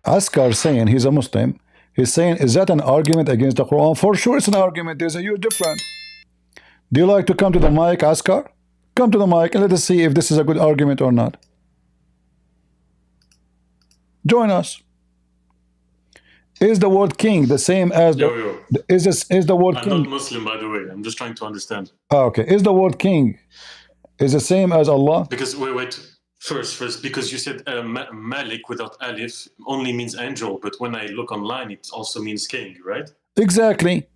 Askar saying he's a Muslim. He's saying, is that an argument against the Quran? For sure it's an argument. There's a huge difference. Do you like to come to the mic, Askar? Come to the mic and let us see if this is a good argument or not. Join us. Is the word king the same as the, is the word king? I'm not Muslim, by the way. I'm just trying to understand. Okay. Is the word king is the same as Allah? Because wait. First, because you said Malik without alif only means angel, but when I look online, it also means king, right? Exactly.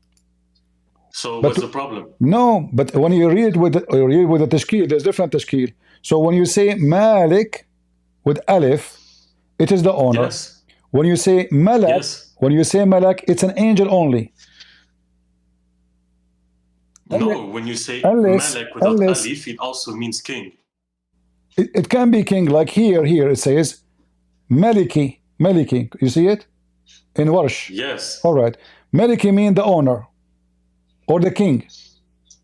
So what's the problem? No, but when you read with the tashkil, there's different tashkil. So when you say Malik with alif, it is the owner. Yes. When you say Malak, yes. When you say Malak, it's an angel only. No, when you say Malak without alif, it also means king. It can be king, like here it says Maliki. You see it? In Warsh. Yes. All right. Maliki means the owner or the king,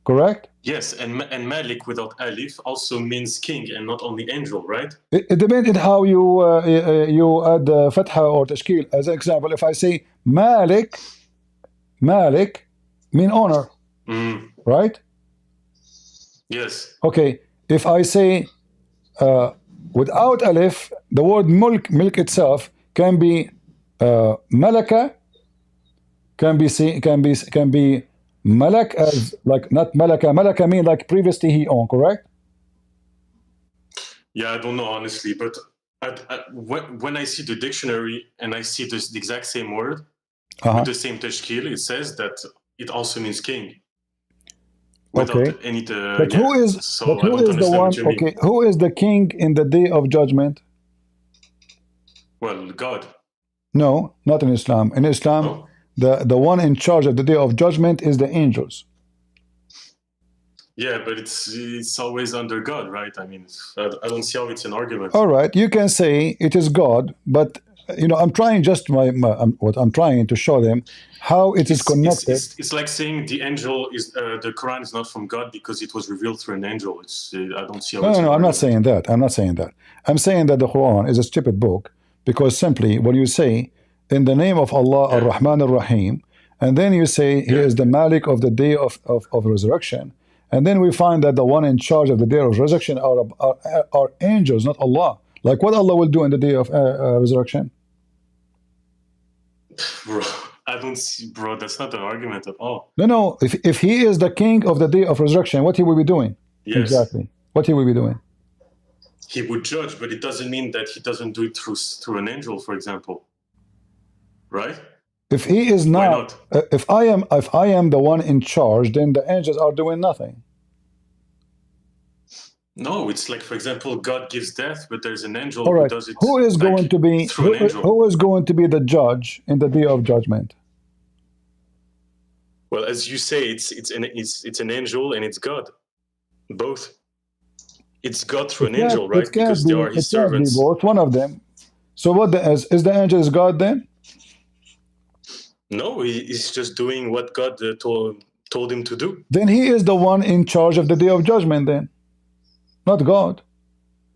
correct? Yes, and Malik without alif also means king and not only angel, right? It depends on how you add fatha or tashkil. As an example, if I say Malik mean owner, right? Yes. Okay. If I say without alif, the word milk itself can be malaka, can be malak as like not malaka mean like previously he owned, correct? Yeah, I don't know honestly, but when I see the dictionary and I see the exact same word with the same tashkil, it says that it also means king. Without any but who is the one? Okay, who is the king in the day of judgment? Well, God. No, not in Islam. In Islam, the one in charge of the day of judgment is the angels. Yeah, but it's always under God, right? I mean, I don't see how it's an argument. All right, you can say it is God, but you know, I'm trying just what I'm trying to show them how it is connected. It's like saying the angel is the Quran is not from God because it was revealed through an angel. I don't see how. No, I'm not saying that. I'm not saying that. I'm saying that the Quran is a stupid book because simply when you say in the name of Allah Ar-Rahman Ar-Rahim, and then you say he is the Malik of the day of resurrection, and then we find that the one in charge of the day of resurrection are angels, not Allah. Like what Allah will do in the day of resurrection? Bro, I don't see, bro. That's not an argument at all. No. If he is the king of the day of resurrection, what he will be doing? Yes. Exactly. What he will be doing? He would judge, but it doesn't mean that he doesn't do it through an angel, for example. Right? If he is not, if I am the one in charge, then the angels are doing nothing. No, it's like, for example, God gives death, but there's an angel who does it. Who is going to be who is going to be the judge in the day of judgment? Well, as you say, it's an angel and it's God, both. It's God through an angel, right? Because they are His servants. Both, one of them. So what is the angel is God then? No, he's just doing what God told him to do. Then he is the one in charge of the day of judgment then. Not God.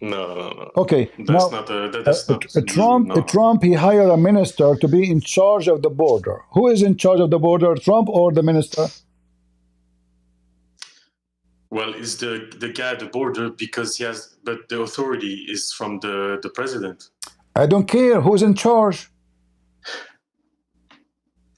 No. Okay. That's not Trump, he hired a minister to be in charge of the border. Who is in charge of the border, Trump or the minister? Well, it's the guy at the border because he has, but the authority is from the president. I don't care who's in charge.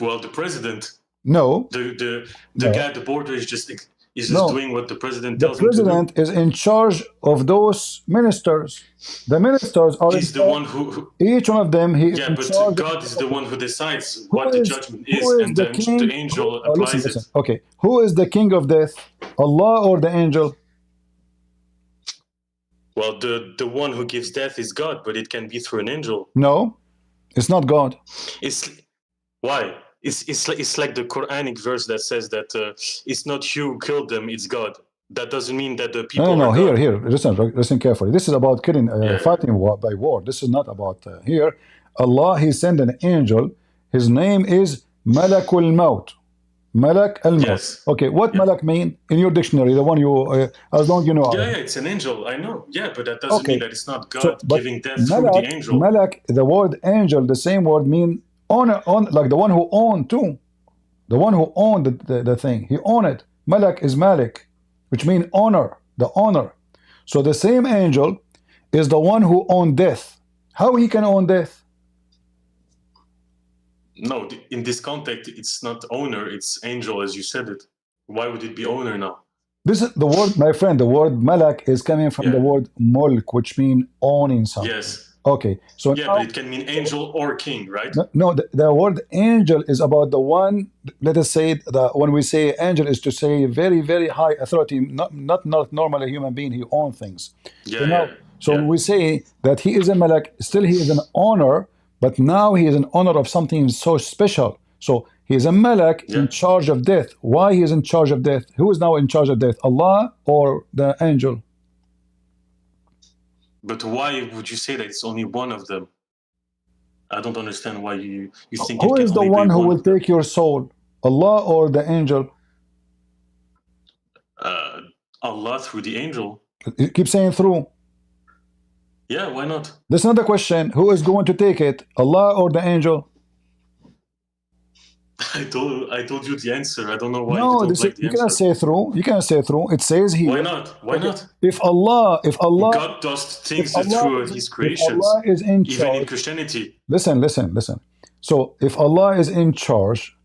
Well, the president. No. The guy at the border is just doing what the president tells him to do. The president is in charge of those ministers. The ministers are. He's the one who. Each one of them. But God is the one who decides what the judgment is, and then the angel applies it. Okay, who is the king of death? Allah or the angel? Well, the one who gives death is God, but it can be through an angel. No, it's not God. Why? It's like the Quranic verse that says that it's not you who killed them, it's God. That doesn't mean that the people. No. Here. Listen carefully. This is about killing, fighting by war. This is not about here. Allah, He sent an angel. His name is Malakul Maut. Malak al-Maut. Yes. Okay, what Malak mean in your dictionary? The one you, as long you know. Yeah, it's an angel. I know. Yeah, but that doesn't mean that it's not God but giving death through the angel. Malak, the word angel, the same word mean owner, like the one who owned too. The one who owned the thing. He owned it. Malak is Malik, which means owner, the owner. So the same angel is the one who owned death. How he can own death? No, in this context, it's not owner, it's angel, as you said it. Why would it be owner now? This is the word, my friend, the word Malak is coming from the word mulk, which means owning something. Yes. Okay. So yeah, now, but it can mean angel or king, right? No, the word angel is about the one, let us say, when we say angel is to say very, very high authority, not normally a human being, he owns things. Yeah, so when we say that he is a Malak, still he is an owner, but now he is an owner of something so special. So he is a Malak in charge of death. Why he is in charge of death? Who is now in charge of death? Allah or the angel? But why would you say that it's only one of them? I don't understand why you think who is the one who will take your soul? Allah or the angel? Allah through the angel. You keep saying through. Yeah, why not? That's not the question. Who is going to take it? Allah or the angel? I told you the answer. I don't know why no, you don't like the you answer. cannot say through. You cannot say through. It says here. Why not? Why not? If Allah God does things through His creations, Allah is in charge, even in Christianity. Listen. So if Allah is in charge,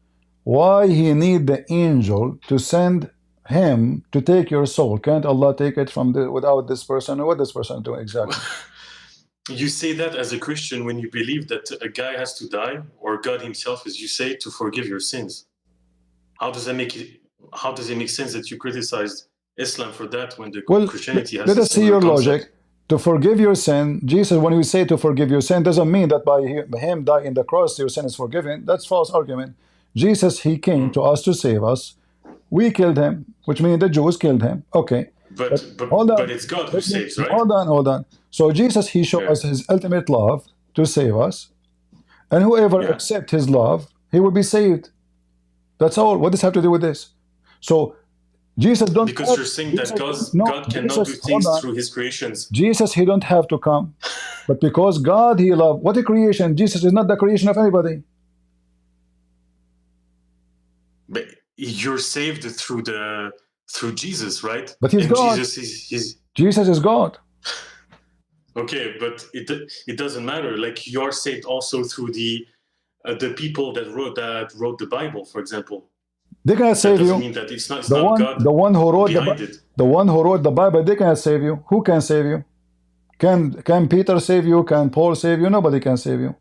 why He need the angel to send him to take your soul? Can't Allah take it from without this person? What this person doing exactly? You say that as a Christian when you believe that a guy has to die, or God Himself, as you say, to forgive your sins. How does that make it? How does it make sense that you criticized Islam for that when the Christianity has? Let us see your logic. To forgive your sin, Jesus, when we say to forgive your sin, doesn't mean that by him dying on the cross your sin is forgiven. That's false argument. Jesus, he came to us to save us. We killed him, which means the Jews killed him. Okay. But it's God who saves, right? Hold on. So Jesus, he showed us his ultimate love to save us. And whoever accepts his love, he will be saved. That's all. What does have to do with this? So Jesus don't. Because you're saying that God cannot do things through His creations. Jesus, he don't have to come, but because God, he loved. What a creation! Jesus is not the creation of anybody. But you're saved through Jesus, right? But he's God. Jesus is God. Okay, but it doesn't matter. Like you're saved also through the people that wrote the Bible, for example. They cannot save you. Mean that it's not God. The one who wrote the one who wrote the Bible, they cannot save you. Who can save you? Can Peter save you? Can Paul save you? Nobody can save you.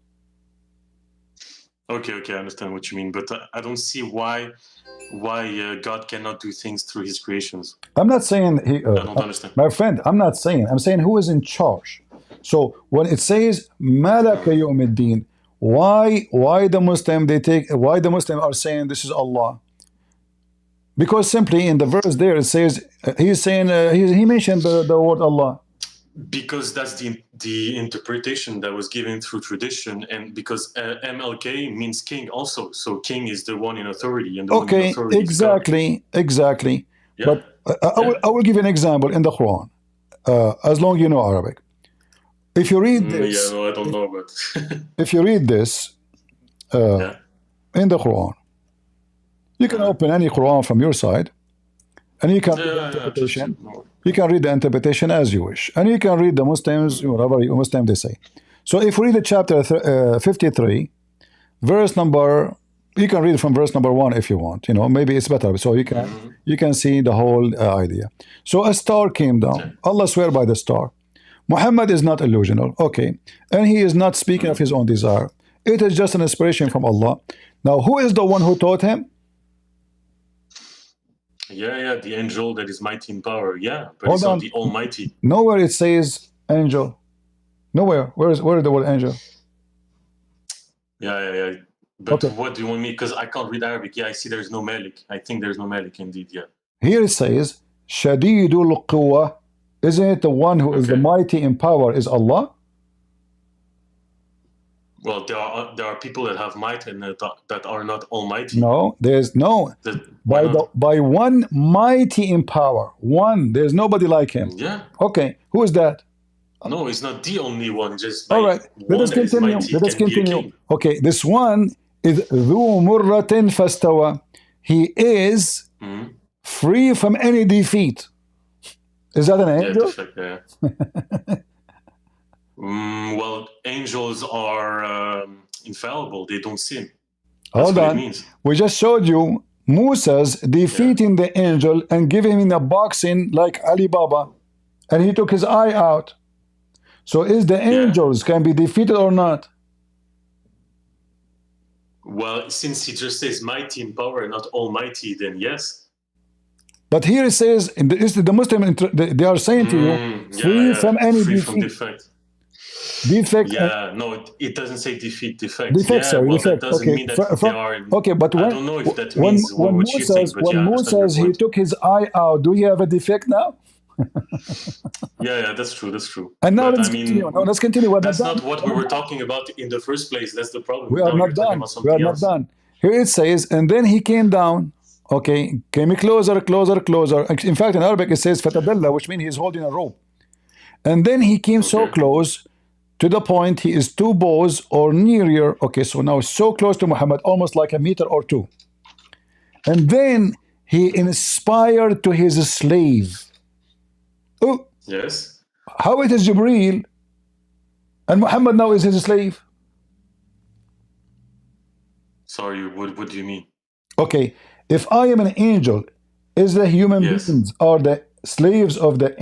Okay, I understand what you mean, but I don't see why God cannot do things through His creations. I'm not saying I don't understand, my friend. I'm not saying. I'm saying who is in charge. So when it says Malaka Yawmiddin, why the Muslim are saying this is Allah? Because simply in the verse there it says he's saying he mentioned the word Allah. Because that's the interpretation that was given through tradition, and because MLK means king also, so king is the one in authority, and the one in authority exactly. Yeah. But I will give you an example in the Quran, as long you know Arabic. If you read this, I don't know, but if you read this in the Quran, you can open any Quran from your side, and you can read the interpretation. You can read the interpretation as you wish, and you can read the Muslims, whatever Muslim they say. So if we read the chapter 53, verse number, you can read from verse number 1 if you want. Maybe it's better, so you can see the whole idea. So a star came down. Allah swear by the star. Muhammad is not illusional, okay, and he is not speaking of his own desire. It is just an inspiration from Allah. Now, who is the one who taught him? The angel that is mighty in power. But it's not the Almighty. Nowhere it says angel. Nowhere. Where is the word angel? But what do you want me? Because I can't read Arabic. I see there's no Malik. I think there's no Malik indeed. Here it says Shadidul Quwa. Isn't it the one who is the mighty in power is Allah? Well, there are people that have might and that are not almighty. No, there's no. By one mighty in power. One. There's nobody like him. Yeah. Okay. Who is that? No, he's not the only one. Just all right. Let us continue. Let us continue. Okay. This one is ذو مرة فاستوى. He is free from any defeat. Is that an angel? Yeah. Well, angels are infallible. They don't sin. That's Hold what on. it means. We just showed you Moses defeating the angel and giving him in a boxing like Ali Baba, and he took his eye out. So is the angels can be defeated or not? Well, since he just says mighty in power and not almighty, then yes. But here it says, the Muslim, they are saying to you, free from any free defeat. From defect. Defect. Yeah, no, it doesn't say defeat, defect. Defect, yeah, sorry, well, defect. That doesn't mean that they are. Okay, but when, I don't know if that means what you think, but when Moses he took his eye out, do he have a defect now? yeah, that's true. That's true. And now let's continue. No, let's continue. That's not what we were talking about in the first place. That's the problem. We are not done. We are not done. Here it says, and then he came down. Okay, came closer, closer, closer. In fact, in Arabic it says fatadalla, which means he's holding a rope. And then he came so close to the point he is 2 bows or nearer. Okay, so now so close to Muhammad, almost like a meter or 2. And then he inspired to his slave. Oh, yes. How it is Gabriel and Muhammad now is his slave? Sorry, what do you mean? Okay, if I am an angel, is the human beings are the slaves of the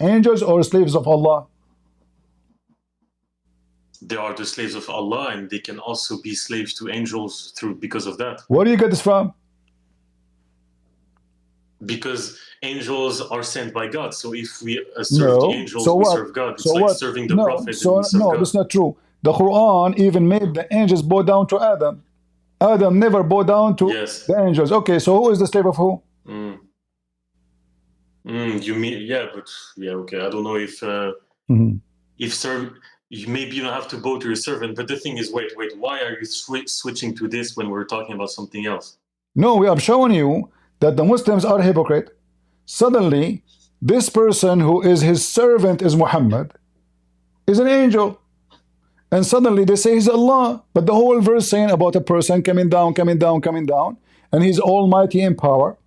angels or slaves of Allah? They are the slaves of Allah, and they can also be slaves to angels because of that. Where do you get this from? Because angels are sent by God. So if we serve the angels, we serve God. It's like serving the prophet. No, that's not true. The Quran even made the angels bow down to Adam. Adam never bowed down to the angels. Okay, so who is the slave of who? You mean okay. I don't know if maybe you don't have to bow to your servant, but the thing is, wait, why are you switching to this when we're talking about something else? No, we are showing you that the Muslims are hypocrite. Suddenly, this person who is his servant is Muhammad, is an angel. And suddenly they say he's Allah. But the whole verse saying about a person coming down, coming down, coming down, and he's almighty in power.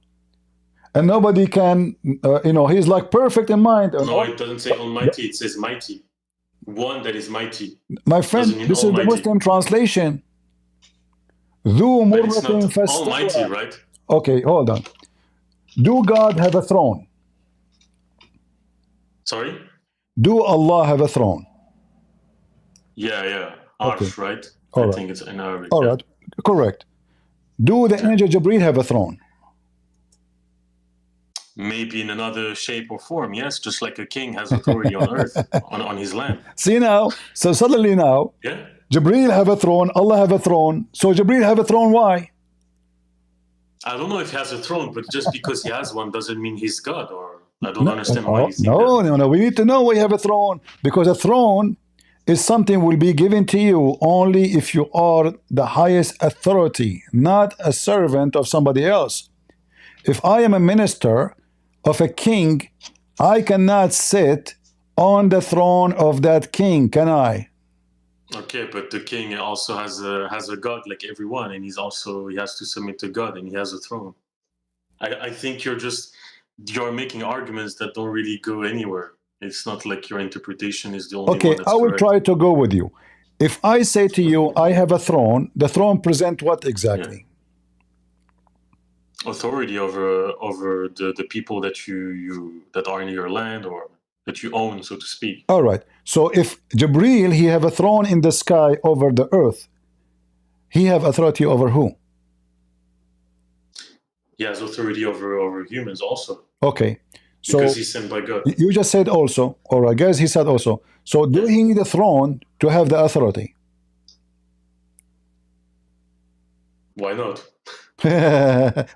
And nobody can, he's like perfect in mind. No, it doesn't say almighty, it says mighty. One that is mighty. My friend, this is the Muslim translation. ذو مرة فاستوى. Almighty, right? Okay, hold on. Do God have a throne? Sorry? Do Allah have a throne? Yeah. Arsh, right? I think it's in Arabic. All right, correct. Do the angel Gabriel have a throne? Maybe in another shape or form, yes. Just like a king has authority on earth, on his land. See now? So suddenly now, Gabriel have a throne, Allah have a throne. So Gabriel have a throne, why? I don't know if he has a throne, but just because he has one doesn't mean he's God, or I don't understand why you think that. No. We need to know why you have a throne. Because a throne is something will be given to you only if you are the highest authority, not a servant of somebody else. If I am a minister of a king, I cannot sit on the throne of that king, can I? Okay, but the king also has a God like everyone, and he has to submit to God, and he has a throne. I think you're making arguments that don't really go anywhere. It's not like your interpretation is the only one that's correct. I will try to go with you. If I say to you, I have a throne, the throne present what exactly? Authority over the people that you that are in your land or that you own, so to speak. All right. So if Gabriel, he have a throne in the sky over the earth, he have authority over who? He has authority over humans also. Okay. So because he's sent by God. You just said also, or I guess he said also. So do he need a throne to have the authority? Why not?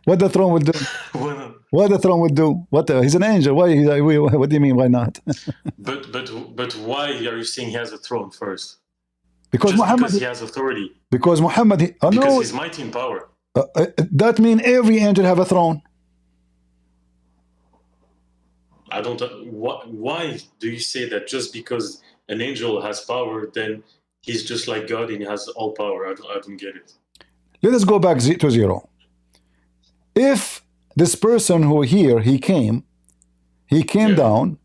What the throne would do? Why not? What the throne would do? He's an angel. Why? What do you mean? Why not? but why are you saying he has a throne first? Because just Muhammad, because he has authority. Because Muhammad, because no, he's mighty in power. That means every angel have a throne. I don't. Why do you say that just because an angel has power, then he's just like God and he has all power? I don't get it. Let us go back to zero. If this person who here he came down,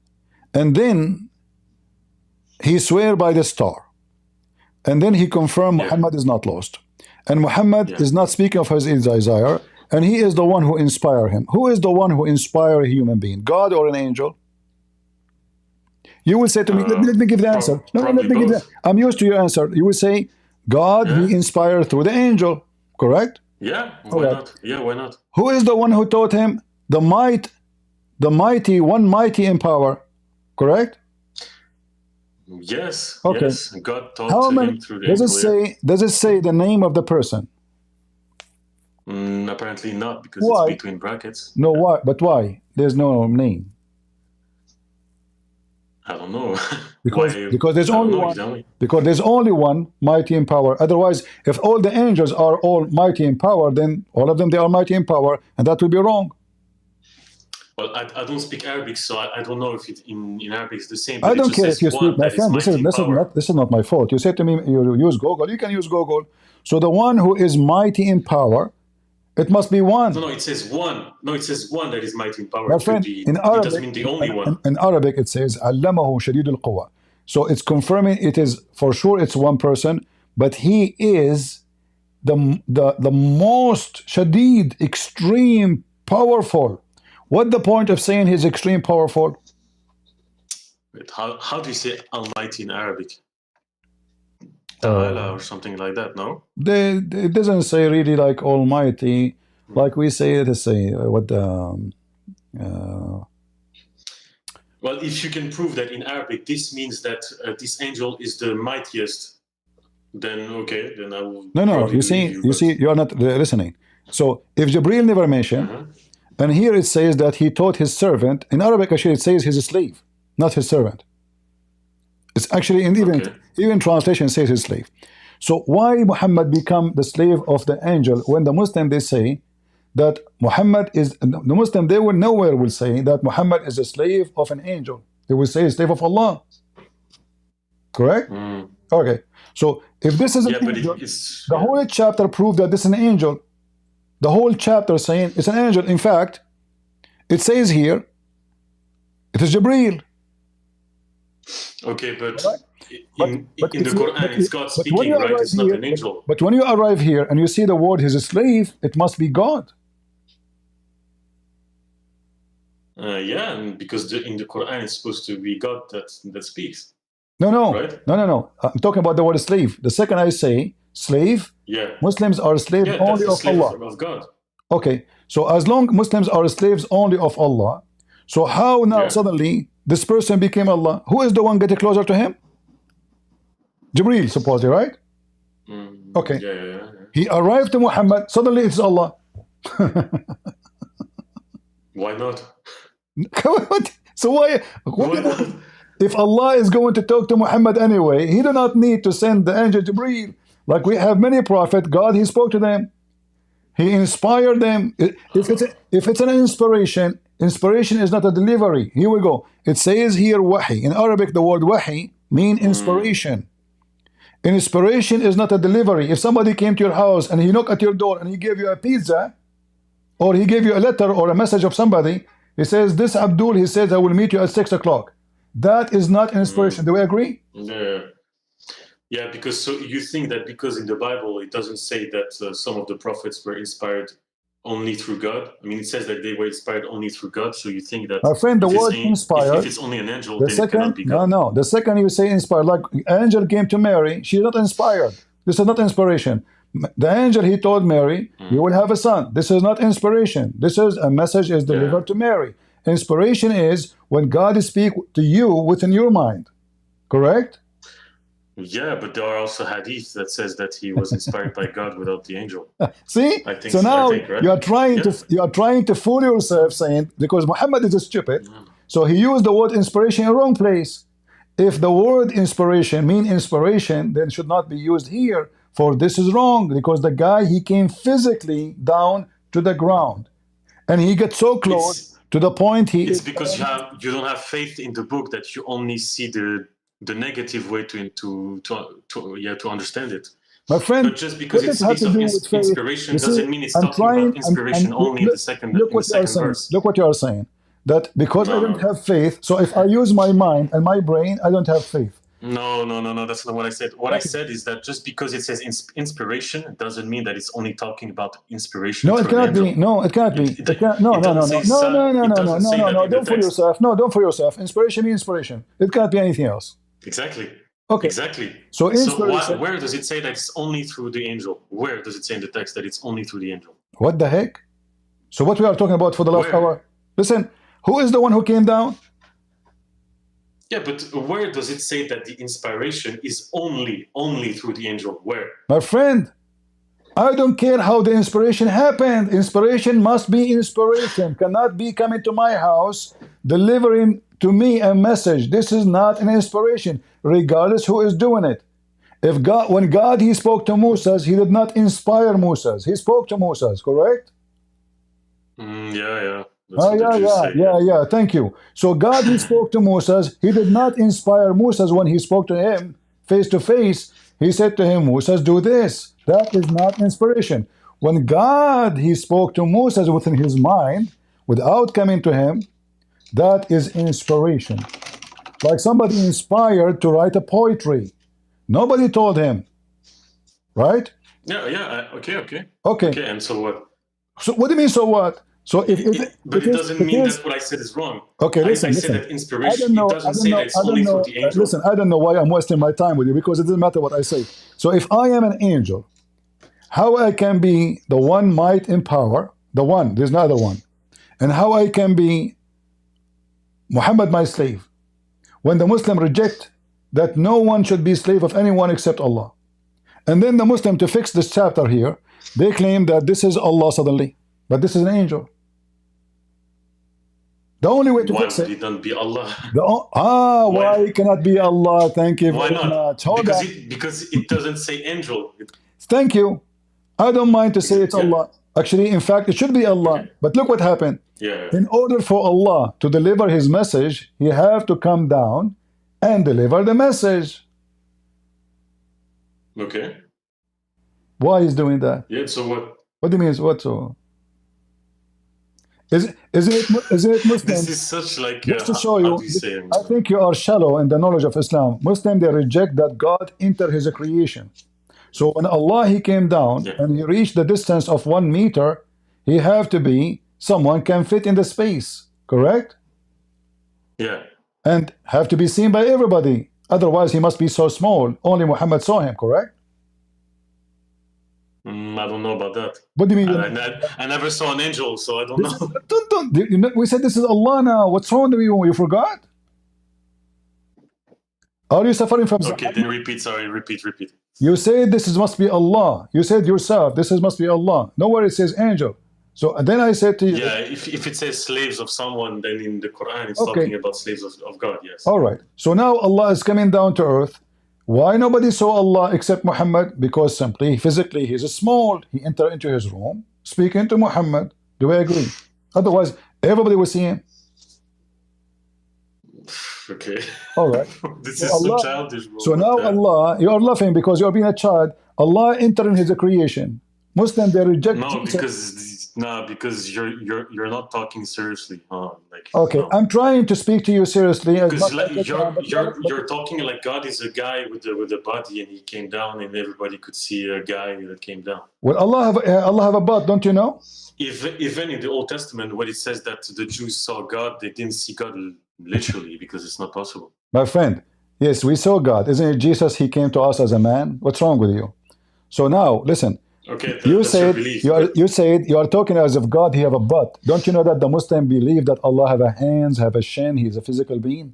and then he swear by the star, and then he confirmed Muhammad is not lost, and Muhammad is not speaking of his desire, and he is the one who inspired him. Who is the one who inspired a human being, God or an angel? You will say to me, let me give the answer. No, let me give the, I'm used to your answer. You will say, God, he inspired through the angel, correct? Yeah, why not? Yeah, why not? Who is the one who taught him? The mighty, one mighty in power, correct? Yes, okay. Yes, God taught him through the angel. Does it say the name of the person? Apparently not, because it's between brackets. No, why? But why? There's no name. I don't know. Because there's only one. Because there's only one mighty in power. Otherwise, if all the angels are all mighty in power, then all of them they are mighty in power, and that would be wrong. Well, I don't speak Arabic, so I don't know if it in Arabic is the same. I don't care if you speak, my friend. This is not my fault. You said to me you use Google. You can use Google. So the one who is mighty in power, it must be one. No, it says one. No, it says one that is mighty in power. My friend, in Arabic, it doesn't mean the only one. In Arabic, it says "Allamahu shadidul quwa." So it's confirming it is for sure it's one person, but he is the most shadid, extreme, powerful. What the point of saying he's extreme powerful? Wait, how do you say Almighty in Arabic? Ta'ala or something like that, no? It doesn't say really like Almighty, like we say it. What the well, if you can prove that in Arabic this means that this angel is the mightiest, then okay, then I will. No, you see, you are not listening. So if Gabriel never mentioned, and here it says that he taught his servant. In Arabic, actually, it says his slave, not his servant. It's actually in even translation says his slave. So why Muhammad become the slave of the angel when the Muslim they say that Muhammad is the Muslim they will nowhere will say that Muhammad is a slave of an angel. They will say a slave of Allah. Correct? Okay. So if this is an angel, the whole chapter proved that this is an angel. The whole chapter saying it's an angel. In fact, it says here, it is Gabriel. Okay, but in the Quran, it's God speaking, right? It's not an angel. But when you arrive here and you see the word "his slave," it must be God. Yeah, and because in the Quran, it's supposed to be God that speaks. No, right? No. I'm talking about the word slave. The second I say slave, Muslims are slaves only of Allah. Of God. Okay, so as long Muslims are slaves only of Allah, so how now suddenly this person became Allah? Who is the one getting closer to him? Jibreel, supposedly, right? Okay. He arrived to Muhammad, suddenly it's Allah. Why not? So why if Allah is going to talk to Muhammad anyway, he do not need to send the angel Jibreel. Like we have many prophets, God, he spoke to them. He inspired them. If it's an inspiration, inspiration is not a delivery. Here we go. It says here wahi. In Arabic, the word wahi mean inspiration. Inspiration is not a delivery. If somebody came to your house and he knocked at your door and he gave you a pizza, or he gave you a letter or a message of somebody, he says, this Abdul, he says, I will meet you at 6 o'clock. That is not inspiration. Do we agree? Yeah, because so you think that because in the Bible it doesn't say that some of the prophets were inspired only through God. I mean, it says that they were inspired only through God. So you think that my friend, the word inspired. If it's only an angel, then it cannot be God. No. The second you say inspired, like angel came to Mary, she's not inspired. This is not inspiration. The angel he told Mary, you will have a son. This is not inspiration. This is a message is delivered to Mary. Inspiration is when God speaks to you within your mind. Correct? Yeah, but there are also hadith that says that he was inspired by God without the angel. See? I think so now right? you are trying to fool yourself saying because Muhammad is stupid, so he used the word inspiration in the wrong place. If the word inspiration mean inspiration, then it should not be used here. For this is wrong, because the guy, he came physically down to the ground, and he gets so close to the point he. It's because you don't have faith in the book that you only see the negative way to understand it. My friend, but just because it speaks of inspiration doesn't mean it's talking about inspiration only in the second verse. Look what you are saying. That because I don't have faith, so if I use my mind and my brain, I don't have faith. No, that's not what I said. What I said is that just because it says inspiration doesn't mean that it's only talking about inspiration. No, it cannot be. No, it cannot be. No. Don't fool yourself. No, don't fool yourself. Inspiration means inspiration. It cannot be anything else. Exactly. Okay. Exactly. So where does it say that it's only through the angel? Where does it say in the text that it's only through the angel? What the heck? So what we are talking about for the last hour? Listen, who is the one who came down? Yeah, but where does it say that the inspiration is only through the angel? Where? My friend, I don't care how the inspiration happened. Inspiration must be inspiration. Cannot be coming to my house, delivering to me a message. This is not an inspiration, regardless who is doing it. If God, when God, he spoke to Moses, he did not inspire Moses. He spoke to Moses, correct? Yeah. Yeah. Thank you. So God, he spoke to Moses. He did not inspire Moses when he spoke to him face to face. He said to him, Moses, do this. That is not inspiration. When God, he spoke to Moses within his mind, without coming to him, that is inspiration. Like somebody inspired to write a poetry. Nobody told him. Right? Yeah. Okay. And so what? So what do you mean, so what? So it doesn't mean that what I said is wrong. Okay, listen. I said that inspiration, it doesn't say that it's only for the angel. Listen, I don't know why I'm wasting my time with you, because it doesn't matter what I say. So if I am an angel, how I can be the one might in power, the one, there's no other one, and how I can be Muhammad my slave, when the Muslim reject that no one should be slave of anyone except Allah. And then the Muslim, to fix this chapter here, they claim that this is Allah suddenly, but this is an angel. The only way to fix it. Why would it be Allah? Why it cannot be Allah? Thank you very much. Because it doesn't say angel. Thank you. I don't mind to say it's Allah. Actually, in fact, it should be Allah. Okay. But look what happened. Yeah. In order for Allah to deliver his message, he have to come down and deliver the message. Okay. Why he's doing that? Yeah, so what? What do you mean, what so? Isn't it Muslim? This is such like just to show you, I think you are shallow in the knowledge of Islam. Muslim, they reject that God entered his creation. So when Allah, he came down and he reached the distance of 1 meter, he have to be someone can fit in the space, correct? Yeah. And have to be seen by everybody. Otherwise, he must be so small. Only Muhammad saw him, correct? I don't know about that. What do you mean? I never saw an angel, so I don't know. We said this is Allah now. What's wrong with you? You forgot? Are you suffering from? Okay, then repeat. Sorry, repeat. You said this must be Allah. You said yourself this must be Allah. Nowhere it says angel. So then I said to you. Yeah, if it says slaves of someone, then in the Quran it's talking about slaves of God. Yes. All right. So now Allah is coming down to earth. Why nobody saw Allah except Muhammad? Because simply, physically, he's small. He entered into his room, speaking to Muhammad. Do I agree? Otherwise, everybody will see him. Okay. All right. This is so childish. So now Allah, you are laughing because you are being a child. Allah entered in his creation. Muslim, they reject. Because you're not talking seriously. Okay, no. I'm trying to speak to you seriously. Because you're talking like God is a guy with a body and he came down and everybody could see a guy that came down. Well, Allah have a butt, don't you know? Even in the Old Testament, when it says that the Jews saw God, they didn't see God literally because it's not possible. My friend, yes, we saw God. Isn't it Jesus? He came to us as a man. What's wrong with you? So now, listen. Okay, you said you are talking as if God he have a butt. Don't you know that the Muslim believe that Allah have a hands, have a shin, he's a physical being?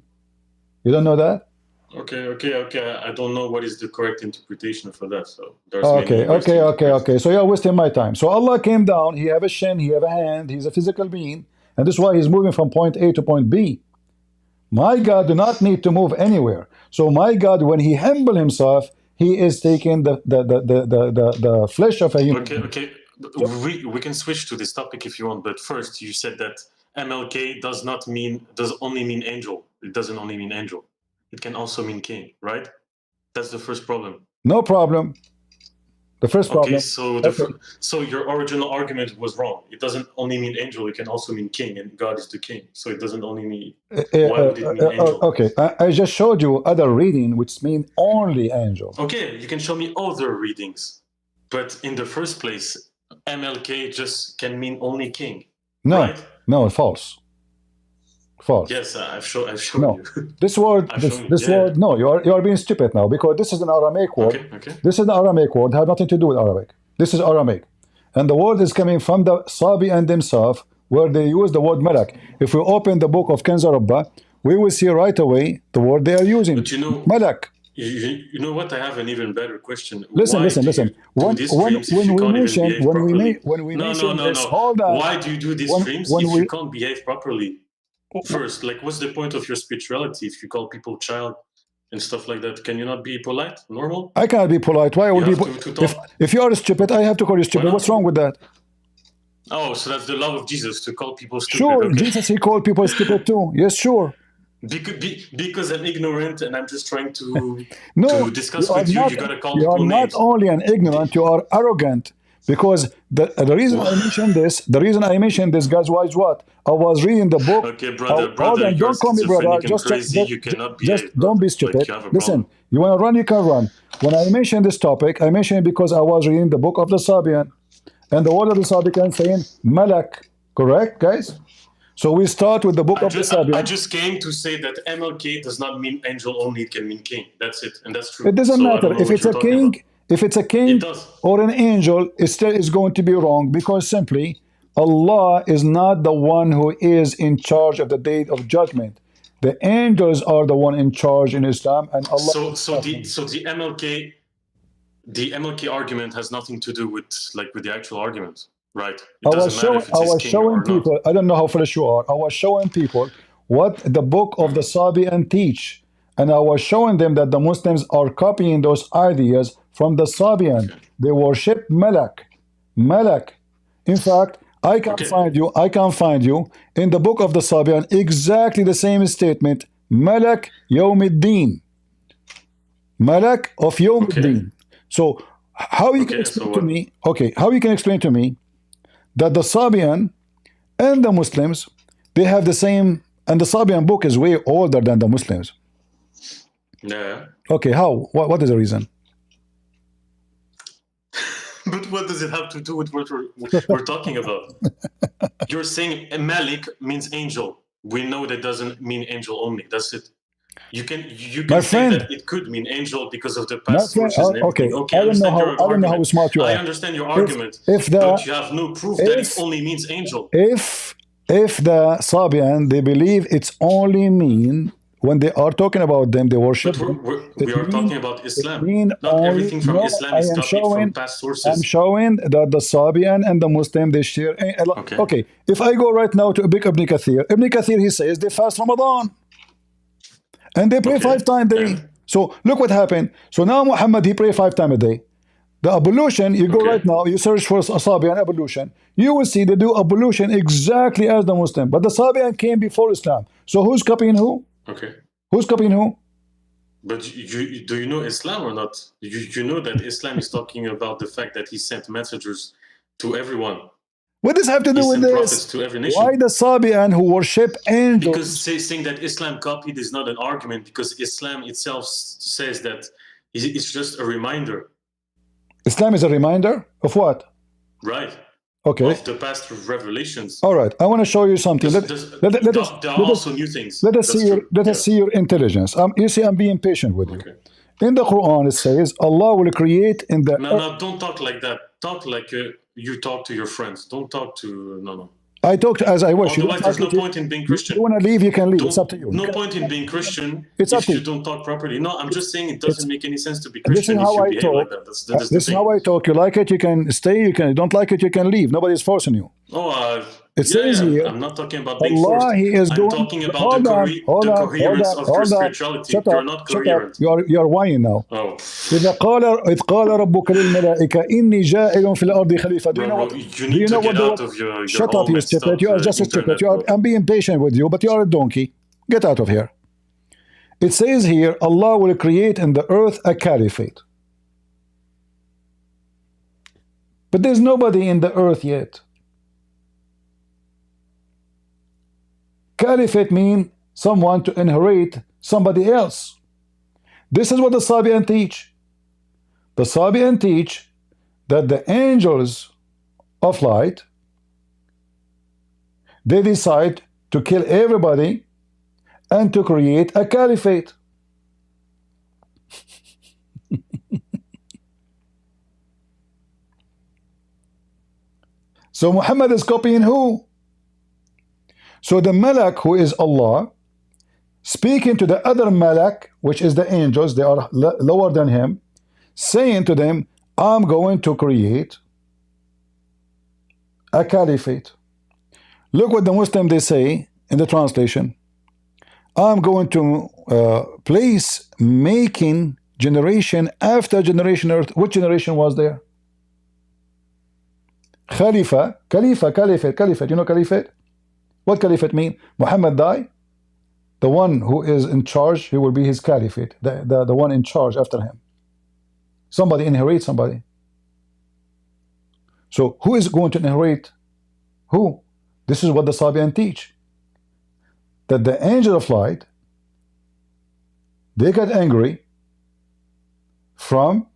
You don't know that? Okay. I don't know what is the correct interpretation for that. So there's okay. So you're wasting my time. So Allah came down, he have a shin, he have a hand, he's a physical being, and this is why he's moving from point A to point B. My God do not need to move anywhere. So my God, when he humble himself, he is taking the flesh of a human. Okay. We can switch to this topic if you want, but first you said that MLK does only mean angel. It doesn't only mean angel. It can also mean king, right? That's the first problem. No problem. The first problem. Okay, so your original argument was wrong. It doesn't only mean angel, it can also mean king, and God is the king. So it doesn't only mean, why would it mean angel? Okay, I just showed you other reading which mean only angel. Okay, you can show me other readings. But in the first place, MLK just can mean only king. No, right? No, false. False. Yes, I've shown no. you. This word, this word, no, you are being stupid now, because this is an Aramaic word. Okay. This is an Aramaic word, has nothing to do with Arabic. This is Aramaic. And the word is coming from the Sabian themselves, where they use the word Malik. If we open the book of Ginza Rabba, we will see right away the word they are using. But you know, Malik. You know what? I have an even better question. Listen. When we mention this, hold on. Why do you do these streams if you can't behave properly? First, like, what's the point of your spirituality if you call people child and stuff like that? Can you not be polite, normal? I cannot be polite. Why would if you are stupid, I have to call you stupid. What's wrong with that? Oh, so that's the love of Jesus, to call people stupid. Sure, okay. Jesus, he called people stupid too. Yes, sure. Because I'm ignorant and I'm just trying to discuss with you. You gotta call people names. You are not only an ignorant, you are arrogant. Because the reason I mentioned this, guys, was what? I was reading the book. Okay, brother, don't call me brother. Just don't be stupid. Listen, you want to run, you can run. When I mentioned this topic, I mentioned it because I was reading the book of the Sabian. And the word of the Sabian saying Malak. Correct, guys? So we start with the book of the Sabian. I just came to say that MLK does not mean angel only, it can mean king. That's it, and that's true. It doesn't matter. If it's a king, or an angel, it still is going to be wrong, because simply Allah is not the one who is in charge of the day of judgment. The angels are the one in charge in Islam, and Allah. So the MLK argument has nothing to do with the actual argument, right? I was showing people. I don't know how foolish you are. I was showing people what the book of the Sabian teach, and I was showing them that the Muslims are copying those ideas from the Sabian. Okay. They worship Malak. In fact, I can find you in the book of the Sabian exactly the same statement. Malak Yawmiddin. Malak of Yawmiddin. So how you can explain to me? Okay, how you can explain to me that the Sabian and the Muslims, they have the same, and the Sabian book is way older than the Muslims. Yeah. Okay, how? What is the reason? But what does it have to do with what we're talking about? You're saying Malik means angel. We know that doesn't mean angel only. That's it. You can say that it could mean angel because of the past sources and everything. Okay, I don't know how smart you are. I understand your argument, but you have no proof that it only means angel. If the Sabian, they believe it's only mean, when they are talking about them, they worship. We are talking about Islam. Not everything from Islam is copied from past sources. I'm showing that the Sabian and the Muslim, they share. Okay, if I go right now to Ibn Kathir, he says they fast Ramadan. And they pray 5 times a day. So look what happened. So now Muhammad, he pray 5 times a day. The ablution, you go right now, you search for Sabian ablution. You will see they do ablution exactly as the Muslim. But the Sabian came before Islam. So who's copying who? Okay. Who's copying who? But do you know Islam or not? You know that Islam is talking about the fact that he sent messengers to everyone. What does have to do with this? To every nation. Why the Sabian who worship angels? Because saying that Islam copied is not an argument, because Islam itself says that it's just a reminder. Islam is a reminder of what? Right. Okay. Of the past revelations. All right. I want to show you something. There are also new things. Let us see your intelligence. You see, I'm being patient with you. In the Quran, it says Allah will create in the. No, don't talk like that. Talk like you talk to your friends. Don't talk to no. I talk as I wish. Otherwise, there's no point in being Christian. You want to leave, you can leave. It's up to you. No point in being Christian if you don't talk properly. No, I'm just saying it doesn't make any sense to be This Christian is how I talk. Like that. That's this is how I talk. You like it, you can stay. You don't like it, you can leave. Nobody's forcing you. Oh, It says here, I'm not talking about being Allah, forced. He is I'm going. talking about Hold the on, hold on, hold coherence on, of your hold on. spirituality. Shut You're up, not shut up. coherent. You are whining now. Oh. إذ قال ربك للملائكة إني جاعل في الأرض خليفة. Do you know what? You need to get out of your Shut home up, you and stupid. stop You are just a stupid. I'm being patient with you, but you are a donkey. Get out of here. It says here, Allah will create in the earth a caliphate. But there's nobody in the earth yet. Caliphate means someone to inherit somebody else. This is what the Sabian teach. The Sabian teach that the angels of light, they decide to kill everybody and to create a caliphate. So Muhammad is copying who? So the Malak, who is Allah, speaking to the other Malak, which is the angels, they are lower than him, saying to them, I'm going to create a caliphate. Look what the Muslim they say in the translation. I'm going to place making generation after generation earth. Which generation was there? Khalifa, caliphate. You know caliphate? What caliphate mean? Muhammad died. The one who is in charge, he will be his caliphate. The one in charge after him. Somebody inherits somebody. So who is going to inherit who? This is what the Sabian teach. That the angel of light, they get angry from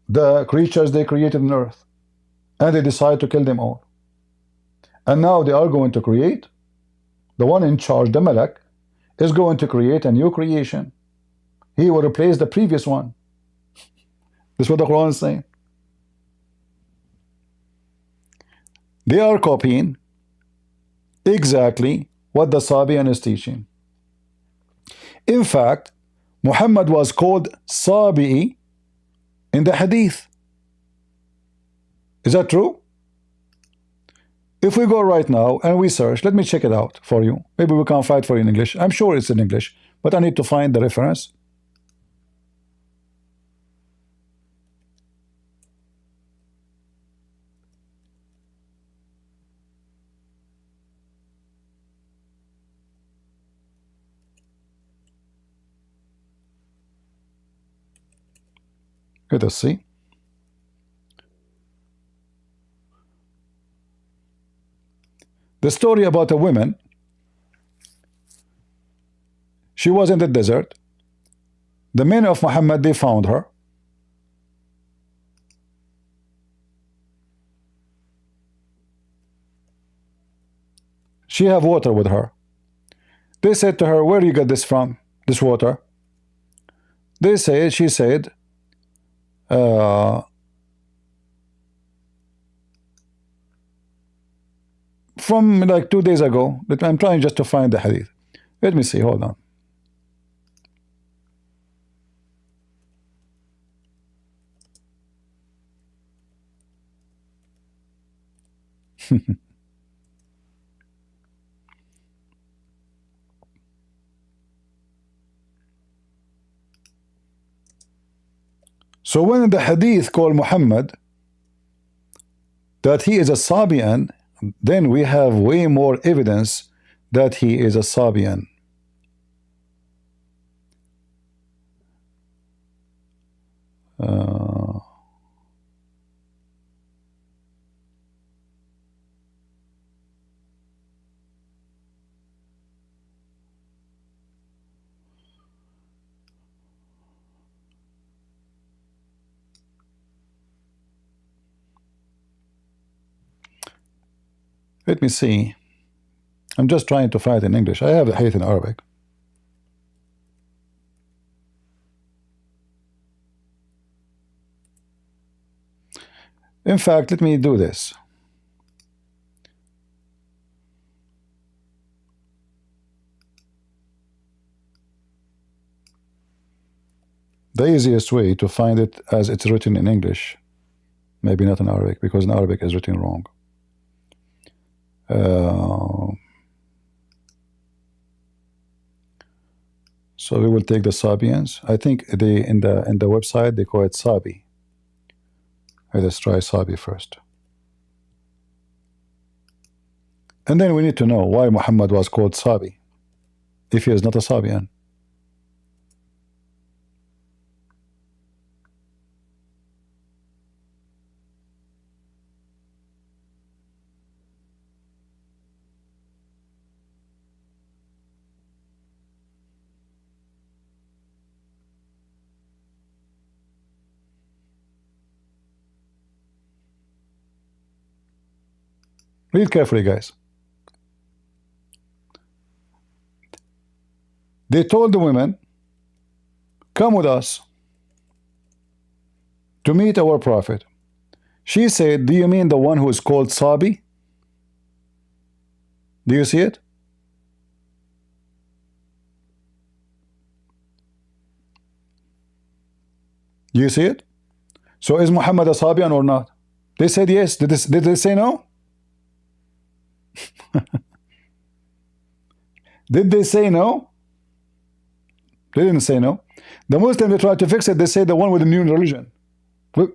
the creatures they created on earth, and they decide to kill them all. And now they are going to create, the one in charge, the Malak, is going to create a new creation. He will replace the previous one. This is what the Quran is saying. They are copying exactly what the Sabian is teaching. In fact, Muhammad was called Sabi'i in the Hadith. Is that true? If we go right now and we search, let me check it out for you. Maybe we can find for you in English. I'm sure it's in English, but I need to find the reference. Let us see. The story about a woman. She was in the desert. The men of Muhammad, they found her. She have water with her. They said to her, where do you get this from, this water? She said, from like 2 days ago. But I'm trying just to find the hadith. Let me see, hold on. So when the hadith called Muhammad that he is a Sabian, then we have way more evidence that he is a Sabian. Let me see. I'm just trying to find it in English. I have the hadith in Arabic. In fact, let me do this. The easiest way to find it as it's written in English, maybe not in Arabic, because in Arabic it's written wrong. Uh, so we will take the Sabians. I think they in the website they call it Sabi. Let's try Sabi first. And then we need to know why Muhammad was called Sabi, if he is not a Sabian. Read carefully, guys. They told the women, come with us to meet our prophet. She said, do you mean the one who is called Sabi? Do you see it? Do you see it? So is Muhammad a Sabian or not? They said yes. Did they say no? Did they say no? They didn't say no. The Muslims, they tried to fix it. They say the one with the new religion. Do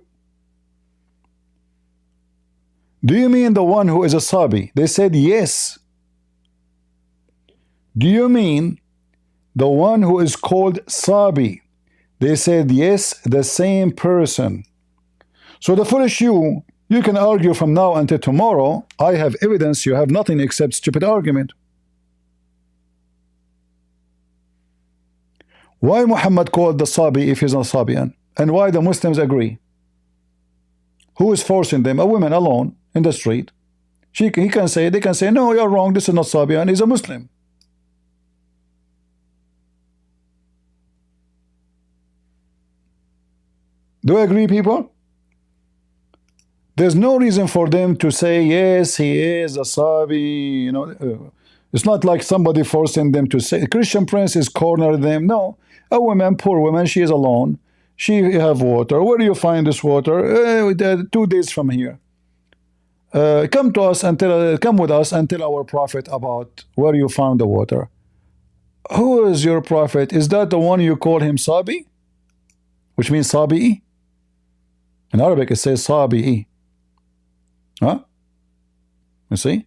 you mean the one who is a Sabi? They said yes. Do you mean the one who is called Sabi? They said yes, the same person. So the foolish you can argue from now until tomorrow. I have evidence. You have nothing except stupid argument. Why Muhammad called the Sabi if he's not Sabian? And why the Muslims agree? Who is forcing them? A woman alone in the street. They can say, no, you're wrong, this is not Sabian, he's a Muslim. Do you agree, people? There's no reason for them to say, yes, he is a Sabi, you know. It's not like somebody forcing them to say, Christian Prince is cornering them. No, a woman, poor woman, she is alone. She have water. Where do you find this water? 2 days from here. Come to us and come with us and tell our prophet about where you found the water. Who is your prophet? Is that the one you call him Sabi? Which means Sabi? In Arabic it says Sabi. Huh? You see?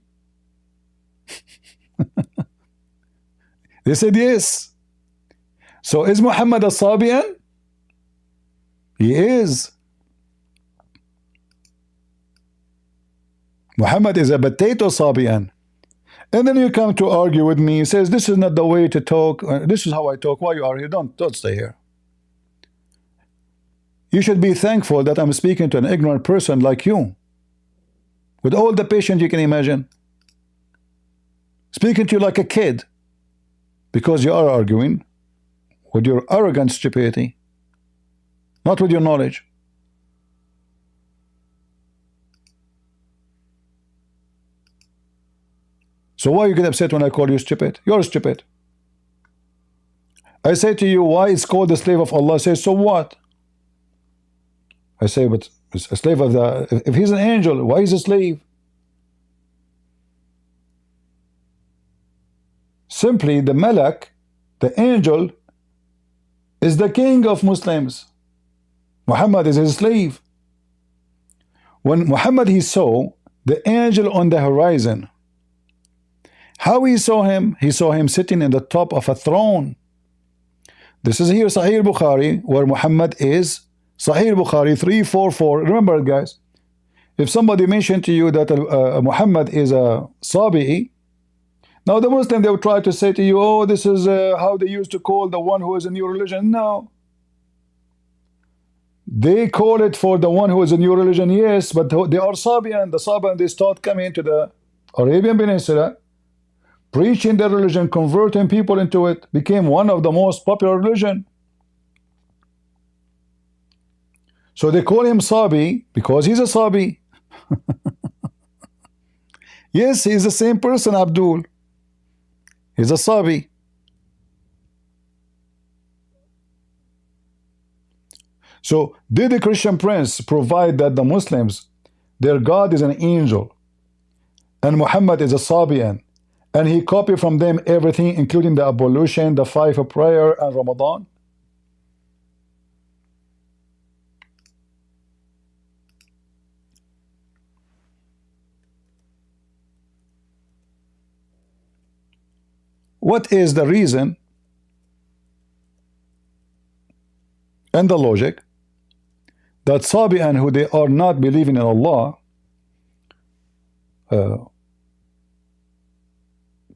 They said yes. So is Muhammad a Sabian? He is. Muhammad is a potato Sabian. And then you come to argue with me. He says, this is not the way to talk. This is how I talk. Why you are here? Don't stay here. You should be thankful that I'm speaking to an ignorant person like you. With all the patience you can imagine. Speaking to you like a kid. Because you are arguing with your arrogant stupidity. Not with your knowledge. So why you get upset when I call you stupid? You're stupid. I say to you, why it's called the slave of Allah? I say, so what? I say, but it's a slave of the... If he's an angel, why is he a slave? Simply, the Malik, the angel, is the king of Muslims. Muhammad is his slave. When Muhammad, he saw the angel on the horizon. How he saw him? He saw him sitting in the top of a throne. This is here Sahih Bukhari, where Muhammad is. Sahih Bukhari 344. Remember, guys, if somebody mentioned to you that Muhammad is a Sabi, now the Muslim, they will try to say to you, oh, this is how they used to call the one who is a new religion. No. They call it for the one who is a new religion, yes, but they are Sabian. The Sabian, they start coming to the Arabian Peninsula, preaching their religion, converting people into it, became one of the most popular religion. So they call him Sabi because he's a Sabi. Yes, he's the same person, Abdul. He's a Sabi. So did the Christian Prince provide that the Muslims, their God is an angel, and Muhammad is a Sabian, and he copied from them everything, including the ablution, the 5 of prayer, and Ramadan? What is the reason and the logic that Sabian, who they are not believing in Allah,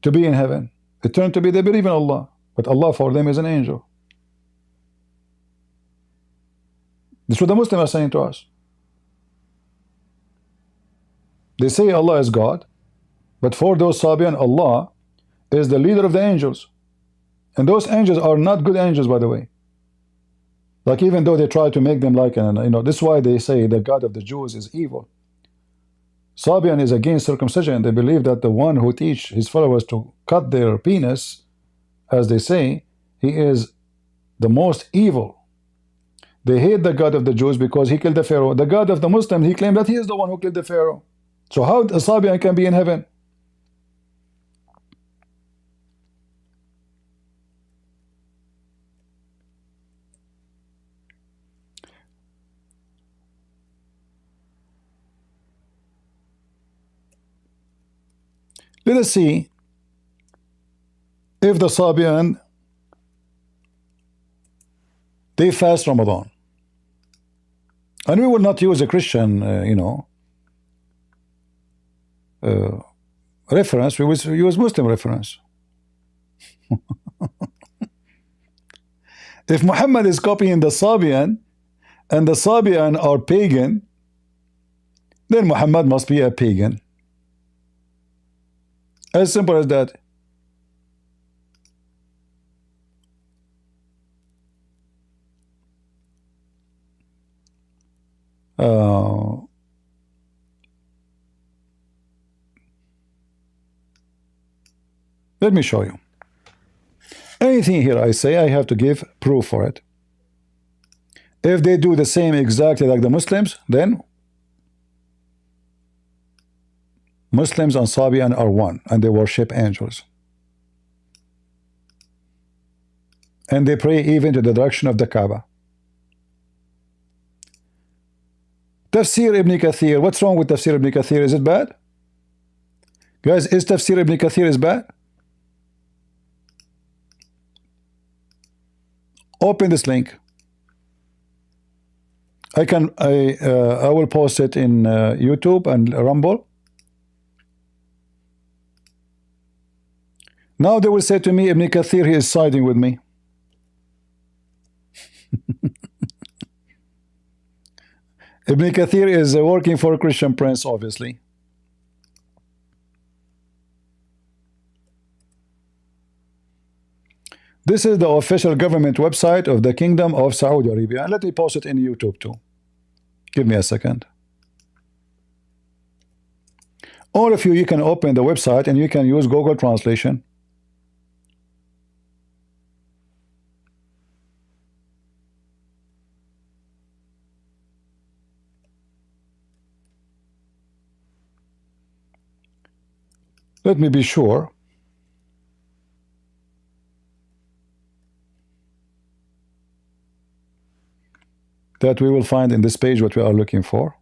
to be in heaven, it turned to be they believe in Allah, but Allah for them is an angel? This is what the Muslims are saying to us. They say Allah is God, but for those Sabian, Allah is the leader of the angels, and those angels are not good angels, by the way. Like, even though they try to make them like an, this is why they say the God of the Jews is evil. Sabian is against circumcision. They believe that the one who teach his followers to cut their penis, as they say, he is the most evil. They hate the God of the Jews because he killed the Pharaoh. The God of the Muslims, he claimed that he is the one who killed the Pharaoh. So how a Sabian can be in heaven? Let us see if the Sabian, they fast Ramadan. And we will not use a Christian, reference. We will use Muslim reference. If Muhammad is copying the Sabian, and the Sabian are pagan, then Muhammad must be a pagan. As simple as that. Let me show you. Anything here I say, I have to give proof for it. If they do the same exactly like the Muslims, then Muslims and Sabian are one, and they worship angels. And they pray even to the direction of the Kaaba. Tafsir Ibn Kathir. What's wrong with Tafsir Ibn Kathir? Is it bad? Guys, is Tafsir Ibn Kathir is bad? Open this link. I will post it in YouTube and Rumble. Now they will say to me, Ibn Kathir, he is siding with me. Ibn Kathir is working for Christian Prince, obviously. This is the official government website of the Kingdom of Saudi Arabia. And let me post it in YouTube too. Give me a second. All of you, you can open the website and you can use Google Translation. Let me be sure. That we will find in this page what we are looking for.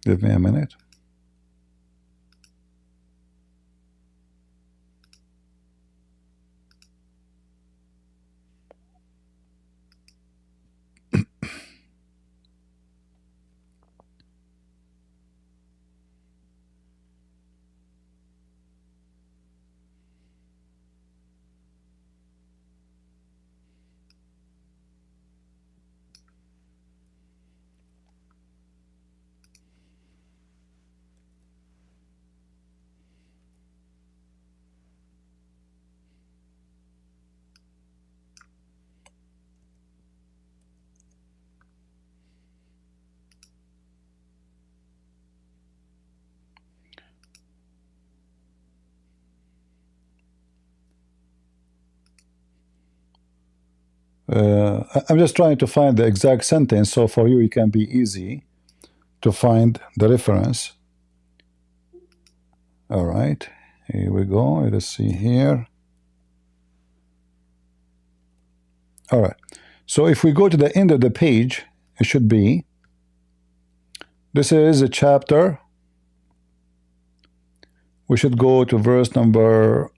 Give me a minute. I'm just trying to find the exact sentence, so for you it can be easy to find the reference. All right, here we go. Let's see here. All right, so if we go to the end of the page, it should be, this is a chapter. We should go to verse number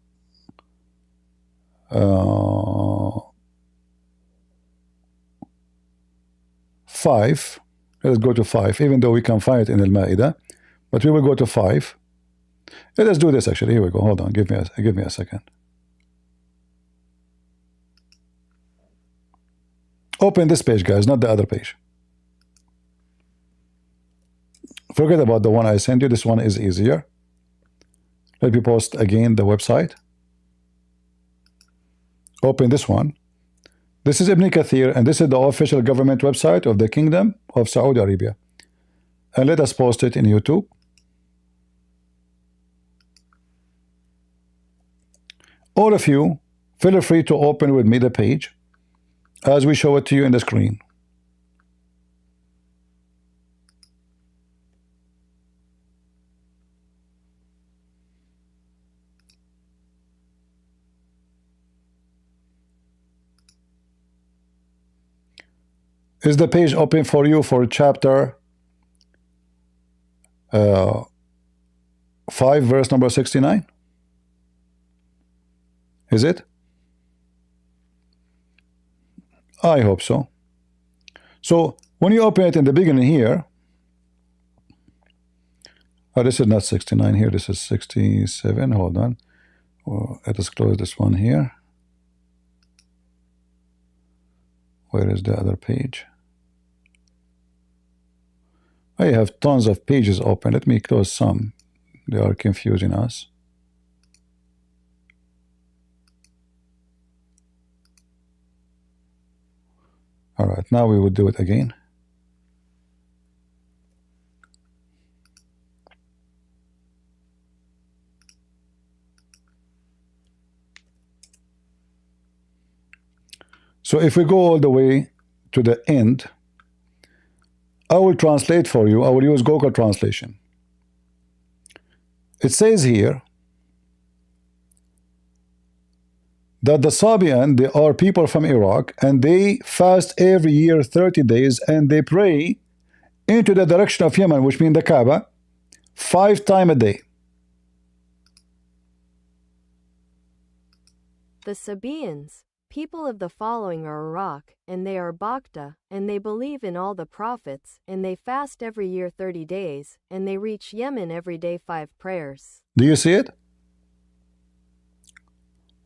5. Let's go to 5, even though we can find it in Al-Ma'idah, but we will go to 5. Let us do this actually. Here we go. Hold on. Give me a second. Open this page, guys, not the other page. Forget about the one I sent you. This one is easier. Let me post again the website. Open this one. This is Ibn Kathir, and this is the official government website of the Kingdom of Saudi Arabia. And let us post it in YouTube. All of you, feel free to open with me the page as we show it to you in the screen. Is the page open for you for chapter 5, verse number 69? Is it? I hope so. So when you open it in the beginning here, this is not 69 here, this is 67. Hold on. Let us close this one here. Where is the other page? I have tons of pages open. Let me close some. They are confusing us. All right, now we will do it again. So if we go all the way to the end, I will translate for you. I will use Google translation. It says here that the Sabian, they are people from Iraq, and they fast every year 30 days, and they pray into the direction of Yemen, which means the Kaaba, 5 times a day. The Sabians, people of the following, are Iraq, and they are Bakhta, and they believe in all the prophets, and they fast every year 30 days, and they reach Yemen every day 5 prayers. Do you see it?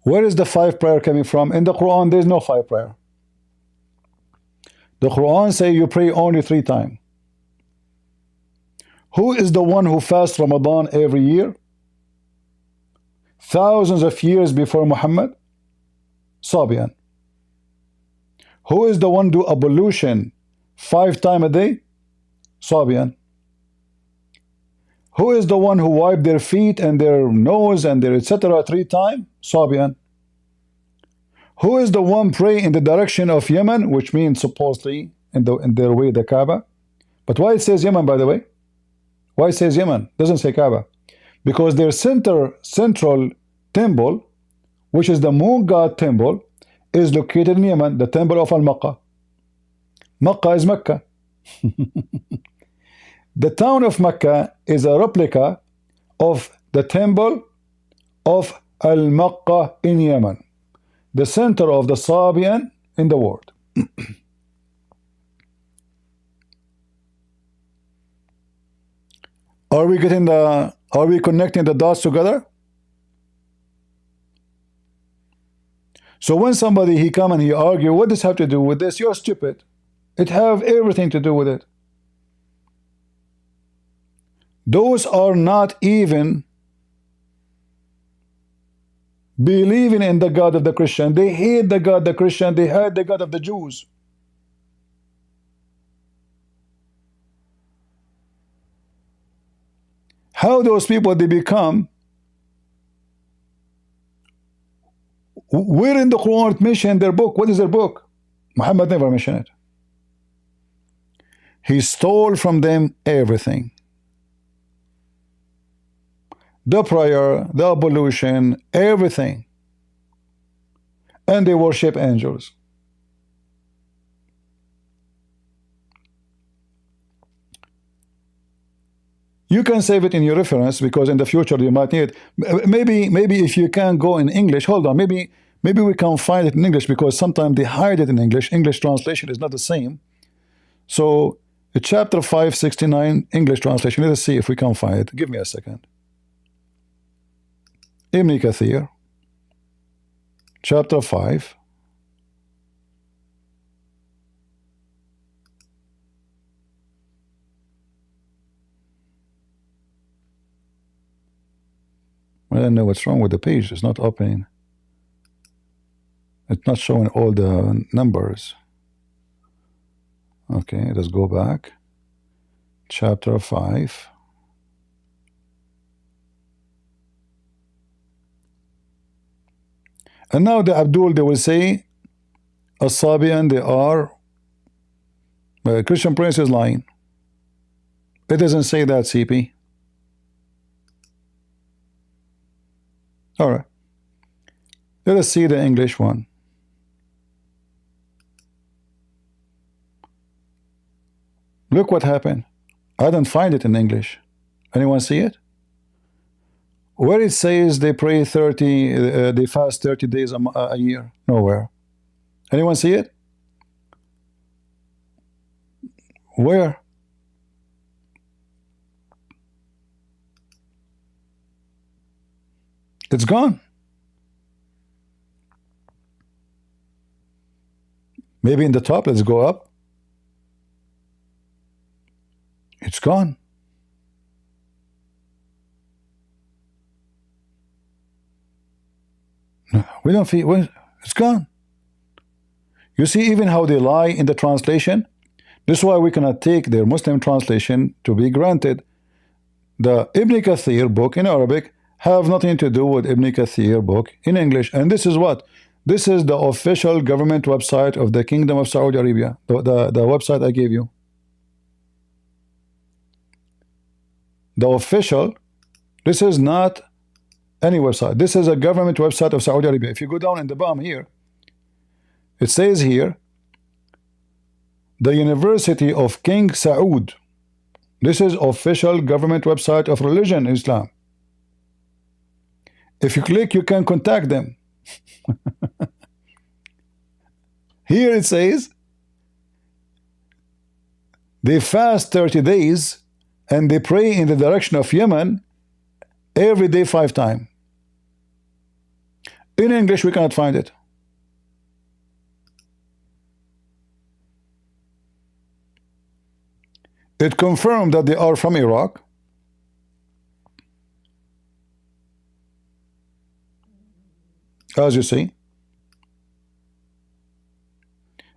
Where is the 5 prayer coming from? In the Quran, there is no 5 prayer. The Quran says you pray only 3 times. Who is the one who fasts Ramadan every year? Thousands of years before Muhammad? Sabian. Who is the one do ablution 5 times a day? Sabian. Who is the one who wipe their feet and their nose and their etc. 3 times? Sabian. Who is the one pray in the direction of Yemen, which means supposedly in their way the Kaaba? But why it says Yemen, by the way? Why it says Yemen? Doesn't say Kaaba. Because their central temple, which is the moon god temple, is located in Yemen, the temple of Al-Makkah. Makkah is Mecca. The town of Mecca is a replica of the temple of Al-Makkah in Yemen, the center of the Sabian in the world. Are we connecting the dots together? So when somebody he come and he argue, what does have to do with this? You're stupid. It have everything to do with it. Those are not even believing in the God of the Christian. They hate the God of the Christian. They hate the God of the Jews. How those people they become? Where in the Quran it mentioned their book? What is their book? Muhammad never mentioned it. He stole from them everything. The prayer, the ablution, everything. And they worship angels. You can save it in your reference because in the future you might need it. Maybe if you can go in English, hold on, maybe we can find it in English because sometimes they hide it in English. English translation is not the same. So chapter 569 English translation, let us see if we can find it. Give me a second. Ibn Kathir, chapter 5. I don't know what's wrong with the page. It's not opening. It's not showing all the numbers. Okay, let's go back. Chapter 5. And now the Abdul, they will say, a Sabian, they are. Christian Prince is lying. It doesn't say that, CP. All right. Let us see the English one. Look what happened. I don't find it in English. Anyone see it? Where it says they pray 30, they fast 30 days a year? Nowhere. Anyone see it? Where? It's gone. Maybe in the top, let's go up. It's gone. No, we don't feel, well, it's gone. You see even how they lie in the translation? This is why we cannot take their Muslim translation to be granted. The Ibn Kathir book in Arabic have nothing to do with Ibn Kathir book in English. And this is what? This is the official government website of the Kingdom of Saudi Arabia. The website I gave you. The official, this is not any website. This is a government website of Saudi Arabia. If you go down in the bottom here, it says here, the University of King Saud. This is official government website of religion Islam. If you click, you can contact them. Here it says they fast 30 days and they pray in the direction of Yemen every day 5 times. In English we cannot find it. It confirmed that they are from Iraq. As you see,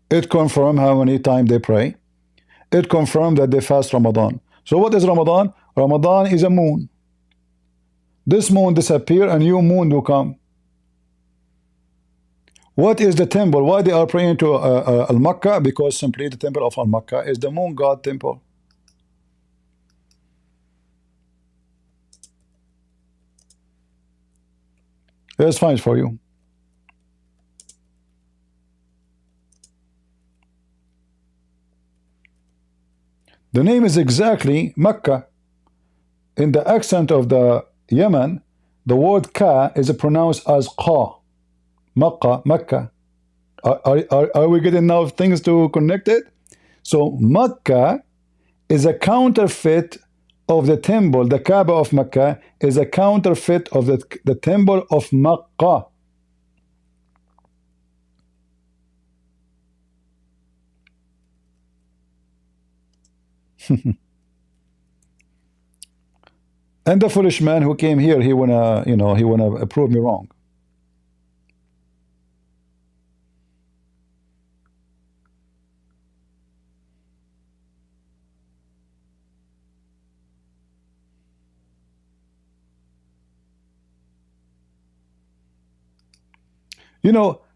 it confirmed how many times they pray. It confirmed that they fast Ramadan. So what is Ramadan? Ramadan is a moon. This moon disappear, a new moon will come. What is the temple? Why they are praying to Al-Mecca? Because simply the temple of Al-Mecca is the moon god temple. Let's find it for you. The name is exactly Mecca. In the accent of the Yemen, the word ka is pronounced as qa. Mecca, Mecca. Are we getting now things to connect it? So Mecca is a counterfeit of the temple. The Kaaba of Mecca is a counterfeit of the temple of Mecca. And the foolish man who came here, he wanna, he wanna prove me wrong.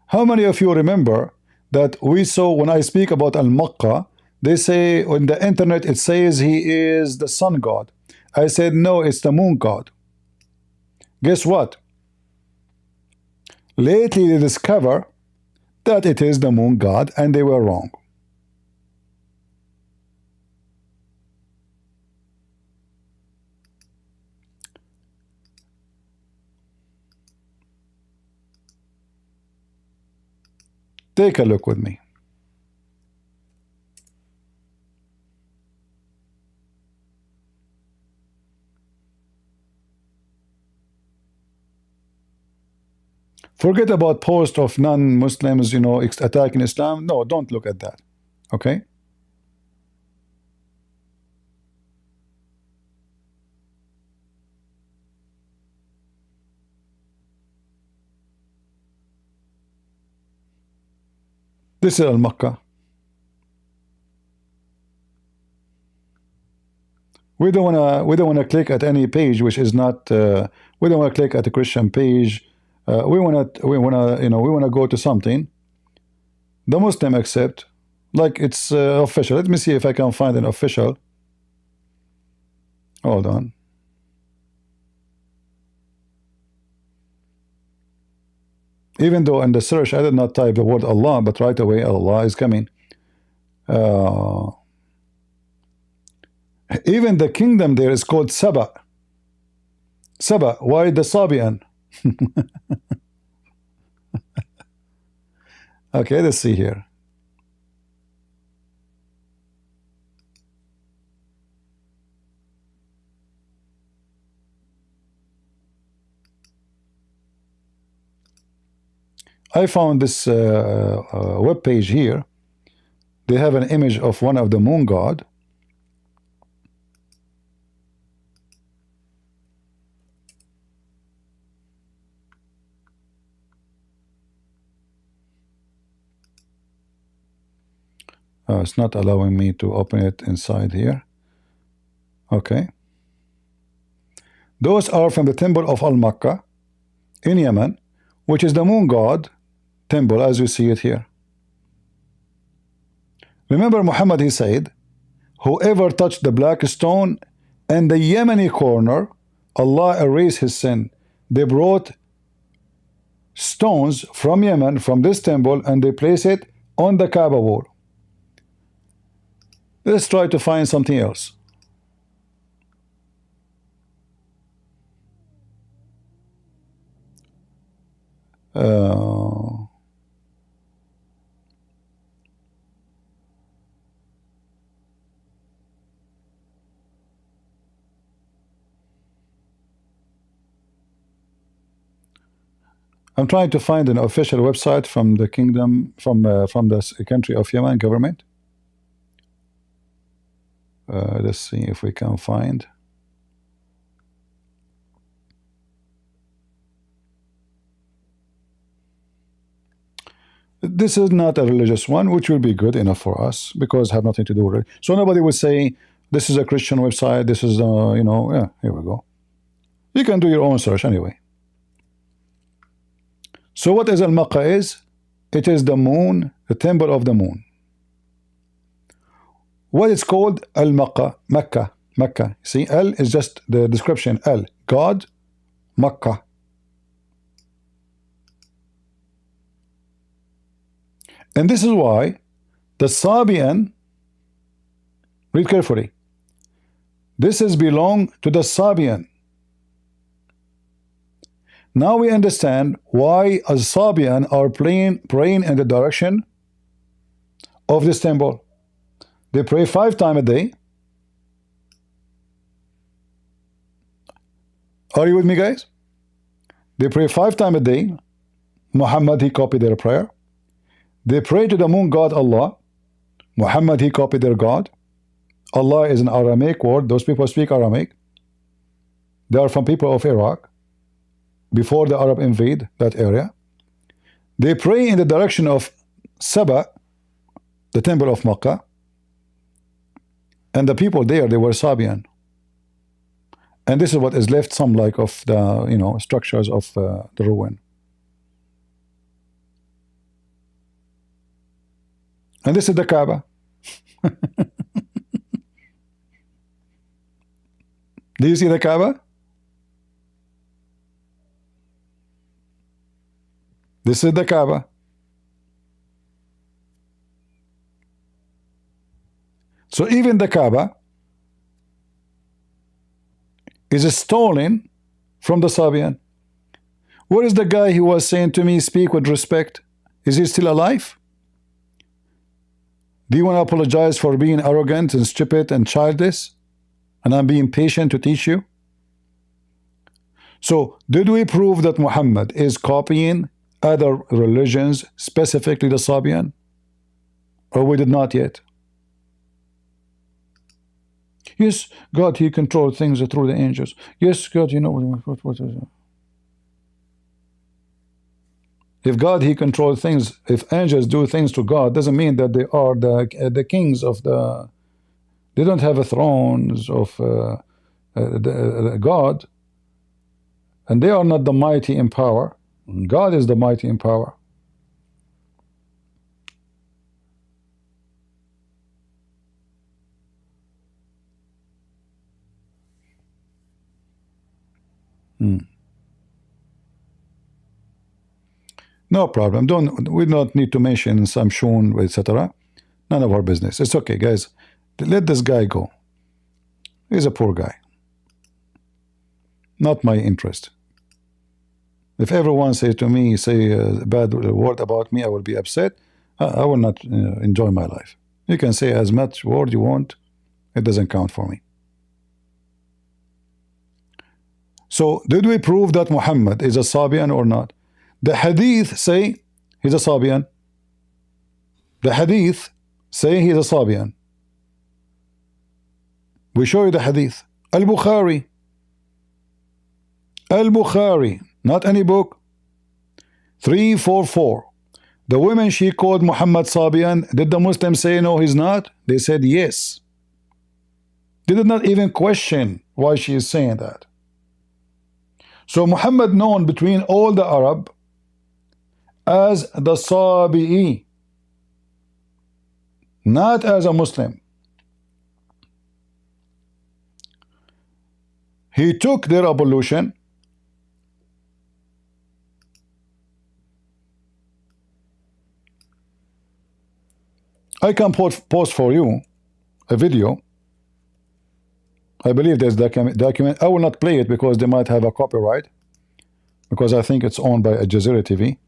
How many of you remember that we saw when I speak about Al-Mecca, they say on the internet it says he is the sun god. I said no, it's the moon god. Guess what? Lately they discover that it is the moon god, and they were wrong. Take a look with me. Forget about posts of non-Muslims, you know, attacking Islam. No, don't look at that. Okay? This is Al-Makkah. We don't wanna click at any page which is not. We don't wanna click at a Christian page. We wanna go to something the Muslim accept, like it's official. Let me see if I can find an official. Hold on. Even though in the search I did not type the word Allah, but right away Allah is coming. Even the kingdom there is called Saba. Saba. Why the Sabian? Okay, let's see here. I found this web page here. They have an image of one of the moon god. It's not allowing me to open it inside here. Okay. Those are from the temple of Al-Makkah in Yemen, which is the moon god temple as you see it here. Remember Muhammad, he said, whoever touched the black stone and the Yemeni corner, Allah erased his sin. They brought stones from Yemen, from this temple, and they place it on the Kaaba wall. Let's try to find something else. I'm trying to find an official website from the kingdom, from the country of Yemen government. Let's see if we can find. This is not a religious one, which will be good enough for us because have nothing to do with it. So nobody would say this is a Christian website. This is you know, yeah. Here we go. You can do your own search anyway. So what is Al-Makkah is? It is the moon, the temple of the moon. What is called Al-Makkah? Mecca. Mecca. See, Al is just the description. Al, God, Makkah. And this is why the Sabian, read carefully, this is belong to the Sabian. Now we understand why as Sabian are praying in the direction of this temple. They pray 5 times a day. Are you with me, guys? They pray 5 times a day. Muhammad, he copied their prayer. They pray to the moon god Allah. Muhammad, he copied their god. Allah is an Aramaic word. Those people speak Aramaic. They are from people of Iraq before the Arab invade that area. They pray in the direction of Saba, the temple of Makkah. And the people there, they were Sabian. And this is what is left, some like of the, you know, structures of the ruin. And this is the Kaaba. Do you see the Kaaba? This is the Kaaba. So even the Kaaba is stolen from the Sabian. Where is the guy who was saying to me, speak with respect? Is he still alive? Do you want to apologize for being arrogant and stupid and childish? And I'm being patient to teach you? So, did we prove that Muhammad is copying other religions, specifically the Sabian? Or we did not yet? Yes, God, He controlled things through the angels. Yes, God, you know what is it? If God, He controls things, if angels do things to God, doesn't mean that they are the kings of the. They don't have a thrones of God, and they are not the mighty in power. God is the mighty in power. No problem. We don't need to mention Samshun, etc. None of our business. It's okay, guys. Let this guy go. He's a poor guy. Not my interest. If everyone say to me, a bad word about me, I will be upset. I will not enjoy my life. You can say as much word you want. It doesn't count for me. So, did we prove that Muhammad is a Sabian or not? The Hadith say he's a Sabian. The Hadith say he's a Sabian. We show you the Hadith. Al-Bukhari. Al-Bukhari. Not any book. 344. The women she called Muhammad Sabian. Did the Muslims say no, he's not? They said yes. They did not even question why she is saying that. So Muhammad known between all the Arab as the Sabi'i, not as a Muslim. He took their ablution. I can post for you a video. I believe there's document. I will not play it because they might have a copyright, because I think it's owned by Al Jazeera TV,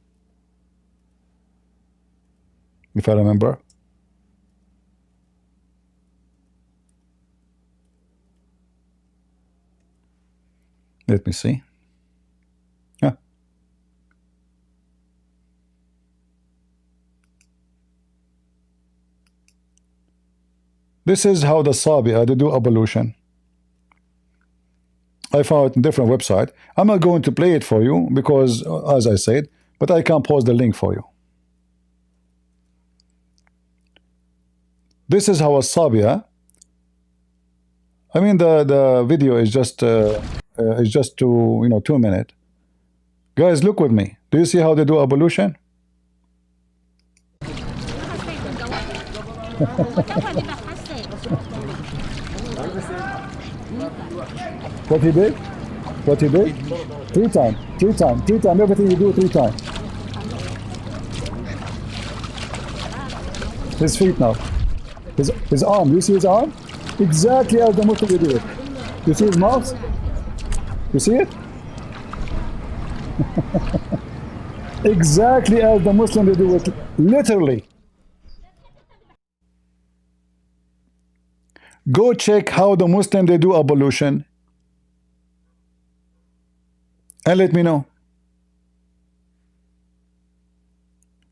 if I remember. Let me see. Yeah. This is how the Sabi'a they do ablution. I found it in a different website. I'm not going to play it for you because, as I said, but I can post the link for you. This is how a Sabi'a. I mean, the video is just 2 minutes. Guys, look with me. Do you see how they do ablution? What he did? What he did? 3 times, 3 times, 3 times. Everything you do 3 times. His feet now. His arm. You see his arm? Exactly as the Muslim do it. You see his mouth? You see it? Exactly as the Muslim do it. Literally. Go check how the Muslim they do ablution and let me know.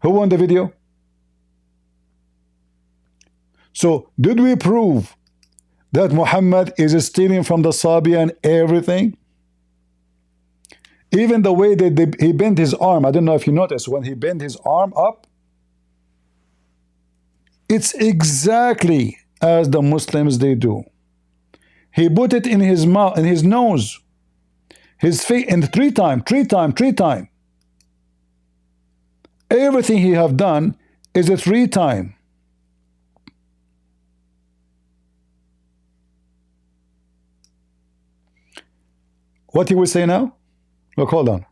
Who won the video? So, did we prove that Muhammad is stealing from the Sabian everything? Even the way that he bent his arm, I don't know if you noticed, when he bent his arm up, it's exactly as the Muslims they do. He put it in his mouth, in his nose, his face, and 3 times, 3 times, 3 times. Everything he have done is a 3 times. What he will say now? Look, hold on.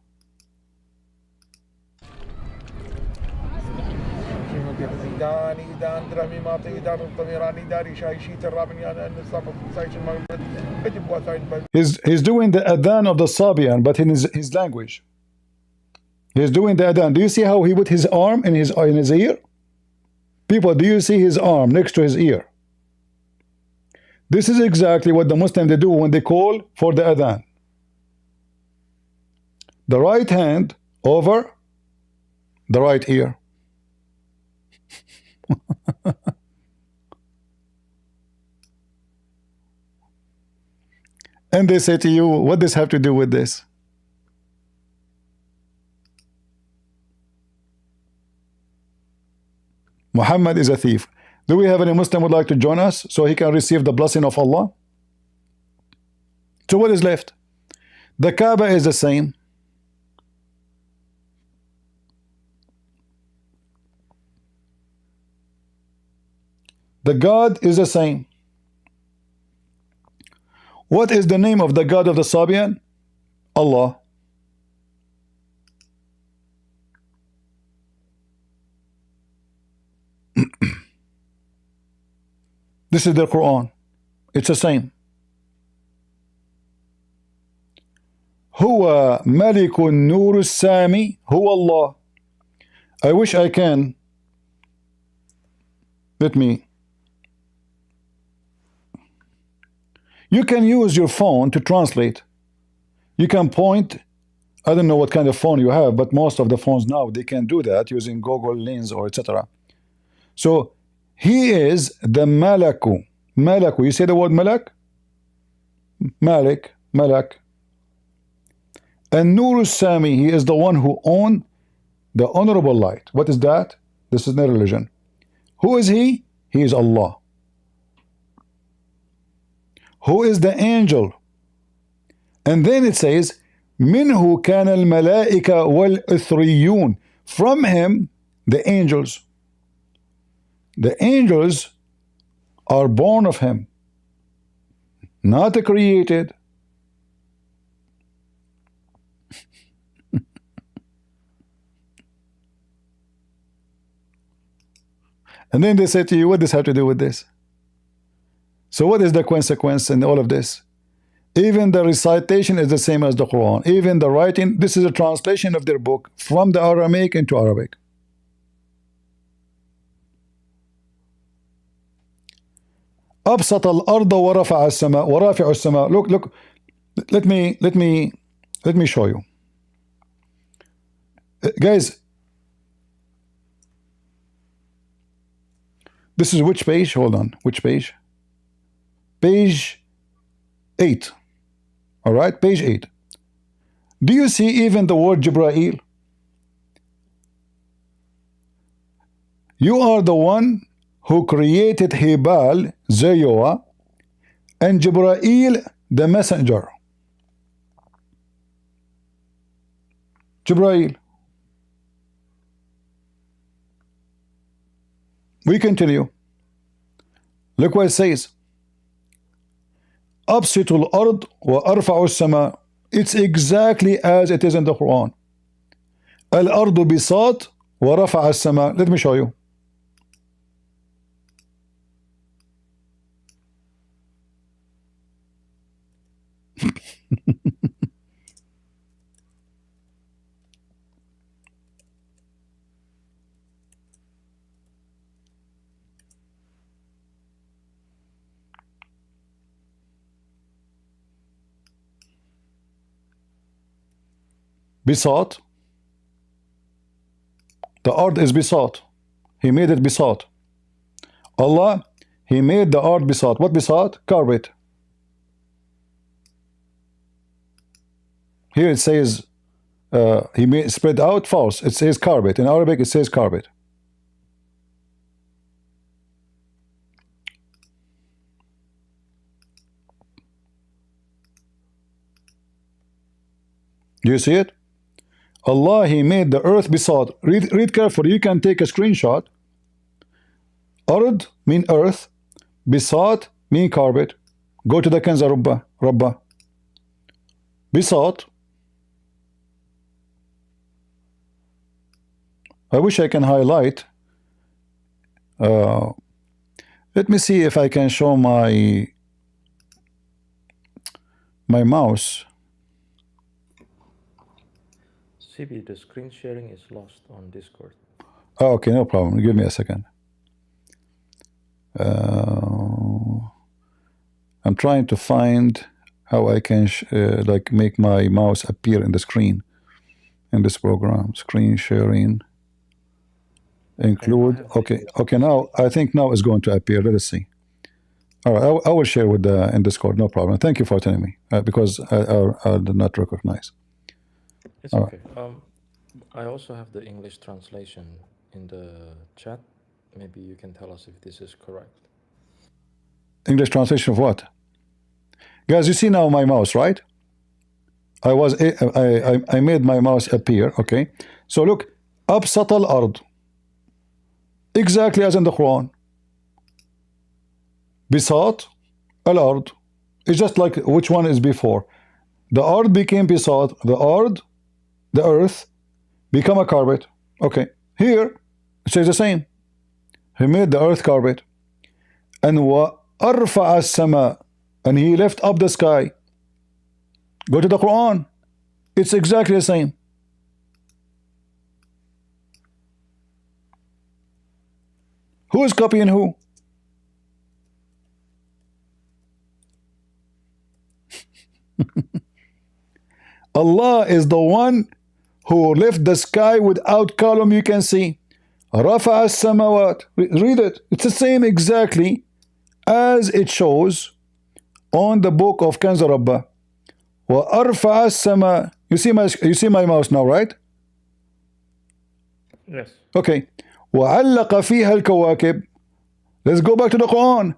He's doing the adhan of the Sabian, but in his language. He's doing the adhan. Do you see how he put his arm in his ear? People, do you see his arm next to his ear? This is exactly what the Muslims they do when they call for the adhan. The right hand over the right ear. And they say to you, what does this have to do with this? Muhammad is a thief. Do we have any Muslim would like to join us so he can receive the blessing of Allah? So what is left? The Kaaba is the same. The God is the same. What is the name of the God of the Sabian? Allah. This is the Quran. It's the same. Huwa Malikun Nur Sami Huwa Allah. I wish I can. Let me. You can use your phone to translate. You can point. I don't know what kind of phone you have, but most of the phones now they can do that using Google Lens or etc. So he is the Malaku. Malaku. You say the word Malak? Malik. Malak. And Nur Sami, he is the one who owns the honorable light. What is that? This is not religion. Who is he? He is Allah. Who is the angel? And then it says, Minhu kana al-malaika wal-ithriyun. From him, the angels. The angels are born of him, not created. And then they say to you, what does this have to do with this? So what is the consequence in all of this? Even the recitation is the same as the Quran. Even the writing, this is a translation of their book from the Aramaic into Arabic. أبسط الأرض ورفع السماء ورافع السماء. Look, let me show you. Guys, this is which page? Hold on, which page? Page 8. All right, page 8. Do you see even the word Gabriel? You are the one who created Hibal, Zayoa, and Gabriel, the messenger. Gabriel. We continue. Look what it says. Absitul ard wa arfa'u sama. It's exactly as it is in the Quran. Al ardu bisat wa rafa'a sama. Let me show you. Bisat. The art is bisat. He made it bisat. Allah, he made the art bisat. What bisat? Carpet. Here it says he made spread out. False. It says carpet. In Arabic it says carpet. Do you see it? Allah, he made the earth bisat. Read carefully. You can take a screenshot. Ard mean earth. Bisat mean carpet. Go to the Ginza Rabba. Bisat. I wish I can highlight. Let me see if I can show my mouse. CB, the screen sharing is lost on Discord. Oh, okay, no problem. Give me a second. I'm trying to find how I can like make my mouse appear in the screen in this program. Screen sharing. Include. Okay. Now I think now it's going to appear. Let us see. All right, I will share with in Discord. No problem. Thank you for telling me because I did not recognize. It's okay. I also have the English translation in the chat. Maybe you can tell us if this is correct. English translation of what? Guys, you see now my mouse, right? I made my mouse appear. Okay. So look, أبسط الأرض. Exactly as in the Quran. Bisat al-ard. It's just like which one is before. The ard became bisat. The earth, become a carpet. Okay. Here it says the same. He made the earth carpet. And وَأَرْفَعَ السَّمَاء. And he left up the sky. Go to the Quran. It's exactly the same. Who is copying who? Allah is the one who left the sky without column you can see. رفع السماوات. Read it. It's the same exactly as it shows on the book of Ginza Rabba. وأرفع السماء. You see my mouse now, right? Yes. Okay. وعلق فيها الكواكب. Let's go back to the Quran.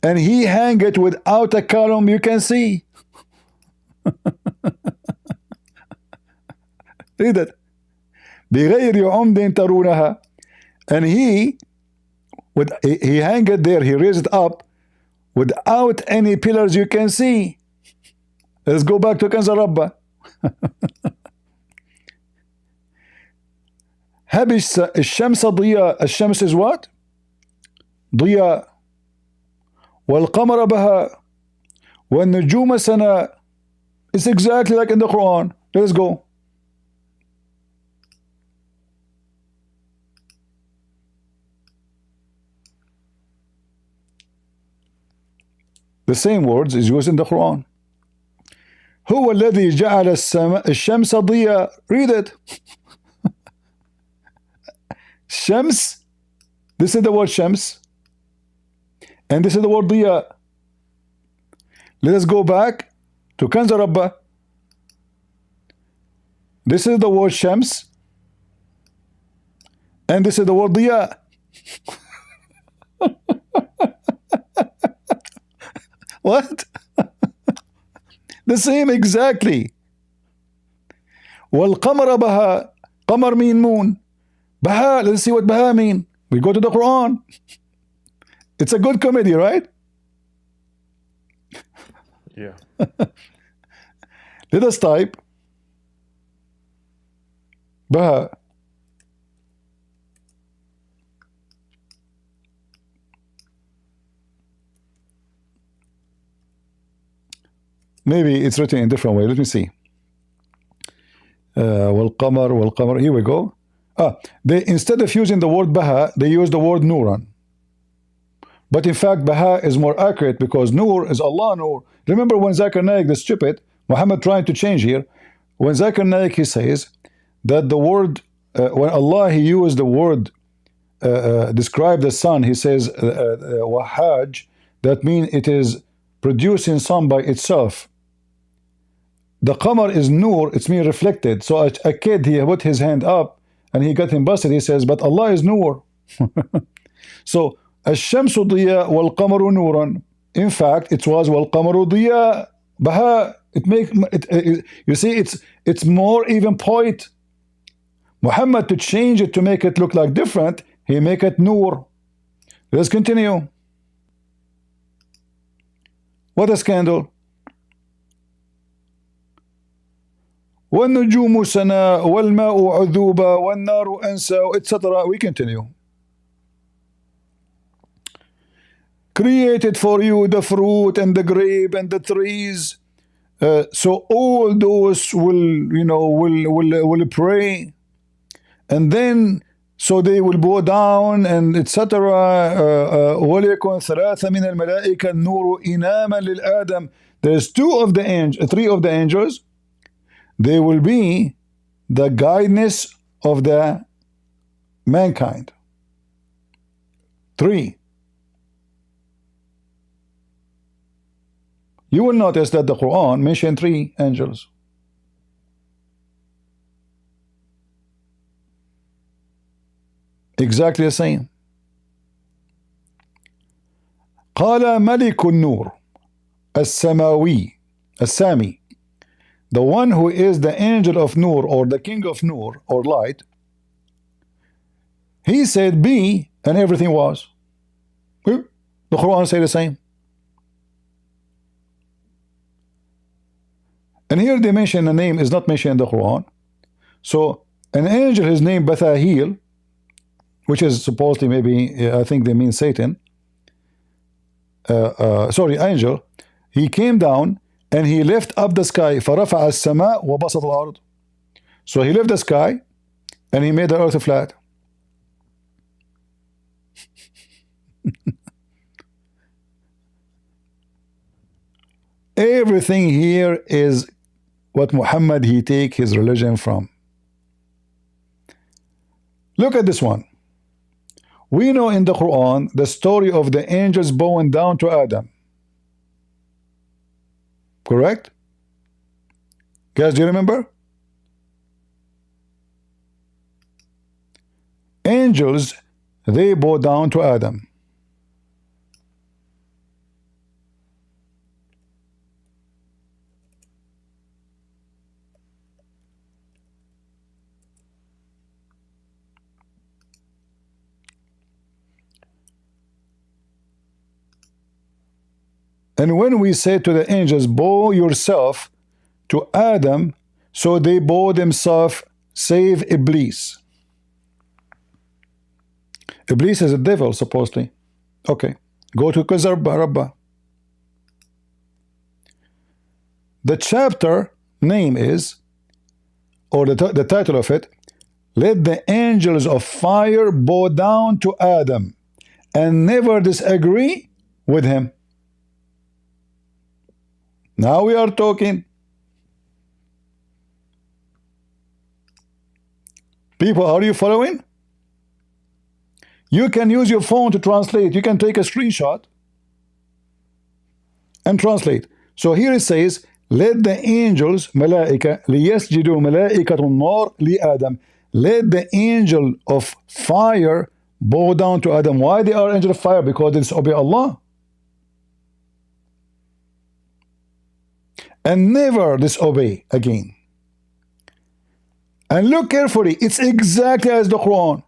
And he hang it without a column you can see. Read it. بغير عمد ترونها. And he hang it there, he raised it up without any pillars you can see. Let's go back to Ginza Rabba. هبش الشمس ضياء. الشمس is what? ضياء. والقمر بهاء. والنجوم سناء. It's exactly like in the Quran. Let's go. The same words is used in the Quran. هو الذي جعل الشمس ضياء. Read it. Shams. This is the word Shams. And this is the word ضياء. Let us go back to Ginza Rabba. This is the word Shams. And this is the word ضياء. What? The same exactly. والقمر بهاء. قمر mean moon. Baha, let's see what Baha mean. We go to the Quran. It's a good comedy, right? Yeah. Let us type Baha. Maybe it's written in a different way. Let me see. والقمر. Here we go. They instead of using the word Baha, they use the word Nuran. But in fact, Baha is more accurate because Nur is Allah Nur. Remember when zakirnaik, the stupid, Muhammad trying to change here, when zakirnaik he says that the word, when Allah he used the word, describe the sun, he says, Wahaj, that means it is producing sun by itself. The Qamar is Nur, it's mean reflected. So a kid, he put his hand up and he got him busted. He says, but Allah is Nur. So, الشمس ضياء والقمر نورا. In fact, it was والقمر ضياء. Baha, you see, it's more even point. Muhammad, to change it to make it look like different, he make it Nur. Let's continue. What a scandal. وَالنُّجُومُ سَنَا وَالْمَاءُ عُذُوبًا وَالنَّارُ أَنْسَى, etc. We continue. Created for you the fruit and the grape and the trees. So all those will pray, and then so they will bow down and etc. وَلْيَكُنْ ثَلَاثَ مِنَ الْمَلَائِكَةِ النُّورُ إِنَامًا لِلْآدَمِ. There's three of the angels. They will be the guidance of the mankind. 3. You will notice that the Quran mentioned 3 angels. Exactly the same. قال ملك النور السماوي السامي, the one who is the angel of Nur, or the king of Nur, or light, he said be, and everything was. The Quran say the same. And here they mention the name is not mentioned in the Quran. So an angel, his name Bathahil, which is supposedly maybe, I think they mean Satan, sorry, angel, he came down and he lift up the sky. فَرَفَعَ السَّمَاء وَبَسَطَ الْأَرْض. So he lifted the sky and he made the earth flat. Everything here is what Muhammad he take his religion from. Look at this one. We know in the Quran the story of the angels bowing down to Adam. Correct? Guys, do you remember? Angels, they bow down to Adam. And when we say to the angels, bow yourself to Adam, so they bow themselves, save Iblis. Iblis is a devil, supposedly. Okay, go to Ginza Rabba. The chapter name is, or the title of it, let the angels of fire bow down to Adam and never disagree with him. Now we are talking. People, are you following? You can use your phone to translate. You can take a screenshot and translate. So here it says, let the angels, malaika, liyasjudu malaikatun nar li Adam. Let the angel of fire bow down to Adam. Why they are angel of fire? Because they disobey Allah. And never disobey again. And look carefully, it's exactly as the Quran.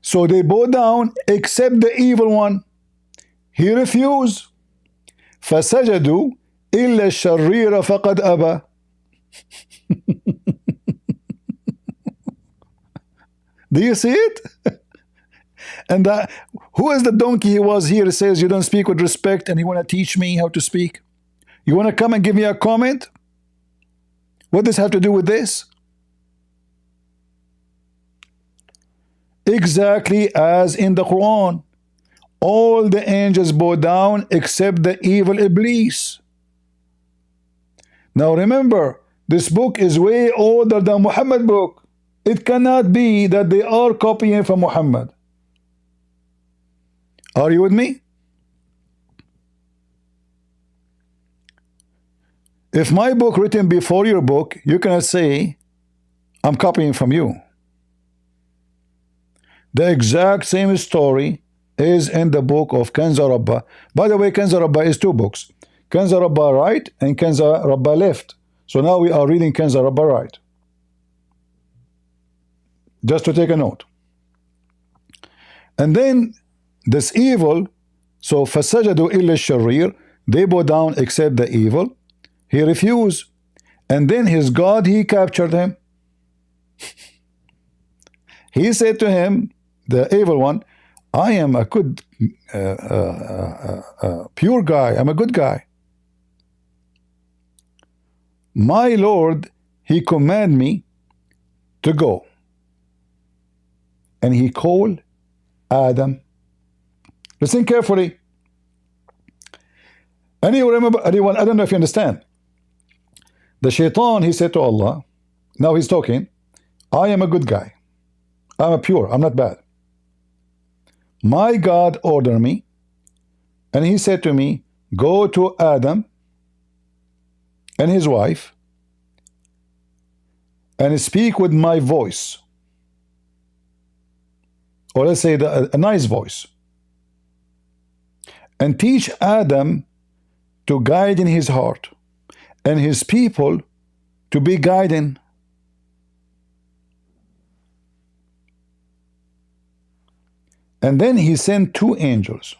So they bow down except the evil one. He refused. فَسَجَدُوا إِلَّا الشَّرِّيرَ فَقَدْ أَبَى. Do you see it? And who is the donkey he was here? He says you don't speak with respect and you want to teach me how to speak. You want to come and give me a comment? What does this have to do with this? Exactly as in the Quran. All the angels bow down except the evil Iblis. Now remember, this book is way older than Muhammad book. It cannot be that they are copying from Muhammad. Are you with me? If my book written before your book, you cannot say, I'm copying from you. The exact same story is in the book of Ginza Rabba. By the way, Ginza Rabba is 2 books. Ginza Rabba right and Ginza Rabba left. So now we are reading Ginza Rabba right. Just to take a note. And then this evil, so فَسَجَدُوا إِلَّا الشَّرِّيرِ, they bow down except the evil. He refused. And then his God, he captured him. He said to him, the evil one, I am a good, pure guy. I'm a good guy. My Lord, he commanded me to go. And he called Adam. Listen carefully. Anyone remember? Anyone? I don't know if you understand. The shaitan, he said to Allah, now he's talking, I am a good guy. I'm a pure. I'm not bad. My God ordered me, and he said to me, go to Adam and his wife and speak with my voice. Or let's say a nice voice. And teach Adam to guide in his heart, and his people to be guiding. And then he sent two angels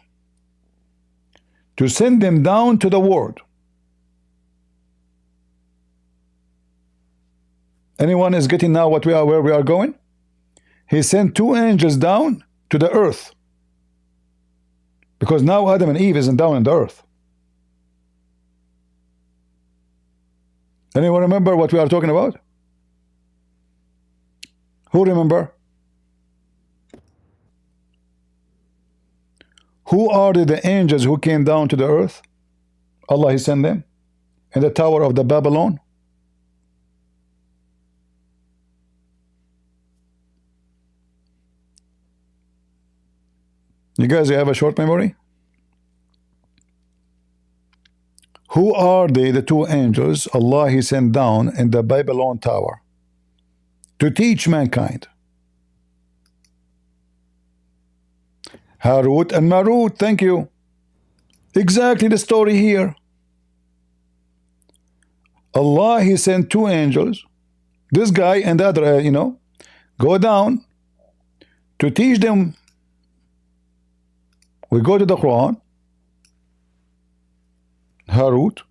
to send them down to the world. Anyone is getting now what we are, where we are going? He sent two angels down to the earth, because now Adam and Eve isn't down in the earth. Anyone remember what we are talking about? Who remember? Who are the angels who came down to the earth? Allah, he sent them in the Tower of the Babylon. You guys, you have a short memory? Who are they, the two angels Allah he sent down in the Babylon Tower to teach mankind? Harut and Marut, thank you. Exactly the story here. Allah he sent two angels, this guy and the other, go down to teach them. We go to the Quran, Harut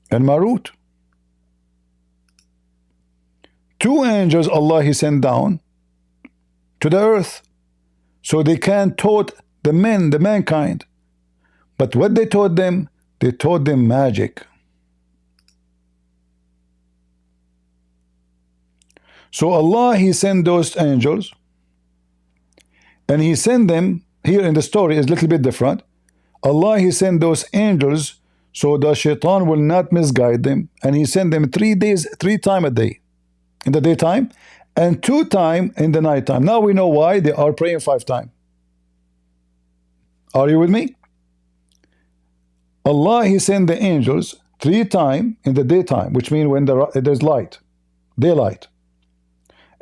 and Marut. Two angels Allah he sent down to the earth so they can taught the mankind. But what they taught them? They taught them magic. So Allah he sent those angels, and he sent them, here in the story is a little bit different. Allah he sent those angels so the shaitan will not misguide them, and he sent them 3 days, 3 times a day in the daytime and 2 times in the nighttime. Now we know why they are praying 5 times. Are you with me? Allah he sent the angels 3 times in the daytime, which means when there's light, daylight,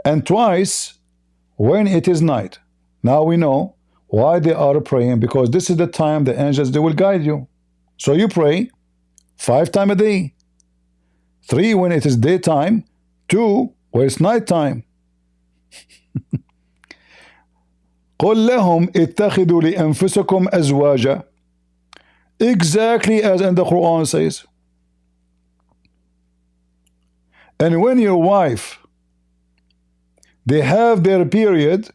and twice when it is night. Now we know why they are praying, because this is the time the angels, they will guide you. So you pray 5 times a day, 3 when it is daytime, 2 when it's nighttime. قل لهم اتخذوا لأنفسكم أزواجا, exactly as in the Quran says. And when your wife, they have their period,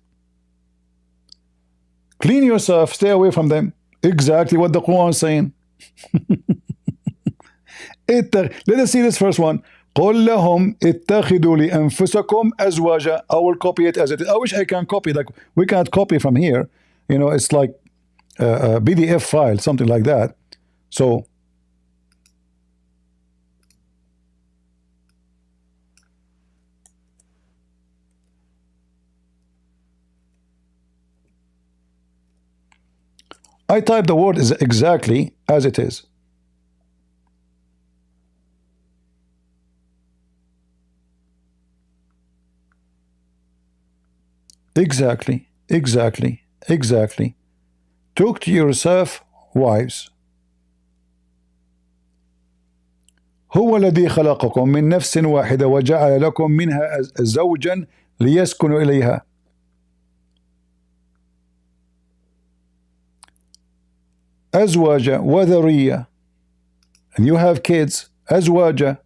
clean yourself, stay away from them. Exactly what the Quran is saying. Let us see this first one. قل لهم اتخذوا لأنفسكم أزواجا. I will copy it as it is. I wish I can copy, like we can't copy from here. It's like a PDF file, something like that. So I type the word is exactly as it is. Exactly, exactly, exactly. Took to yourself wives. هو الذي خلقكم من نفس واحدة وجعل لكم منها زوجا ليسكنوا إليها. أزواجا وذرية. And you have kids أزواجا.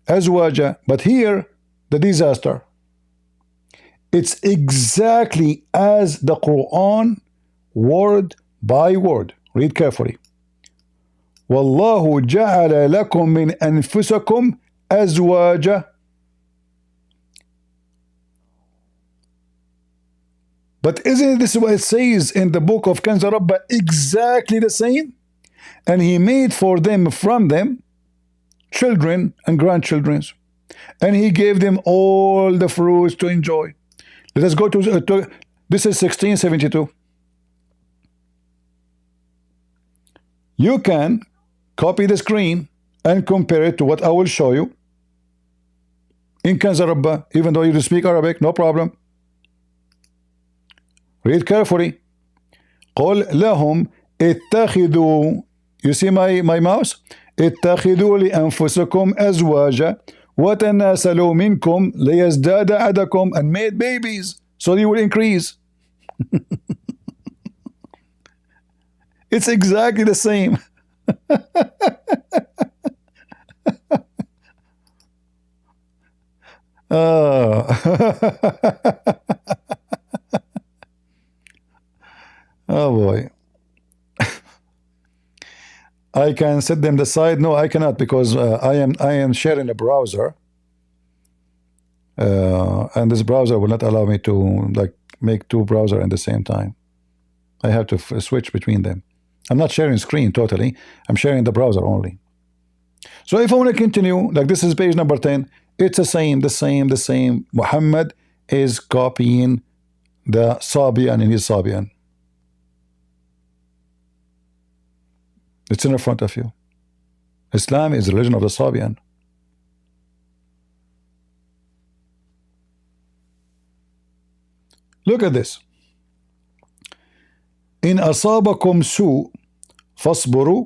أزواجا. But here, the disaster. It's exactly as the Quran, word by word. Read carefully. وَاللَّهُ جَعَلَ لَكُم مِّنْ أَنفُسَكُمْ أَزْوَاجًا. But isn't this what it says in the book of Ginza Rabba? Exactly the same? And he made for them from them children and grandchildren. And he gave them all the fruits to enjoy. Let us go to this is 1672. You can copy the screen and compare it to what I will show you in Ginza Rabba, even though you don't speak Arabic, no problem. Read carefully. قل لهم اتخذوا. You see my mouse? اتخذوا لأنفسكم أزواجا وتناسلوا منكم ليزداد عددكم, and made babies so you will increase. It's exactly the same. Oh boy. I can set them aside. No, I cannot, because I am sharing a browser, and this browser will not allow me to like make two browsers at the same time. I have to switch between them. I'm not sharing screen totally. I'm sharing the browser only. So if I want to continue, like this is page number 10, it's the same. Muhammad is copying the Sabian in his Sabian. It's in front of you. Islam is the religion of the Sabian. Look at this. إن أصابكم سوء فاصبروا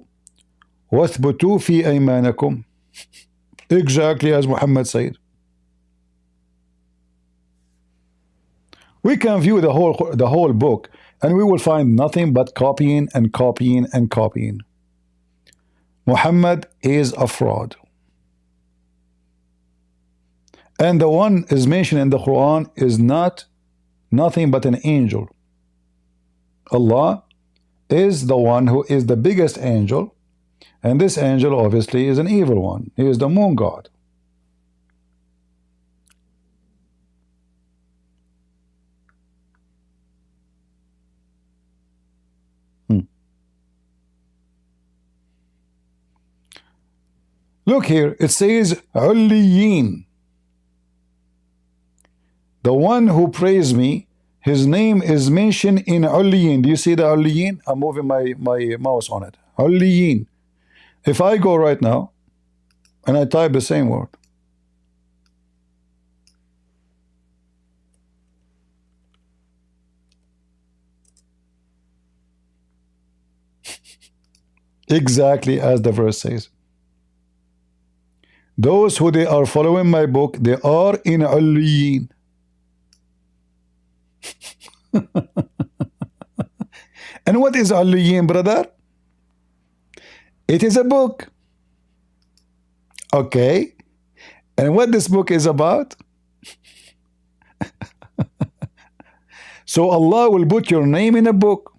واثبتوا في أيمانكم. Exactly as Muhammad said. We can view the whole book and we will find nothing but copying and copying and copying. Muhammad is a fraud. And the one is mentioned in the Quran is nothing but an angel. Allah is the one who is the biggest angel, and this angel obviously is an evil one. He is the moon god. Look here, it says Ulliyin. The one who praised me, his name is mentioned in Ulliyin. Do you see the Ulliyin? I'm moving my mouse on it. Ulliyin. If I go right now and I type the same word, exactly as the verse says. Those who they are following my book, they are in Ulliyin. And what is Ulliyin, brother? It is a book. Okay. And what this book is about? So Allah will put your name in a book.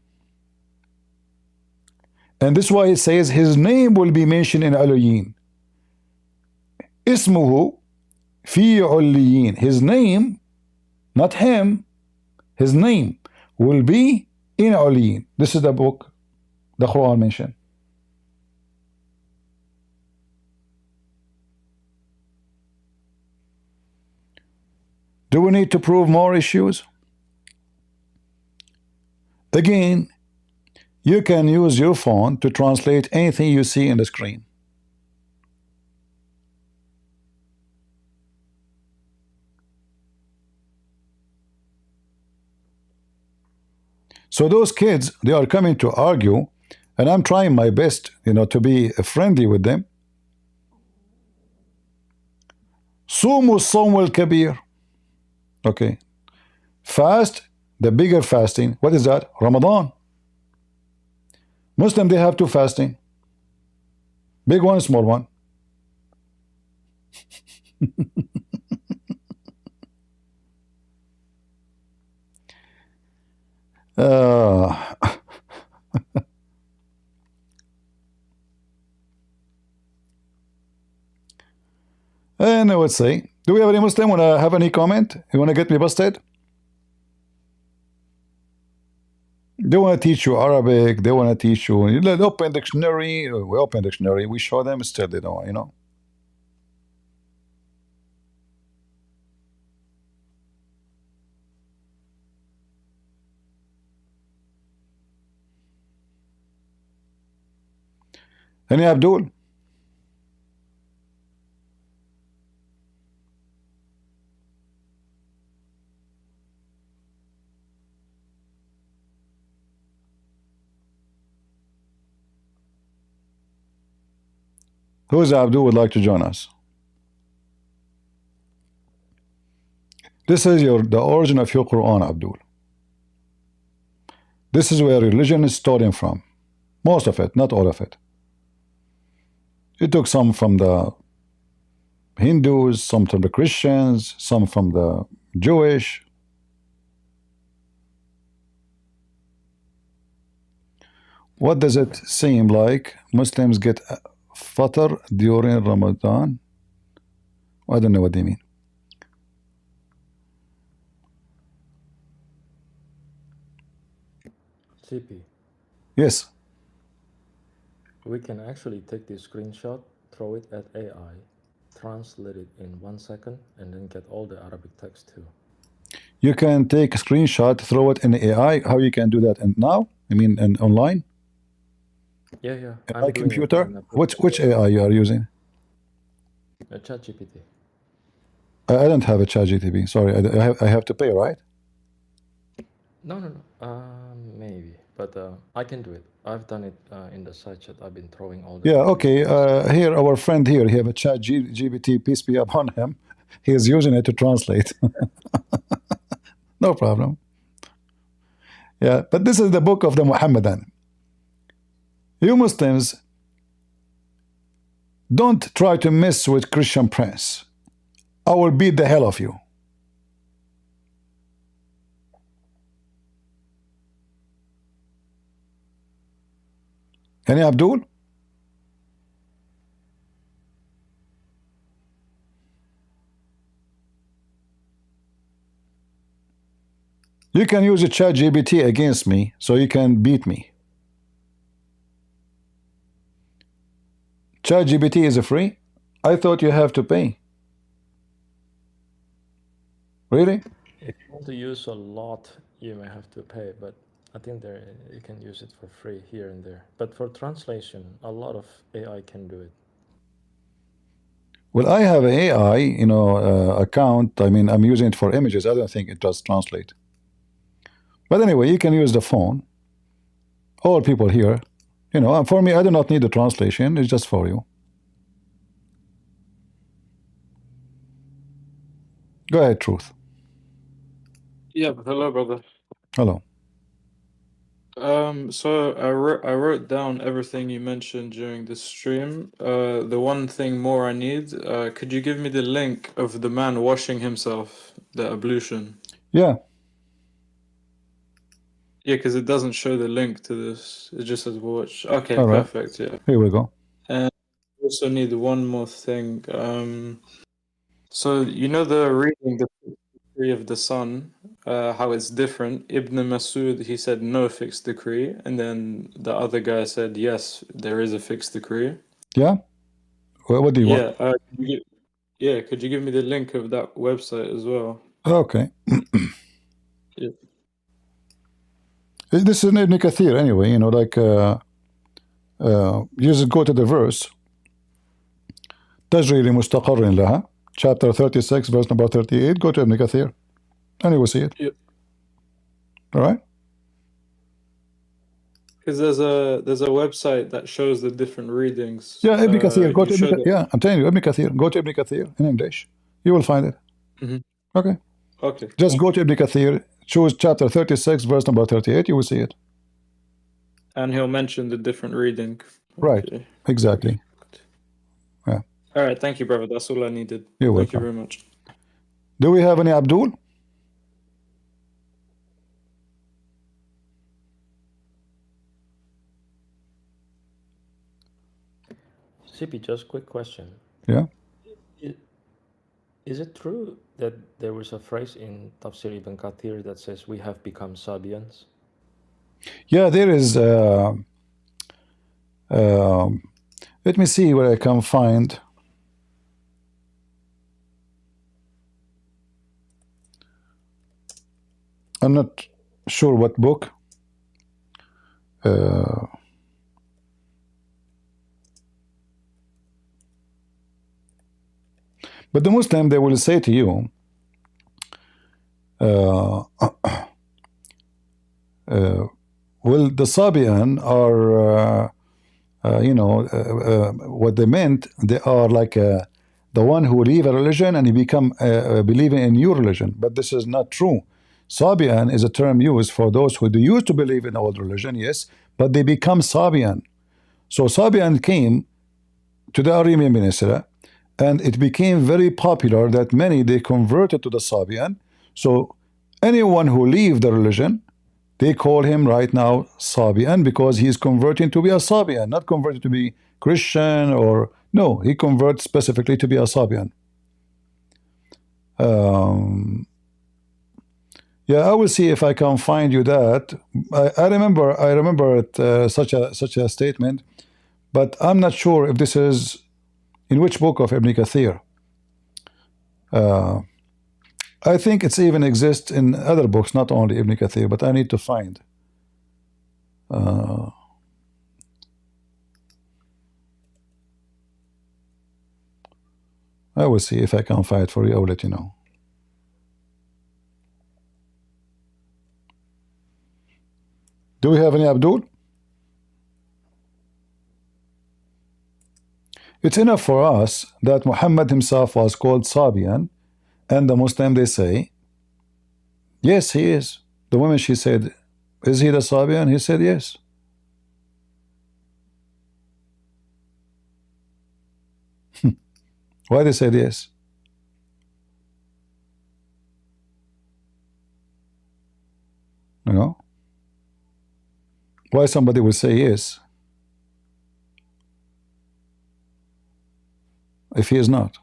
And this is why it says his name will be mentioned in Ulliyin. Ismuhu fi Ulliyin. His name, not him, his name will be in Ulliyin. This is the book the Quran mentioned. Do we need to prove more issues? Again, you can use your phone to translate anything you see in the screen. So those kids, they are coming to argue, and I'm trying my best, to be friendly with them. Sumu Sawm al-Kabir. Okay. Fast, the bigger fasting. What is that? Ramadan. Muslim, they have two fasting. Big one, small one. And I would say, do we have any Muslim wanna have any comment? You wanna get me busted? They want to teach you Arabic. They want to teach you open dictionary. We open dictionary. We show them, still they don't. You know. Any Abdul? Who's Abdul would like to join us? This is the origin of your Quran, Abdul. This is where religion is stolen from. Most of it, not all of it. You took some from the Hindus, some from the Christians, some from the Jewish. What does it seem like Muslims get fatar during Ramadan? I don't know what they mean. CP. Yes. We can actually take this screenshot, throw it at AI, translate it in 1 second, and then get all the Arabic text too. You can take a screenshot, throw it in AI. How you can do that? And now? I mean, and online? Yeah. AI computer? Which AI you are using? A ChatGPT. I don't have a ChatGPT. Sorry, I have to pay, right? No. Maybe, but I can do it. I've done it in the side chat. I've been throwing all the. Yeah. Okay. Here, our friend here, he have a ChatGPT. Peace be upon him. He is using it to translate. No problem. Yeah, but this is the book of the Muhammadan. You Muslims, don't try to mess with Christian Prince. I will beat the hell of you. Any Abdul? You can use a ChatGPT against me, so you can beat me. ChatGPT is free? I thought you have to pay. Really? If you want to use a lot, you may have to pay, but I think you can use it for free here and there. But for translation, a lot of AI can do it. Well, I have an AI, account. I mean, I'm using it for images. I don't think it does translate. But anyway, you can use the phone. All people here, and for me, I do not need the translation. It's just for you. Go ahead, Truth. Yeah, hello, brother. Hello. So I wrote down everything you mentioned during the stream. The one thing more I need, could you give me the link of the man washing himself, the ablution? Yeah. Yeah, because it doesn't show the link to this. It just says watch. Okay, All right. perfect. Yeah. Here we go. And I also need one more thing. So the reading the decree of the sun, how it's different. Ibn Masud, he said no fixed decree, and then the other guy said yes, there is a fixed decree. Yeah. What do you want? Yeah. Could you give me the link of that website as well? Okay. Yeah. This is in Ibn Kathir anyway. You just go to the verse. تجري لمستقر لها, chapter 36, verse number 38. Go to Ibn Kathir, and you will see it. Yep. All right. Because there's a website that shows the different readings. Yeah, Ibn Kathir. Go to Ibn Kathir. Yeah, I'm telling you, Ibn Kathir. Go to Ibn Kathir in English. You will find it. Mm-hmm. Okay. Okay. Just go to Ibn Kathir. Choose chapter 36, verse number 38. You will see it. And he'll mention the different reading. Right. Okay. Exactly. Yeah. All right, thank you, brother. That's all I needed. You're Thank welcome. you very much. Do we have any Abdul? CP, just quick question. Yeah. Is it true that there was a phrase in Tafsir Ibn Kathir that says we have become Sabians? Yeah, there is. Let me see where I can find. I'm not sure what book. But the Muslim, they will say to you, well, the Sabian are, what they meant, they are like the one who leave a religion and he become believing in your religion. But this is not true. Sabian is a term used for those who used to believe in the old religion, yes, but they become Sabian. So Sabian came to the Arabian Peninsula, and it became very popular that many, they converted to the Sabian. So anyone who leave the religion, they call him right now Sabian, because he is converting to be a Sabian, not converted to be Christian, or no, he converts specifically to be a Sabian. Yeah, I will see if I can find you that. I remember it, such a statement, but I'm not sure if this is in which book of Ibn Kathir. I think it's even exists in other books, not only Ibn Kathir, but I need to find. I will see if I can find it for you. I will let you know. Do we have any Abdul? It's enough for us that Muhammad himself was called Sabian, and the Muslim, they say, yes, he is. The woman, she said, is he the Sabian? He said, yes. Why they said yes? You know? Why somebody will say yes if he is not?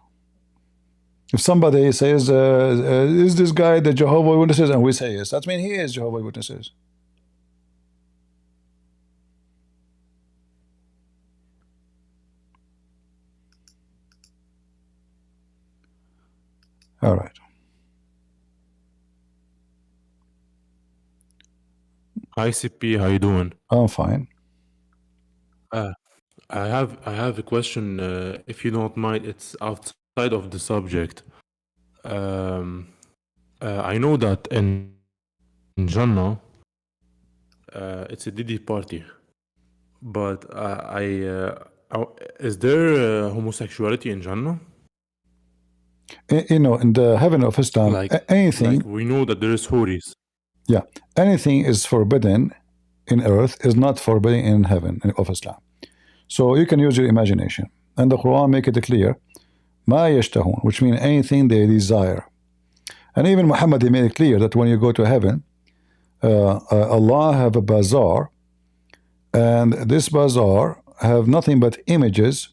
If somebody says, is this guy the Jehovah's Witnesses? And we say yes, that means he is Jehovah's Witnesses. All right. Hi CP, how you doing? I'm fine. I have a question. If you don't mind, it's outside of the subject. I know that in Jannah, it's a Didi party, but is there homosexuality in Jannah? You know, in the heaven of Islam, anything. Like we know that there is houris. Yeah, anything is forbidden in earth is not forbidden in heaven of Islam. So you can use your imagination, and the Quran make it clear, ma yashtahun, which means anything they desire. And even Muhammad, he made it clear that when you go to heaven, Allah have a bazaar, and this bazaar have nothing but images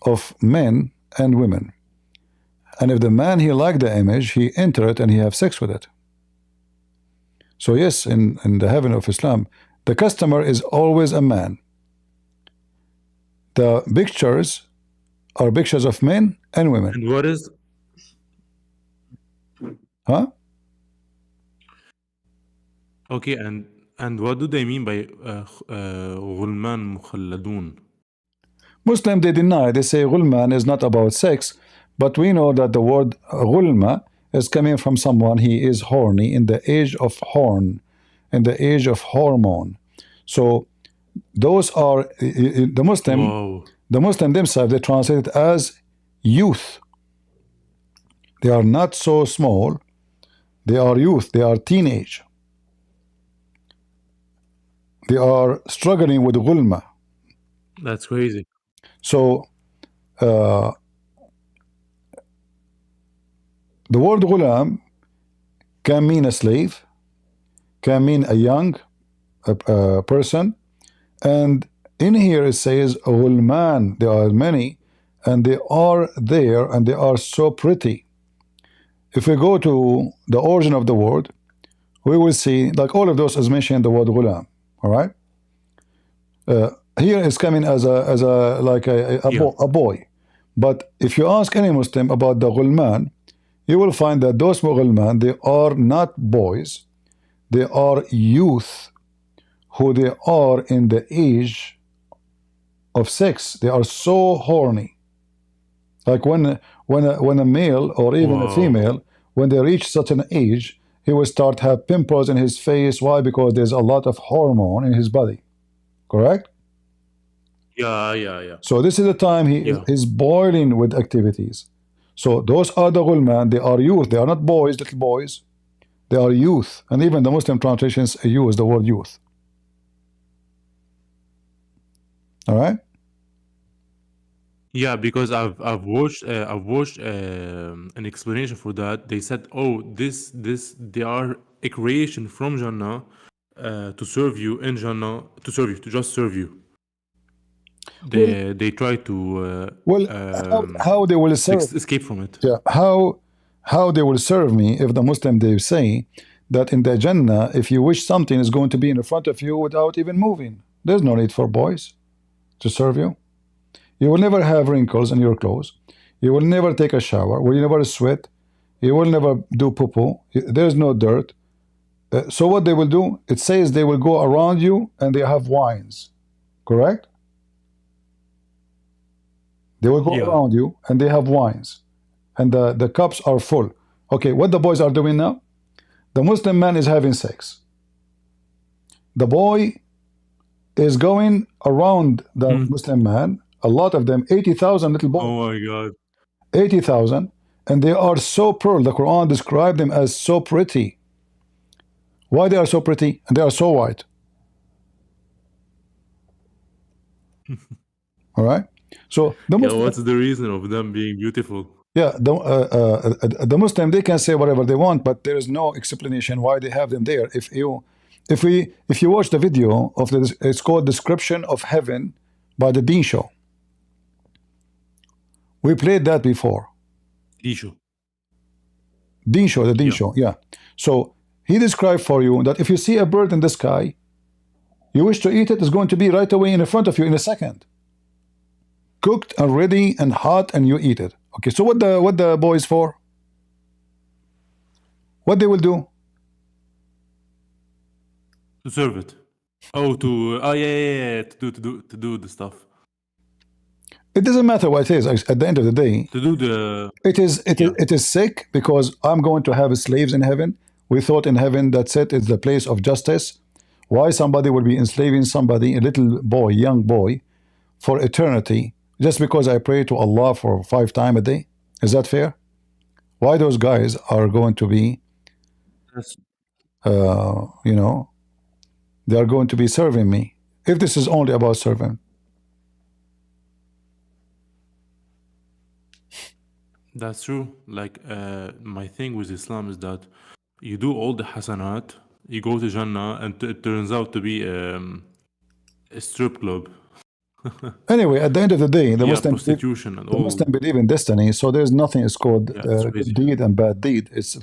of men and women. And if the man, he liked the image, he enter it and he have sex with it. So yes, in the heaven of Islam, the customer is always a man. The pictures are pictures of men and women. And what is? Huh? Okay, and what do they mean by Ghilman mukhalladun? Muslim, they deny. They say Ghilman is not about sex, but we know that the word Ghulma is coming from someone, he is horny, in the age of horn, in the age of hormone. So those are the Muslim. Whoa. The Muslim themselves, they translate it as youth. They are not so small. They are youth. They are teenage. They are struggling with Ghulma. That's crazy. So uh, the word ghulam can mean a slave, can mean a young person, and in here it says ghulman. There are many, and they are there, and they are so pretty. If we go to the origin of the word, we will see like all of those is mentioned the word ghulam. All right. Here is coming as a like a boy. But if you ask any Muslim about the ghulman, you will find that those ghulman, they are not boys, they are youth who they are in the age of sex. They are so horny. Like when a male or even a female, when they reach such an age, he will start have pimples in his face. Why? Because there's a lot of hormone in his body. Correct? Yeah. So this is the time he is boiling with activities. So those are the ghulman. They are youth. They are not boys, little boys. They are youth. And even the Muslim translations use the word youth. All right. Yeah, because I've watched an explanation for that. They said, oh, this they are a creation from Jannah to serve you in Jannah, to just serve you. They try to how they will serve, escape from it. Yeah, how they will serve me if the Muslim they say that in the Jannah, if you wish something is going to be in front of you without even moving. There's no need for boys to serve you. You will never have wrinkles in your clothes. You will never take a shower. You will never sweat. You will never do poo-poo. There's no dirt. So what they will do, it says they will go around you and they have wines. Correct? They will go around you and they have wines. And the cups are full. Okay, what the boys are doing now? The Muslim man is having sex. The boy is going around the Muslim man. A lot of them, 80,000 little boys. Oh my God. 80,000. And they are so pearl. The Quran described them as so pretty. Why they are so pretty? And they are so white. All right. So the Muslim, what's the reason of them being beautiful? Yeah, the Muslim, they can say whatever they want, but there is no explanation why they have them there. If you watch the video of it's called Description of Heaven by the Dean Show. We played that before. Dean Show. The Dean Show, yeah. So he described for you that if you see a bird in the sky, you wish to eat it, it's going to be right away in front of you in a second. Cooked and ready and hot, and you eat it. Okay, so what the boys for? What they will do? To serve it. Oh, yeah. To do the stuff. It doesn't matter what it is. At the end of the day, to do the. It is sick because I'm going to have slaves in heaven. We thought in heaven that's it. It's the place of justice. Why somebody will be enslaving somebody, a little boy, young boy, for eternity? Just because I pray to Allah for 5 times a day? Is that fair? Why those guys are going to be, you know, they are going to be serving me? If this is only about serving. That's true. Like, my thing with Islam is that you do all the hasanat, you go to Jannah, and it turns out to be a strip club. Anyway, at the end of the day, the Muslim believe in destiny, so there's nothing is called good deed and bad deed. It's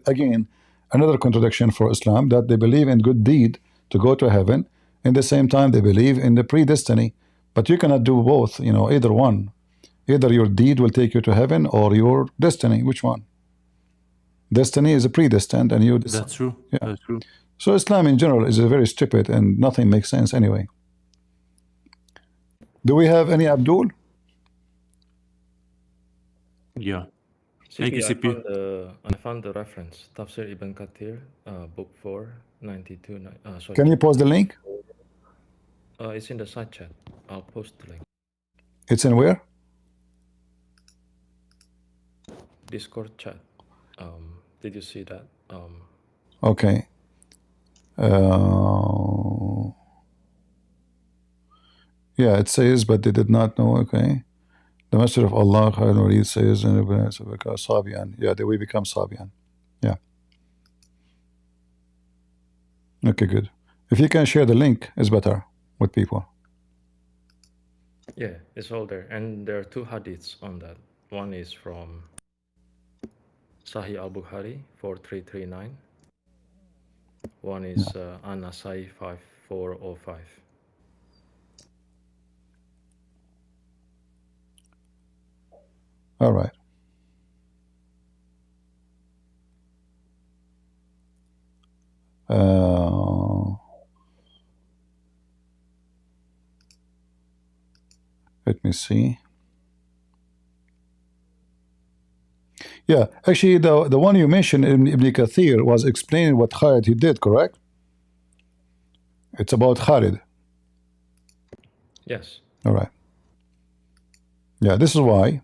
again another contradiction for Islam, that they believe in good deed to go to heaven, in the same time they believe in the predestiny. But you cannot do both, you know, either one. Either your deed will take you to heaven or your destiny. Which one? Destiny is a predestined, and you decide. That's true. Yeah. That's true. So Islam in general is very stupid and nothing makes sense anyway. Do we have any Abdul? Yeah. Thank you, CP. I found the reference. Tafsir Ibn Kathir, book 4, 92. Sorry. Can you post the link? It's in the side chat. I'll post the link. It's in where? Discord chat. Did you see that? Okay. Yeah, it says, but they did not know. Okay. The Messenger of Allah Harut and Marut says in Sabian. Yeah, we become Sabian. Yeah. Okay, good. If you can share the link, it's better with people. Yeah, it's all there. And there are two hadiths on that. One is from Sahih al-Bukhari 4339. One is An-Nasai 5405. All right. Let me see. Yeah, actually, the one you mentioned in Ibn Kathir was explaining what Khalid he did, correct? It's about Khalid. Yes. All right. Yeah, this is why.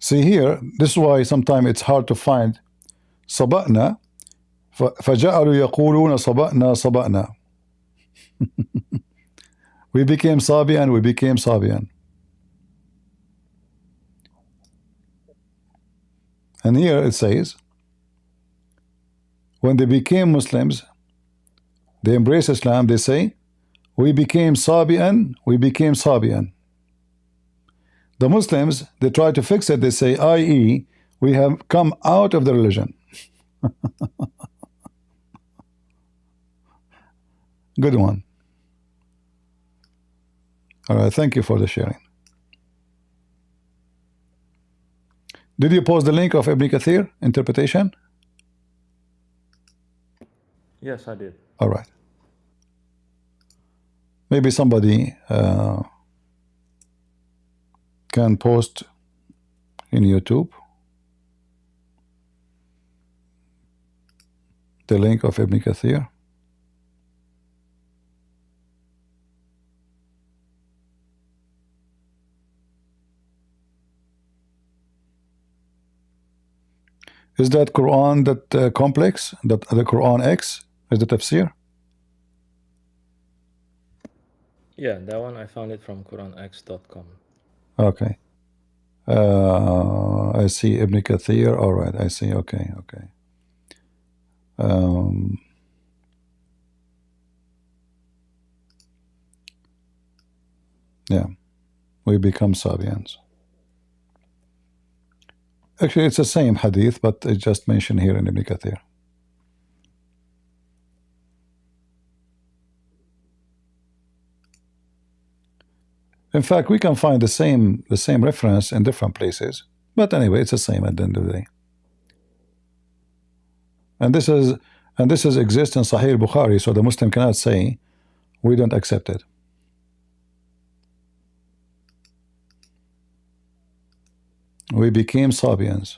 See here, this is why sometimes it's hard to find صبأنا فجعلوا يقولون صبأنا صبأنا. We became Sabian, we became Sabian. And here it says, when they became Muslims, they embrace Islam, they say, we became Sabian, we became Sabian. The Muslims, they try to fix it, they say, i.e., we have come out of the religion. Good one. All right, thank you for the sharing. Did you post the link of Ibn Kathir interpretation? Yes, I did. All right. Maybe somebody can post in YouTube the link of Ibn Kathir. Is that Quran that complex, that the Quran X is the tafsir? Yeah, that one I found it from QuranX.com. Okay. I see Ibn Kathir. All right, I see. Okay, okay. Yeah, we become Sabians. Actually, it's the same hadith, but it's just mentioned here in Ibn Kathir. In fact, we can find the same reference in different places, but anyway, it's the same at the end of the day. And this is exists in Sahih Bukhari, so the Muslim cannot say we don't accept it. We became Sabians.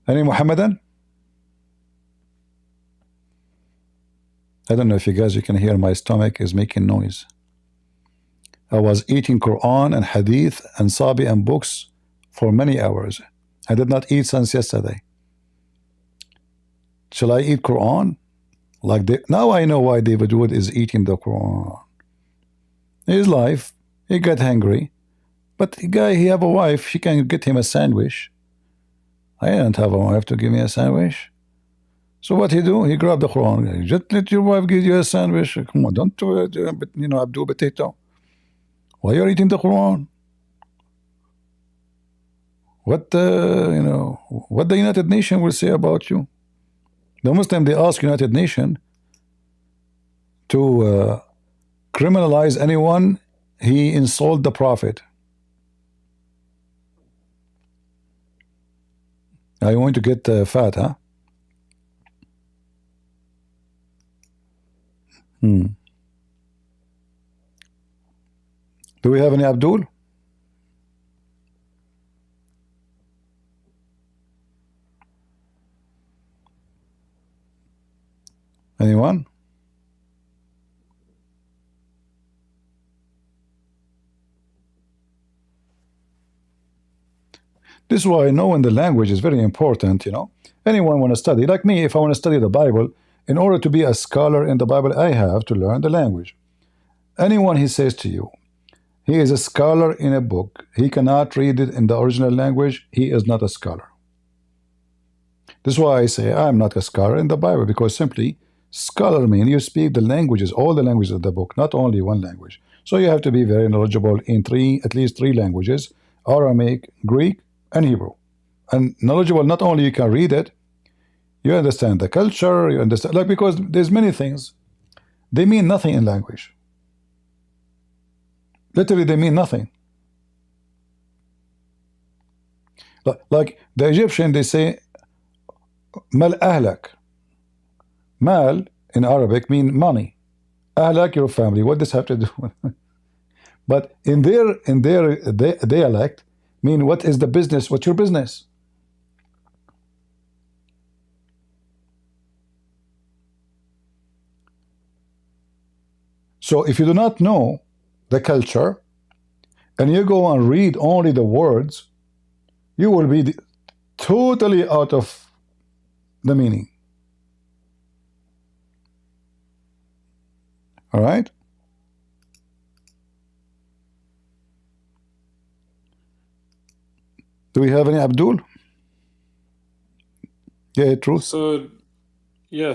Any Muhammadan? I don't know if you guys can hear my stomach is making noise. I was eating Quran and Hadith and Sabian books for many hours. I did not eat since yesterday. Shall I eat Quran? Now I know why David Wood is eating the Quran. His life, he got hungry. But the guy, he have a wife, she can get him a sandwich. I don't have a wife to give me a sandwich. So what he do? He grabbed the Quran. Just let your wife give you a sandwich. Come on, don't do it, abdu potato. Why you're eating the Quran? What what the United Nations will say about you? The Muslim, they ask United Nations to criminalize anyone he insult the Prophet. I want to get fat, huh? Do we have any Abdul? Anyone? This is why knowing the language is very important, you know. Anyone want to study, like me, if I want to study the Bible, in order to be a scholar in the Bible, I have to learn the language. Anyone he says to you, he is a scholar in a book, he cannot read it in the original language, he is not a scholar. This is why I say I'm not a scholar in the Bible, because simply scholar means you speak the languages, all the languages of the book, not only one language. So you have to be very knowledgeable in at least three languages: Aramaic, Greek, and Hebrew. And knowledgeable, not only you can read it, you understand the culture, you understand, like, because there's many things, they mean nothing in language. Literally, they mean nothing. Like the Egyptian, they say, Mal ahlak. Mal in Arabic mean money. Ahlak, your family. What does this have to do with? But in their dialect, mean what is the business? What's your business? So if you do not know the culture and you go and read only the words, you will be totally out of the meaning. All right? Do we have any Abdul? Yeah, true. So, yeah,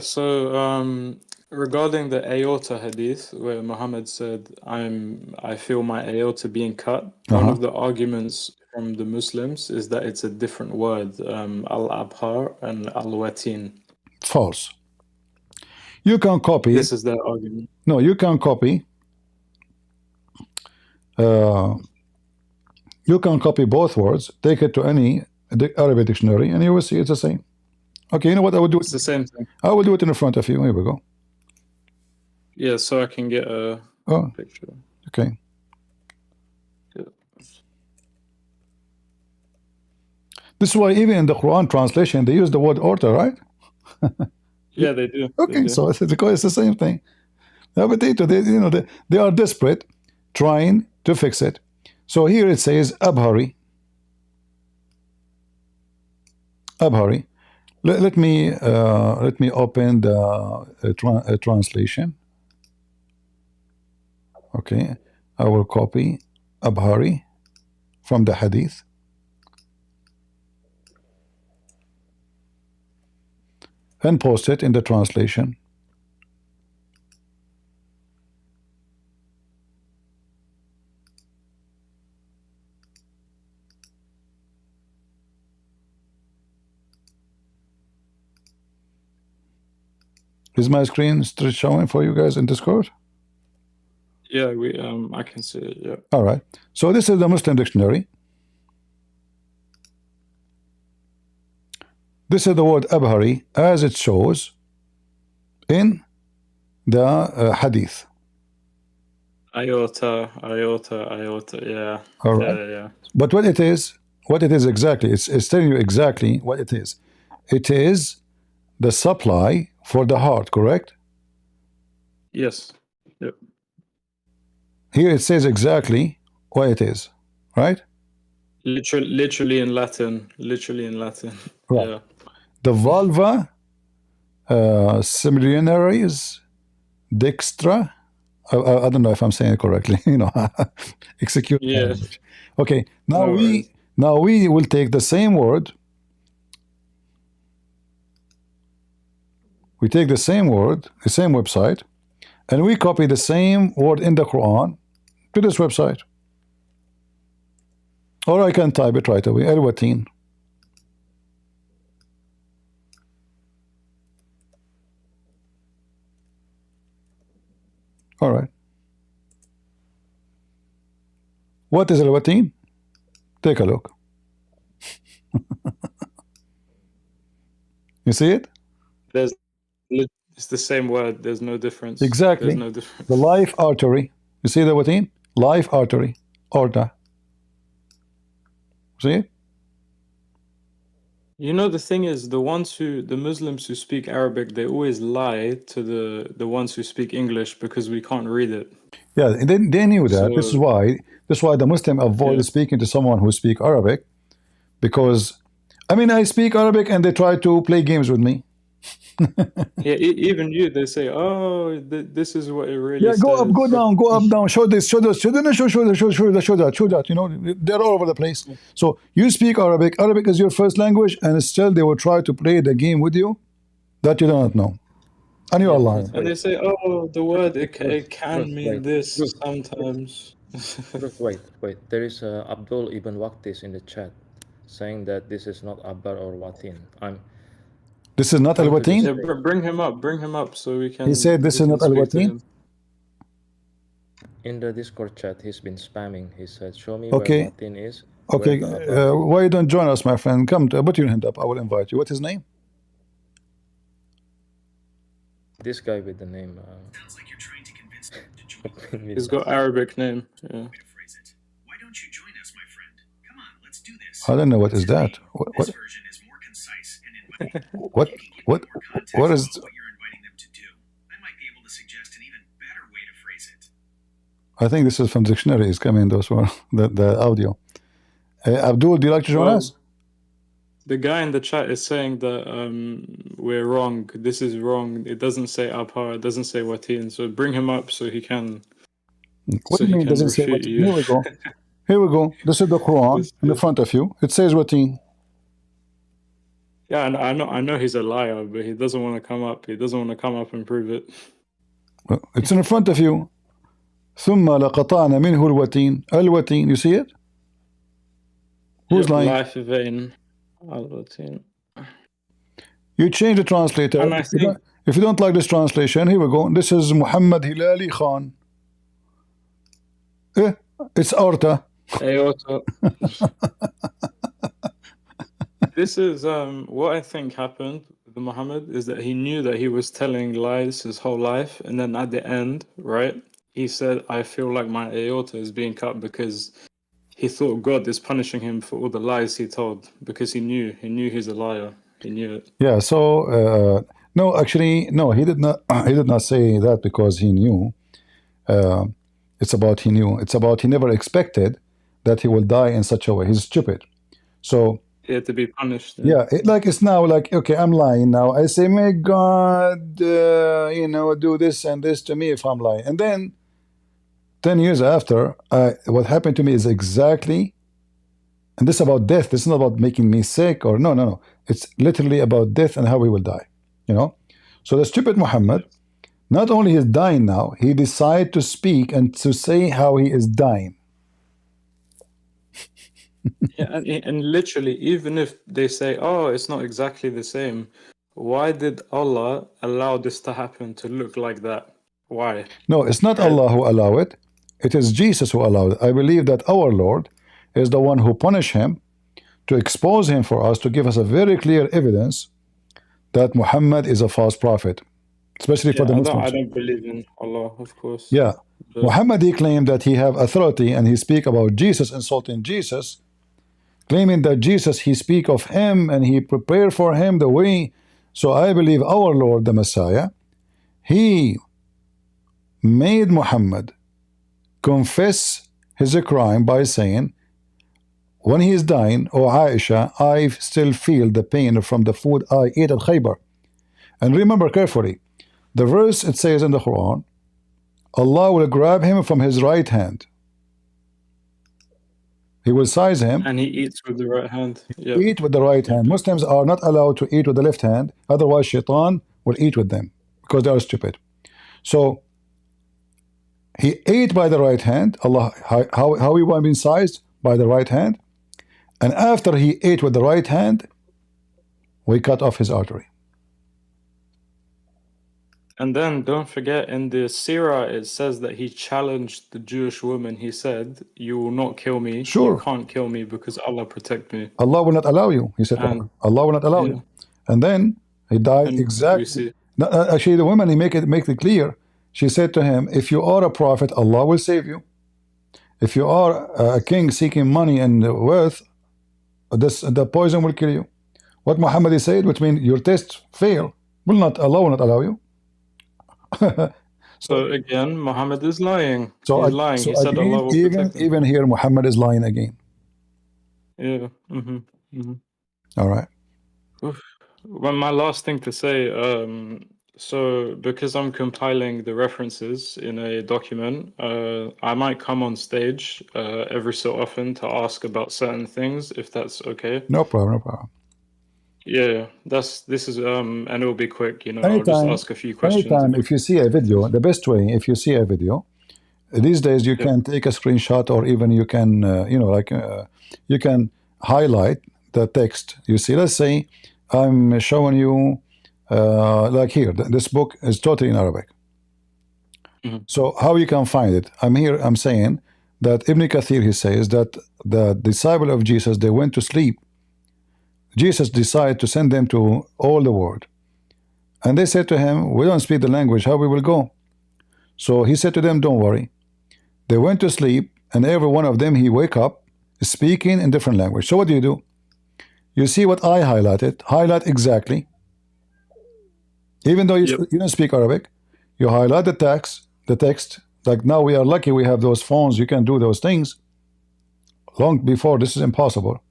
regarding the Aorta Hadith, where Muhammad said, I feel my aorta being cut, one of the arguments from the Muslims is that it's a different word, al-abhar and al-watin. False. You can copy. This is their argument. No, you can copy. You can copy both words, take it to any Arabic dictionary, and you will see it's the same. Okay, you know what I would do? It's the same thing. I will do it in front of you. Here we go. Yeah, so I can get a picture. Okay. Yeah. This is why even in the Quran translation, they use the word Aorta, right? Yeah, they do. Okay, they do. so it's the same thing. But they are desperate, trying to fix it. So here it says Abhari. Abhari. Let me open the translation. Okay, I will copy Abhari from the Hadith. And post it in the translation. Is my screen still showing for you guys in Discord? Yeah, I can see it, yeah. All right. So this is the Muslim dictionary. This is the word Abhari as it shows in the Hadith. Aorta, yeah. All right. Yeah. But what it is exactly, it's telling you exactly what it is. It is the supply for the heart, correct? Yes. Yep. Here it says exactly what it is, right? Literally in Latin. Right. Yeah. The vulva semilunaris dextra. I don't know if I'm saying it correctly. Execute. Yeah. Okay. Now No we will take the same word. We take the same word, the same website, and we copy the same word in the Quran to this website. Or I can type it right away. Al-Watin. All right. What is Al-Watin? Take a look. You see it? It's the same word. There's no difference. Exactly. There's no difference. The life artery. You see the Watin? Life artery. Aorta. See it? The thing is, the Muslims who speak Arabic, they always lie to the ones who speak English because we can't read it. Yeah, they knew that. So, this is why the Muslim avoid Yeah. speaking to someone who speaks Arabic, because I mean I speak Arabic and they try to play games with me. Yeah, even you, they say, "Oh, this is what it really says." Go up, go down, go up, down. Show this, show this, show that, show that. You know, they're all over the place. So you speak Arabic. Arabic is your first language, and still they will try to play the game with you that you do not know, and you are lying. And they say, "Oh, the word it can mean this sometimes." Wait. There is Abdul Ibn Waqtis in the chat saying that this is not Abbar or Watin. This is not Al-Watin? Yeah, bring him up so we can. He said this is not Al-Watin? In the Discord chat, he's been spamming. He said, show me okay. where Watin is. Okay, why you don't join us, my friend? Come, put your hand up. I will invite you. What's his name? This guy with the name. Sounds like you're trying to convince him to join. He's got Arabic name. Yeah. Why don't you join us, my friend? Come on, let's do this. I don't know what is that. This version is more concise and inviting. What is? What you're inviting them to do. I might be able to suggest an even better way to phrase it. I think this is from dictionaries coming. Those were the audio. Abdul, do you like to join us? The guy in the chat is saying that we're wrong. This is wrong. It doesn't say Abha. It doesn't say Watin. So bring him up so he can. What do you mean? Doesn't say Watin? Here we go. Here we go. This is the Quran in the front of you. It says Watin. Yeah, I know he's a liar, but he doesn't want to come up. He doesn't want to come up and prove it. Well, it's in front of you. ثم لقطعنا منه الوتين. الوتين. You see it? Who's lying? Life vein. Al-Watin. You change the translator. And I think, if you don't like this translation, here we go. This is Muhammad Hilali Khan. It's Aorta. Aorta. This is what I think happened with Muhammad is that he knew that he was telling lies his whole life, and then at the end, right, he said, "I feel like my aorta is being cut," because he thought God is punishing him for all the lies he told, because he knew he's a liar. He knew it. Yeah. So no, actually, no, he did not. He did not say that because he knew. It's about he knew. It's about he never expected that he will die in such a way. He's stupid. So he had to be punished. Yeah, it's now like, okay, I'm lying now. I say, may God, do this and this to me if I'm lying. And then 10 years after, what happened to me is exactly, and this is about death. This is not about making me sick or no. It's literally about death and how we will die. So the stupid Muhammad, not only is dying now, he decided to speak and to say how he is dying. Yeah, and literally, even if they say, "Oh, it's not exactly the same," why did Allah allow this to happen to look like that? Why? No, it's not Allah who allowed it. It is Jesus who allowed it. I believe that our Lord is the one who punished him to expose him for us, to give us a very clear evidence that Muhammad is a false prophet, especially for the Muslims. I don't believe in Allah, of course. Yeah, but Muhammad, he claimed that he have authority, and he speak about Jesus, insulting Jesus, claiming that Jesus, he speak of him and he prepared for him the way. So I believe our Lord, the Messiah, he made Muhammad confess his crime by saying, when he is dying, "Oh Aisha, I still feel the pain from the food I ate at Khaybar." And remember carefully, the verse, it says in the Quran, Allah will grab him from his right hand. He will size him. And he eats with the right hand. Yep. Eat with the right hand. Muslims are not allowed to eat with the left hand. Otherwise, shaitan will eat with them because they are stupid. So he ate by the right hand. Allah, how he was being sized? By the right hand. And after he ate with the right hand, we cut off his artery. And then don't forget, in the Surah it says that he challenged the Jewish woman. He said, "You will not kill me. Sure. You can't kill me because Allah protect me." Allah will not allow you. He said, Allah will not allow you. And then he died exactly. Actually, the woman, he make it clear. She said to him, "If you are a prophet, Allah will save you. If you are a king seeking money and wealth, the poison will kill you." What Muhammad said, which means your tests fail, Allah will not allow you. So again, Muhammad is lying. So he's lying. So he said again, Allah will protect him. even here, Muhammad is lying again. Yeah. All right. Well, my last thing to say, so because I'm compiling the references in a document, I might come on stage every so often to ask about certain things, if that's okay. No problem, no problem. Yeah, this is and it'll be quick, you know. I'll just ask a few questions. Anytime, if you see a video, the best way, if you see a video, these days you can take a screenshot, or even you can, you can highlight the text. You see, let's say I'm showing you, like here, this book is totally in Arabic. So how you can find it? I'm saying that Ibn Kathir, he says that the disciple of Jesus, they went to sleep. Jesus decided to send them to all the world. And they said to him, we don't speak the language, how we will go? So he said to them, don't worry. They went to sleep, and every one of them, he wake up speaking in different language. So what do? You see what I highlighted? Highlight exactly. Even though you don't speak Arabic, you highlight the text. Like now we are lucky we have those phones, you can do those things. Long before this is impossible.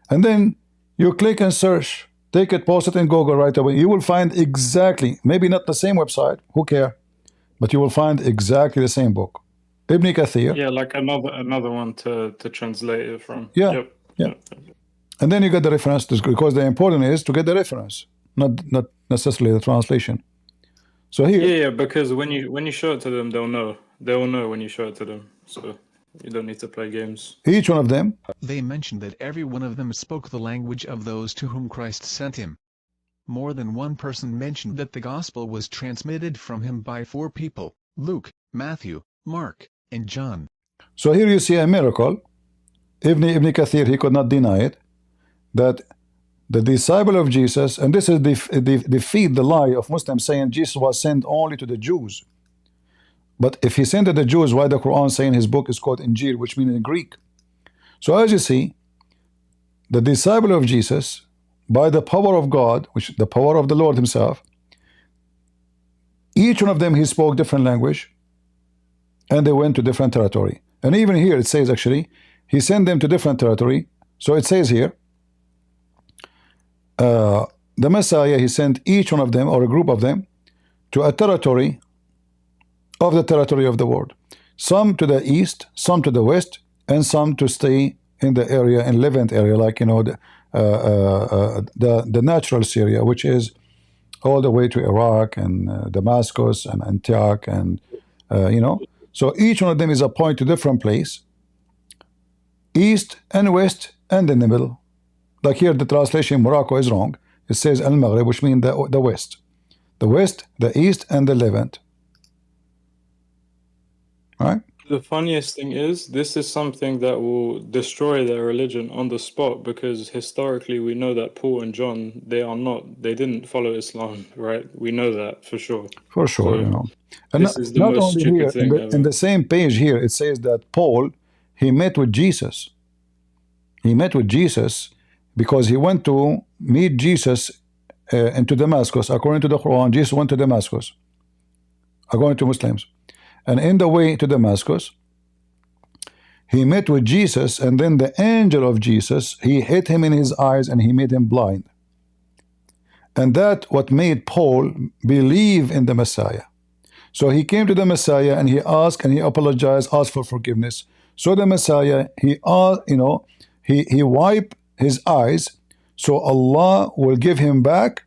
And then you click and search, take it, post it in Google right away. You will find exactly, maybe not the same website, who care, but you will find exactly the same book. Ibn Kathir. Yeah, like another one to translate it from. Yeah. And then you get the reference, because the important is to get the reference, not necessarily the translation. So here. Yeah, because when you show it to them, they'll know. They will know when you show it to them. So you don't need to play games. Each one of them. They mentioned that every one of them spoke the language of those to whom Christ sent him. More than one person mentioned that the gospel was transmitted from him by 4 people: Luke, Matthew, Mark, and John. So here you see a miracle. Ibn Kathir, he could not deny it, that the disciple of Jesus, and this is defeat the lie of Muslims saying Jesus was sent only to the Jews. But if he sent to the Jews, why the Quran saying his book is called Injil, which means in Greek? So as you see, the disciple of Jesus, by the power of God, which is the power of the Lord himself, each one of them, he spoke different language, and they went to different territory. And even here it says, actually, he sent them to different territory. So it says here, the Messiah, he sent each one of them, or a group of them, to a territory of the territory of the world. Some to the east, some to the west, and some to stay in the area, in Levant area, like, you know, the natural Syria, which is all the way to Iraq and Damascus and Antioch, and you know. So each one of them is appointed to different place, east and west and in the middle. Like here, the translation in Morocco is wrong. It says Al-Maghrib, which means the west. The west, the east, and the Levant. Right? The funniest thing is, this is something that will destroy their religion on the spot, because historically we know that Paul and John, they didn't follow Islam, right? We know that for sure. For sure, So you know. And this is the most stupid thing ever. In the same page here, it says that Paul, he met with Jesus. He met with Jesus because he went to meet Jesus into Damascus. According to the Quran, Jesus went to Damascus, according to Muslims. And in the way to Damascus, he met with Jesus, and then the angel of Jesus, he hit him in his eyes and he made him blind. And that what made Paul believe in the Messiah. So he came to the Messiah and he asked and he apologized, asked for forgiveness. So the Messiah, he wiped his eyes, so Allah will give him back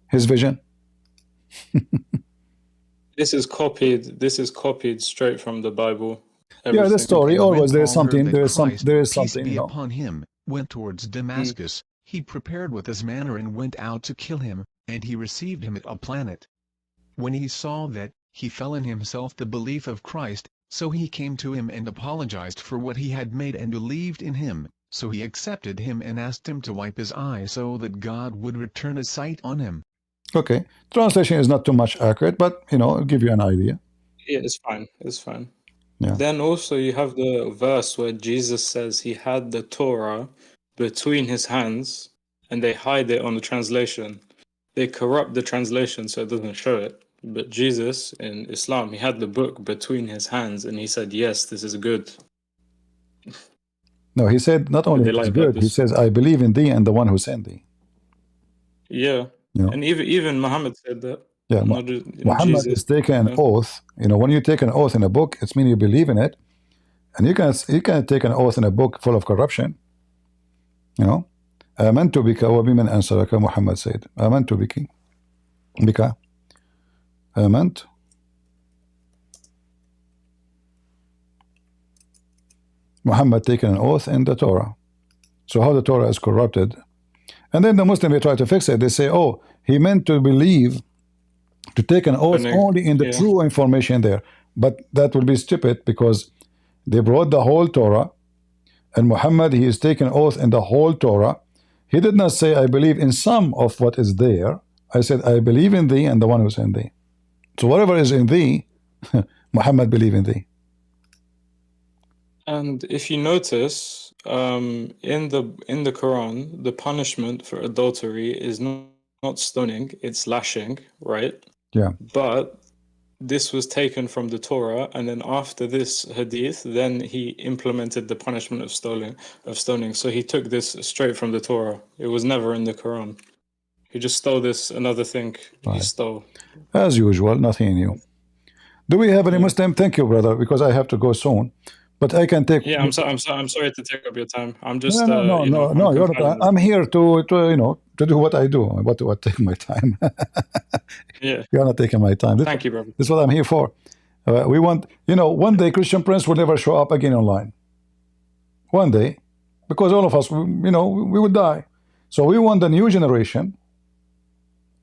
his vision. This is copied straight from the Bible. Yeah, the story always there is something. There is something. Peace be upon him, went towards Damascus. He prepared with his manner and went out to kill him, and he received him at a planet. When he saw that, he fell in himself the belief of Christ, so he came to him and apologized for what he had made and believed in him. So he accepted him and asked him to wipe his eye so that God would return his sight on him. Okay, translation is not too much accurate, but you know, it'll give you an idea. Yeah, it's fine. It's fine. Yeah. Then also you have the verse where Jesus says he had the Torah between his hands, and they hide it on the translation. They corrupt the translation so it doesn't show it. But Jesus in Islam, he had the book between his hands, and he said, yes, this is good. No, he said not only They it's like good, that he says, I believe in thee and the one who sent thee. Yeah, You know? and even Muhammad said that. Yeah, Not just, Muhammad Jesus. is taking an oath. You know, when you take an oath in a book, it's mean you believe in it. And you can take an oath in a book full of corruption. You know, آمنت بك وبمن أنصرك, Muhammad said. آمنت بك آمنت. Muhammad taken an oath in the Torah. So how the Torah is corrupted. And then the Muslim, they try to fix it. They say, oh, he meant to believe, to take an oath only in the true information there. But that would be stupid, because they brought the whole Torah, and Muhammad, he is taking oath in the whole Torah. He did not say, I believe in some of what is there. I said, I believe in thee and the one who's in thee. So whatever is in thee, Muhammad believe in thee. And if you notice, in the Quran, the punishment for adultery is not stoning, it's lashing, right? Yeah. But this was taken from the Torah, and then after this hadith, then he implemented the punishment of stoning. So he took this straight from the Torah. It was never in the Quran. He just stole this, another thing he stole. As usual, nothing new. Do we have any Muslim? Thank you, brother, because I have to go soon. But I can take. Yeah, I'm sorry to take up your time. I'm just no. You're not, I'm here to to do what I do. What take my time? Yeah, you're not taking my time. Thank you, brother. This is what I'm here for. We want, one day Christian Prince will never show up again online. One day, because all of us, we would die. So we want the new generation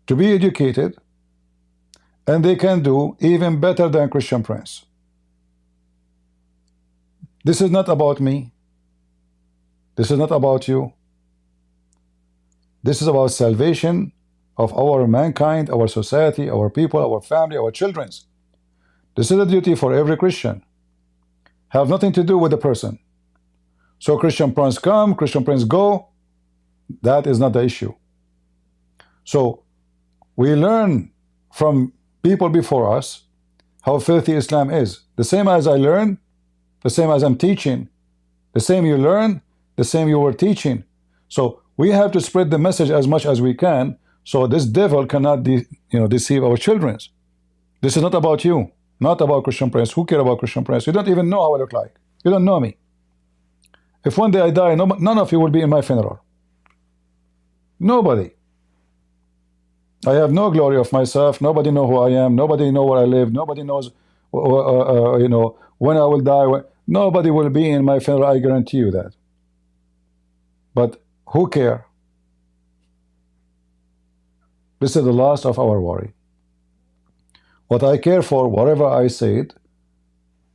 to be educated, and they can do even better than Christian Prince. This is not about me. This is not about you. This is about salvation of our mankind, our society, our people, our family, our children. This is a duty for every Christian. Have nothing to do with the person. So Christian Prince come, Christian Prince go. That is not the issue. So we learn from people before us how filthy Islam is. The same as I learned, the same as I'm teaching, the same you learn, the same you were teaching. So we have to spread the message as much as we can, so this devil cannot deceive our children. This is not about you, not about Christian Prince. Who care about Christian Prince? You don't even know how I look like. You don't know me. If one day I die, none of you will be in my funeral. Nobody. I have no glory of myself. Nobody know who I am. Nobody know where I live. Nobody knows when I will die. Nobody will be in my funeral, I guarantee you that. But who care? This is the last of our worry. What I care for, whatever I said,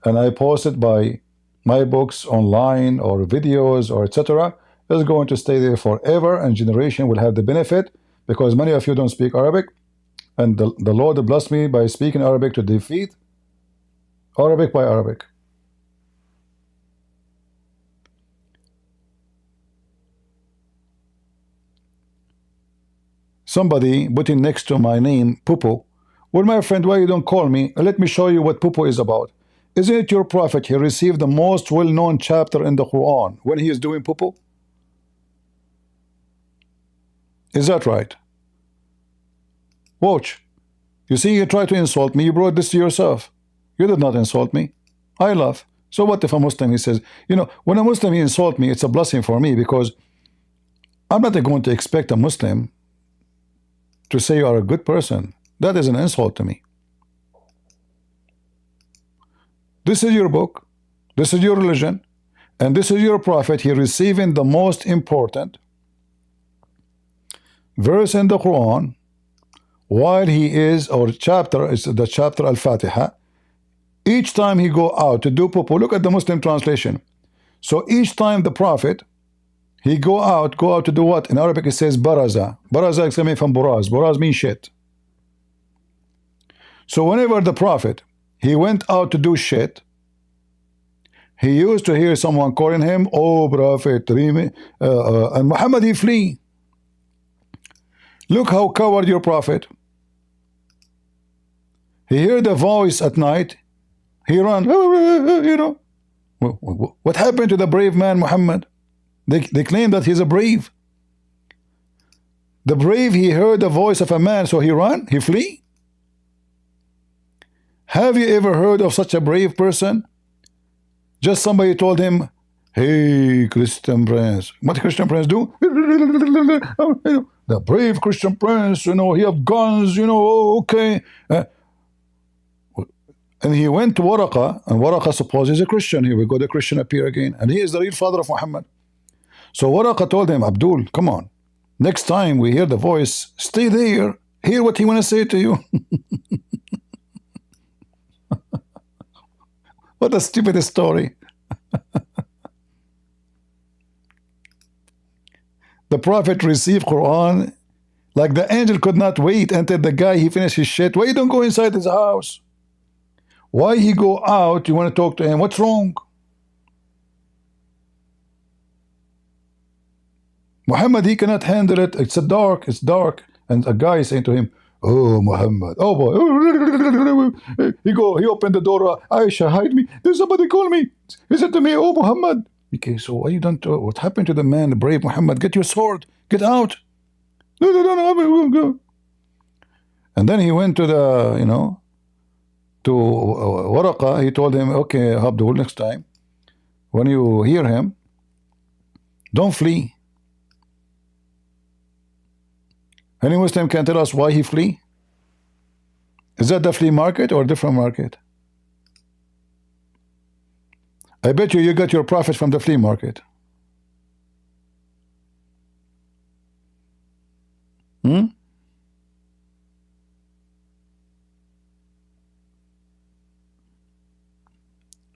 and I post it by my books online or videos or etc., is going to stay there forever, and generation will have the benefit, because many of you don't speak Arabic, and the Lord blessed me by speaking Arabic to defeat Arabic by Arabic. Somebody putting next to my name Pupu. Well, my friend, why you don't call me? Let me show you what Pupu is about. Isn't it your prophet? He received the most well-known chapter in the Quran when he is doing Pupu. Is that right? Watch. You see, you try to insult me. You brought this to yourself. You did not insult me. I laugh. So what if a Muslim, he says, when a Muslim he insult me, it's a blessing for me, because I'm not going to expect a Muslim to say you are a good person. That is an insult to me. This is your book, this is your religion, and this is your prophet. He receiving the most important verse in the Quran, while he is, or chapter is the chapter Al-Fatiha. Each time he go out to do pupu, look at the Muslim translation. So each time the prophet, he go out to do what? In Arabic it says baraza. Baraza is coming from buraz. Buraz means shit. So whenever the prophet, he went out to do shit, he used to hear someone calling him, oh prophet, and Muhammad, he flee. Look how coward your prophet. He heard the voice at night, he run, What happened to the brave man Muhammad? They claim that he's a brave. The brave, he heard the voice of a man, so he ran, he flee. Have you ever heard of such a brave person? Just somebody told him, hey, Christian Prince. What Christian Prince do? The brave Christian Prince, he have guns, okay. And he went to Waraqa, and Waraqa supposes he's a Christian. Here we go, the Christian appear again. And he is the real father of Muhammad. So Waraqa told him, Abdul, come on. Next time we hear the voice, stay there. Hear what he want to say to you. What a stupid story. The Prophet received Quran like the angel could not wait until the guy he finished his shit. Why you don't go inside his house? Why he go out? You want to talk to him? What's wrong? Muhammad, he cannot handle it. It's dark. And a guy is saying to him, oh, Muhammad, oh boy. He opened the door. Aisha, hide me. There's somebody call me. He said to me, oh, Muhammad. Okay, so what you done to, what happened to the man, the brave Muhammad? Get your sword. Get out. No. And then he went to the, to Waraqa. He told him, okay, Abdul, next time, when you hear him, don't flee. Any Muslim can tell us why he flee? Is that the flea market or a different market? I bet you got your profit from the flea market.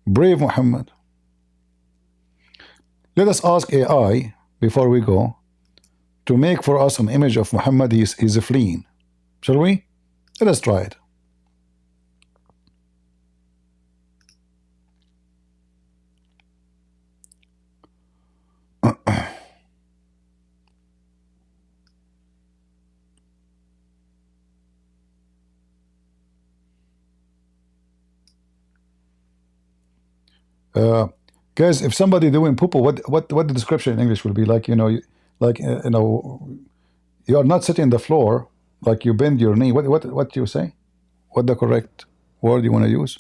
Brave Muhammad. Let us ask AI before we go to make for us an image of Muhammad. He's fleeing. Shall we? Let us try it. Guys, if somebody doing poo-poo, what the description in English will be like? You are not sitting on the floor, like you bend your knee. What do you say? What the correct word you want to use?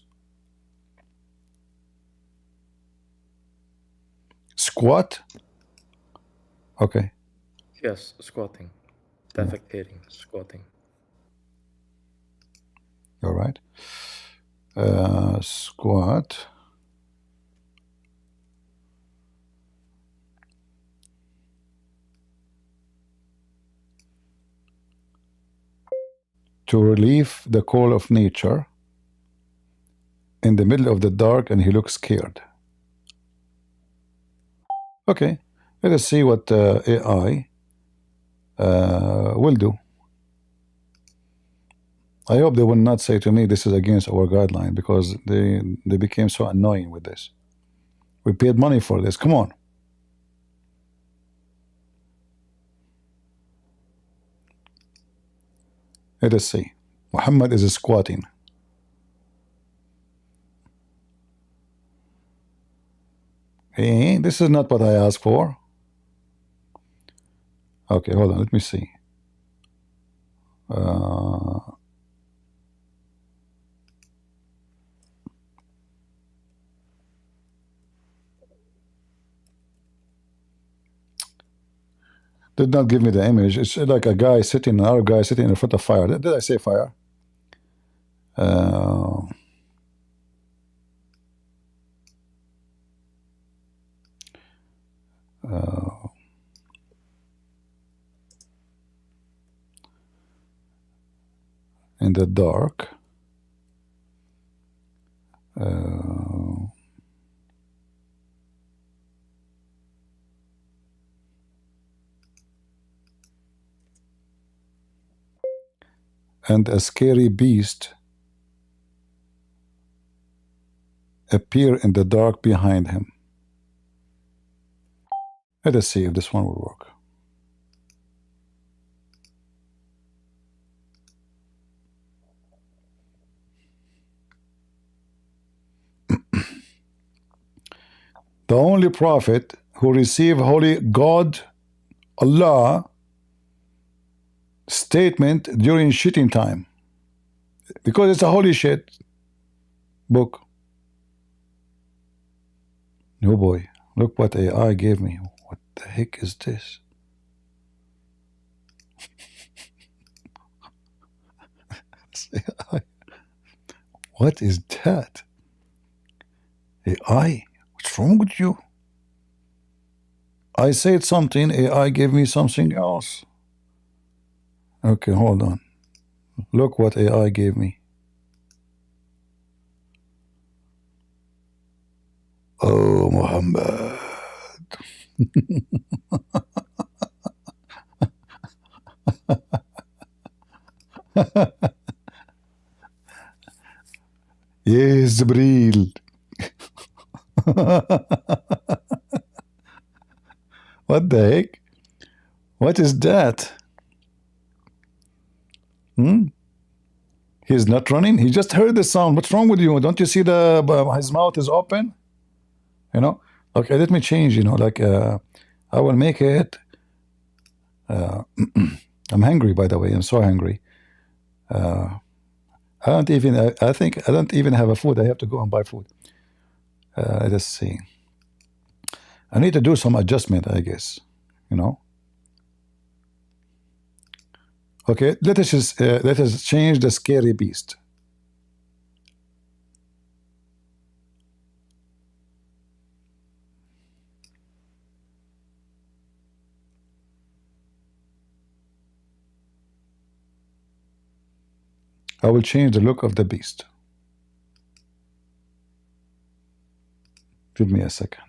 Squat? Okay. Yes, squatting. Defecating, squatting. All right. Squat. To relieve the call of nature in the middle of the dark, and he looks scared. Okay, let us see what AI will do. I hope they will not say to me this is against our guideline, because they became so annoying with this. We paid money for this. Come on. Let us see. Muhammad is squatting. Hey, this is not what I asked for. Okay, hold on. Let me see. Did not give me the image. It's like a guy sitting, another guy sitting in front of fire. Did I say fire? In the dark. And a scary beast appear in the dark behind him. Let us see if this one will work. the only prophet who received holy God, Allah, statement during shitting time, because it's a holy shit book. Oh boy, look what AI gave me. What the heck is this? What is that? AI, what's wrong with you? I said something, AI gave me something else. Okay, hold on. Look what AI gave me. Oh, Muhammad. Yes, Gabriel. What the heck? What is that? He's not running. He just heard the sound. What's wrong with you? Don't you see the his mouth is open? You know. Okay, let me change. You know, like I will make it. I'm hungry, by the way. I'm so hungry. I don't even. I think I don't even have a food. I have to go and buy food. Let us see. I need to do some adjustment, I guess. You know. Okay, let us change the scary beast. I will change the look of the beast. Give me a second.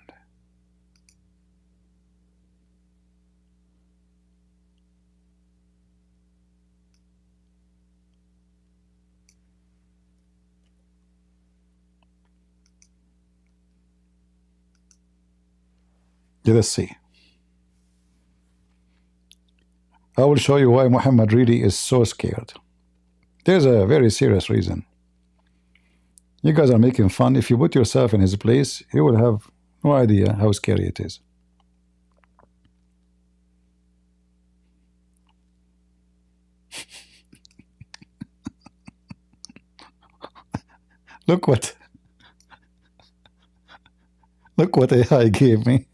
Let us see. I will show you why Muhammad really is so scared. There's a very serious reason. You guys are making fun. If you put yourself in his place, you will have no idea how scary it is. Look what AI gave me.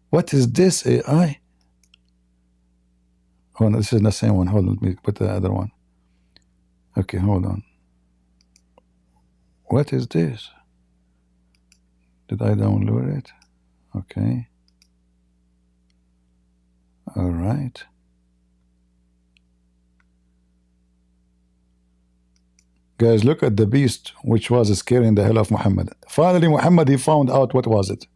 What is this AI? Oh no, this is the same one. Hold on, let me put the other one. Okay, hold on. What is this? Did I download it? Okay. All right. Guys, look at the beast which was scaring the hell of Muhammad. Finally, Muhammad, he found out what was it.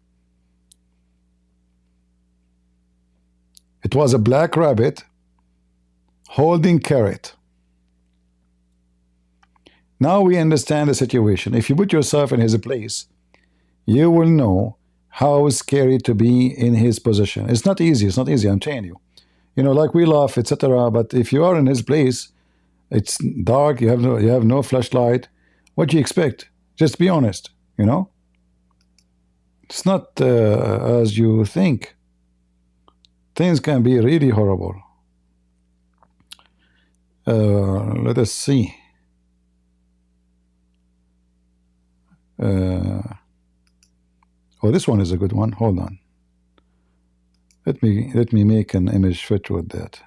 It was a black rabbit holding carrot. Now we understand the situation. If you put yourself in his place, you will know how scary to be in his position. It's not easy. It's not easy. I'm telling you. You know, like we laugh, etc. But if you are in his place, it's dark. You have no flashlight. What do you expect? Just be honest. You know, it's not as you think. Things can be really horrible. Let us see. Oh, this one is a good one. Hold on. Let me make an image fit with that.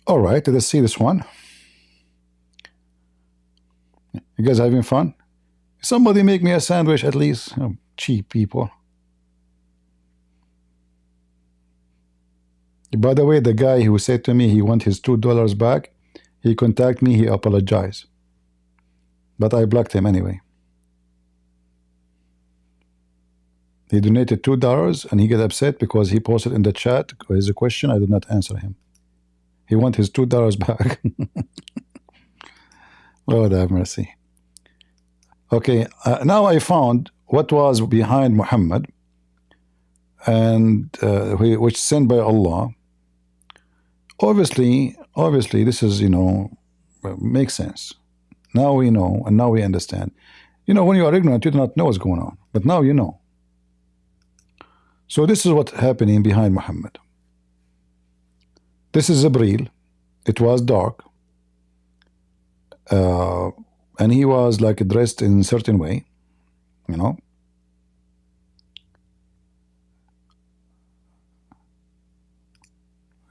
All right, let's see this one. You guys having fun? Somebody make me a sandwich at least. Oh, cheap people. By the way, the guy who said to me he want his $2 back, he contacted me, he apologized. But I blocked him anyway. He donated $2 and he get upset because he posted in the chat his question. I did not answer him. He want his $2 back. Lord have mercy. Okay, now I found what was behind Muhammad, and which sent by Allah. Obviously, this is, you know, makes sense. Now we know, and now we understand. You know, when you are ignorant, you do not know what's going on, but now you know. So this is what's happening behind Muhammad. This is Gabriel. It was dark, and he was like dressed in a certain way, you know.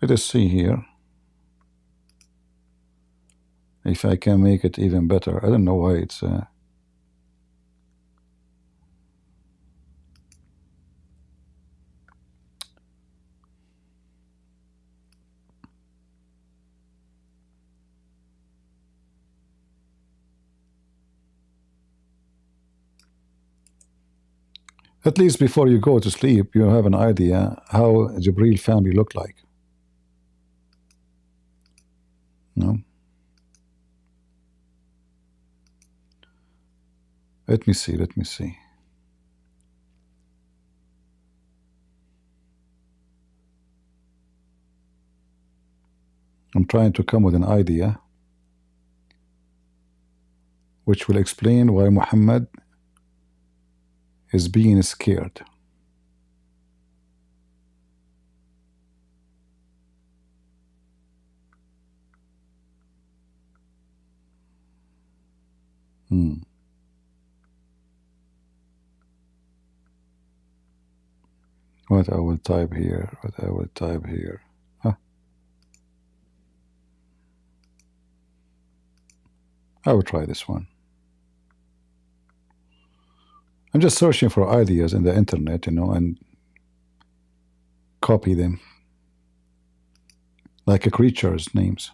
Let us see here if I can make it even better. I don't know why it's at least before you go to sleep, you have an idea how Gabriel family looked like. No. Let me see. I'm trying to come with an idea which will explain why Muhammad is being scared. What I will type here, Huh? I will try this one. I'm just searching for ideas in the internet, you know, and copy them like a creature's names.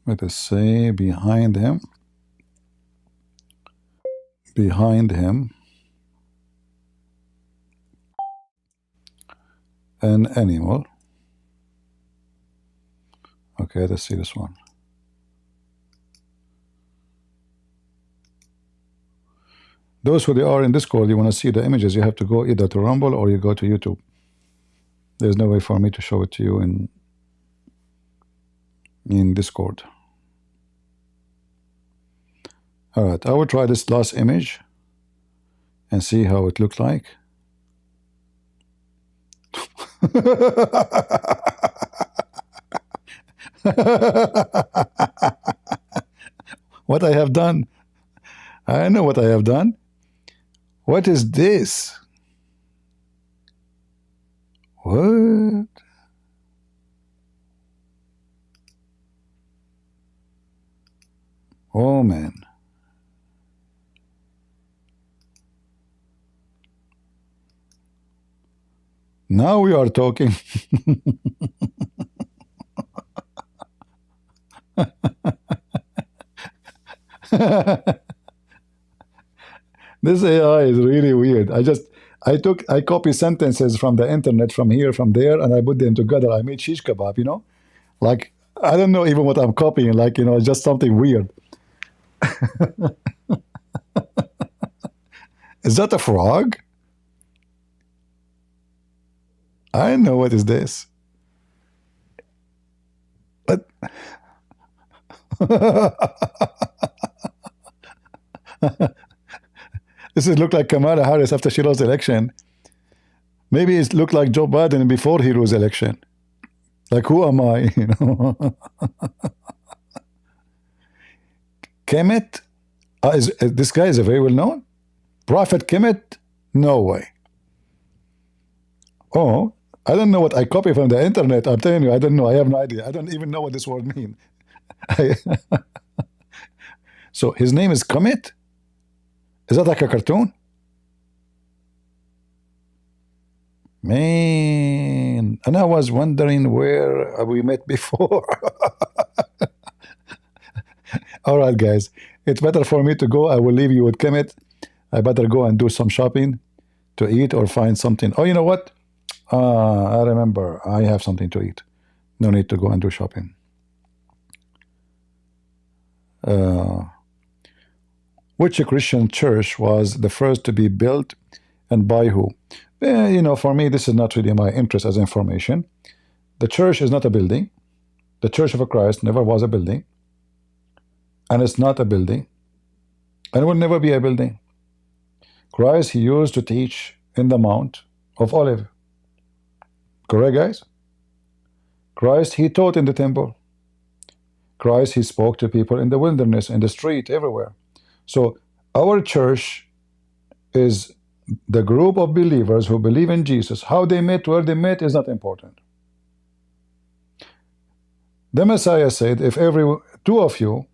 Let us say behind him, an animal. Okay, let's see this one. Those who are in Discord, you want to see the images, you have to go either to Rumble or you go to YouTube. There's no way for me to show it to you in Discord. Alright, I will try this last image and see how it looks like. What I have done? I know what I have done. What is this? What? Oh man. Now we are talking. This AI is really weird. I copy sentences from the internet, from here, from there, and I put them together. I made shish kebab, you know? Like, I don't know even what I'm copying, like, you know, just something weird. Is that a frog? I know what is this. What? This is look like Kamala Harris after she lost the election. Maybe it looked like Joe Biden before he lost the election. Like, who am I? You know. Kemet? This guy is a very well known Prophet Kemet? No way. Oh, I don't know what I copy from the internet. I'm telling you, I don't know. I have no idea. I don't even know what this word means. So his name is Comet? Is that like a cartoon? Man, and I was wondering where we met before. All right, guys, it's better for me to go. I will leave you with Kemet. I better go and do some shopping to eat or find something. Oh, you know what? I remember. I have something to eat. No need to go and do shopping. Which Christian church was the first to be built and by who? You know, for me, this is not really my interest as information. The church is not a building. The Church of Christ never was a building. And it's not a building. And it will never be a building. Christ, he used to teach in the Mount of Olive. Correct, guys? Christ, he taught in the temple. Christ, he spoke to people in the wilderness, in the street, everywhere. So our church is the group of believers who believe in Jesus. How they met, where they met is not important. The Messiah said, if every two of you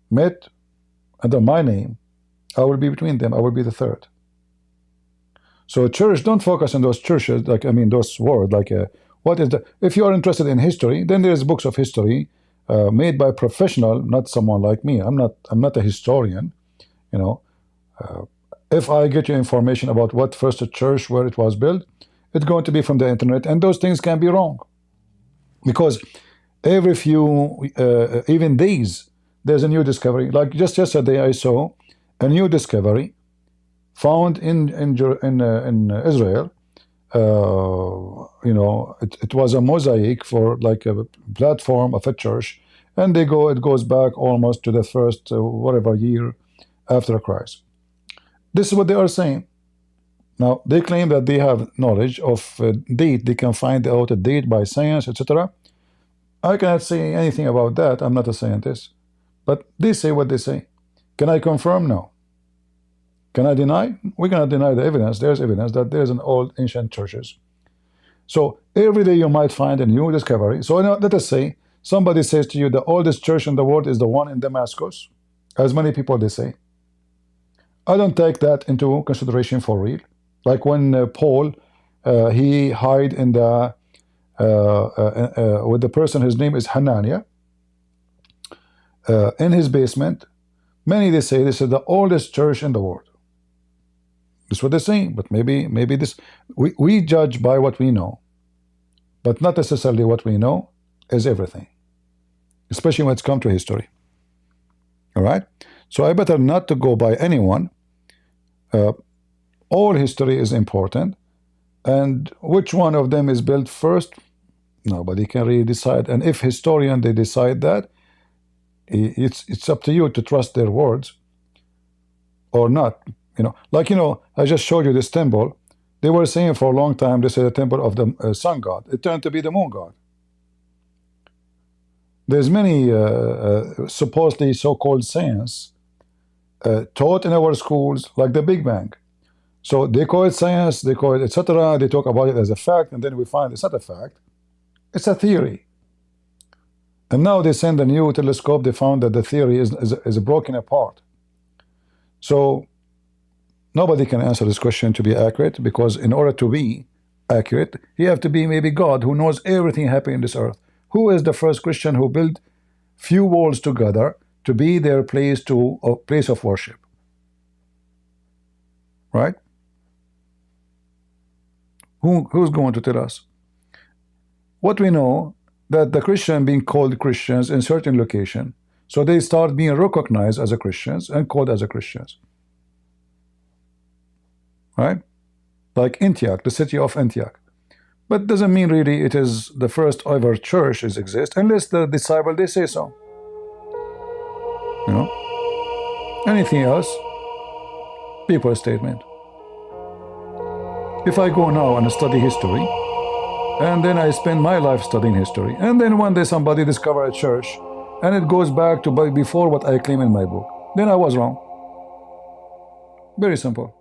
met under my name, I will be between them. I will be the third. So church, don't focus on those churches, like, I mean, those words, like, what is the, if you are interested in history, then there's books of history made by professional, not someone like me. I'm not a historian, you know. If I get you information about what first church, where it was built, it's going to be from the internet, and those things can be wrong. Because every few, even days, there's a new discovery. Like just yesterday, I saw a new discovery found in Israel. You know, it was a mosaic for like a platform of a church, and it goes back almost to the first whatever year after Christ. This is what they are saying. Now they claim that they have knowledge of date. They can find out a date by science, etc. I cannot say anything about that. I'm not a scientist, but they say what they say. Can I confirm? No. Can I deny? We cannot deny the evidence. There's evidence that there's an old ancient churches. So every day you might find a new discovery. So let us say somebody says to you the oldest church in the world is the one in Damascus, as many people they say. I don't take that into consideration for real. Like when Paul, he hid in the with the person, his name is Hananiah, in his basement. Many they say this is the oldest church in the world. That's what they're saying. But maybe this we judge by what we know, but not necessarily what we know is everything, especially when it's come to history. All right. So I better not to go by anyone. All history is important, and which one of them is built first, nobody can really decide. And if historians they decide that, it's up to you to trust their words or not. You know, like, you know, I just showed you this temple. They were saying for a long time this is a temple of the sun god. It turned to be the moon god. There's many supposedly so-called science taught in our schools, like the Big Bang. So they call it science, they call it etc. They talk about it as a fact, and then we find it's not a fact, it's a theory. And now they send a new telescope. They found that the theory is broken apart. So nobody can answer this question to be accurate, because in order to be accurate, you have to be maybe God, who knows everything happening in this earth. Who is the first Christian who built few walls together to be their place of worship? Right? Who's going to tell us? What we know, that the Christian being called Christians in certain location, so they start being recognized as a Christians and called as a Christians. Right? Like Antioch, the city of Antioch. But doesn't mean really it is the first ever church is exist, unless the disciple they say so. You know? Anything else? People's statement. If I go now and study history, and then I spend my life studying history, and then one day somebody discover a church, and it goes back to before what I claim in my book, then I was wrong. Very simple.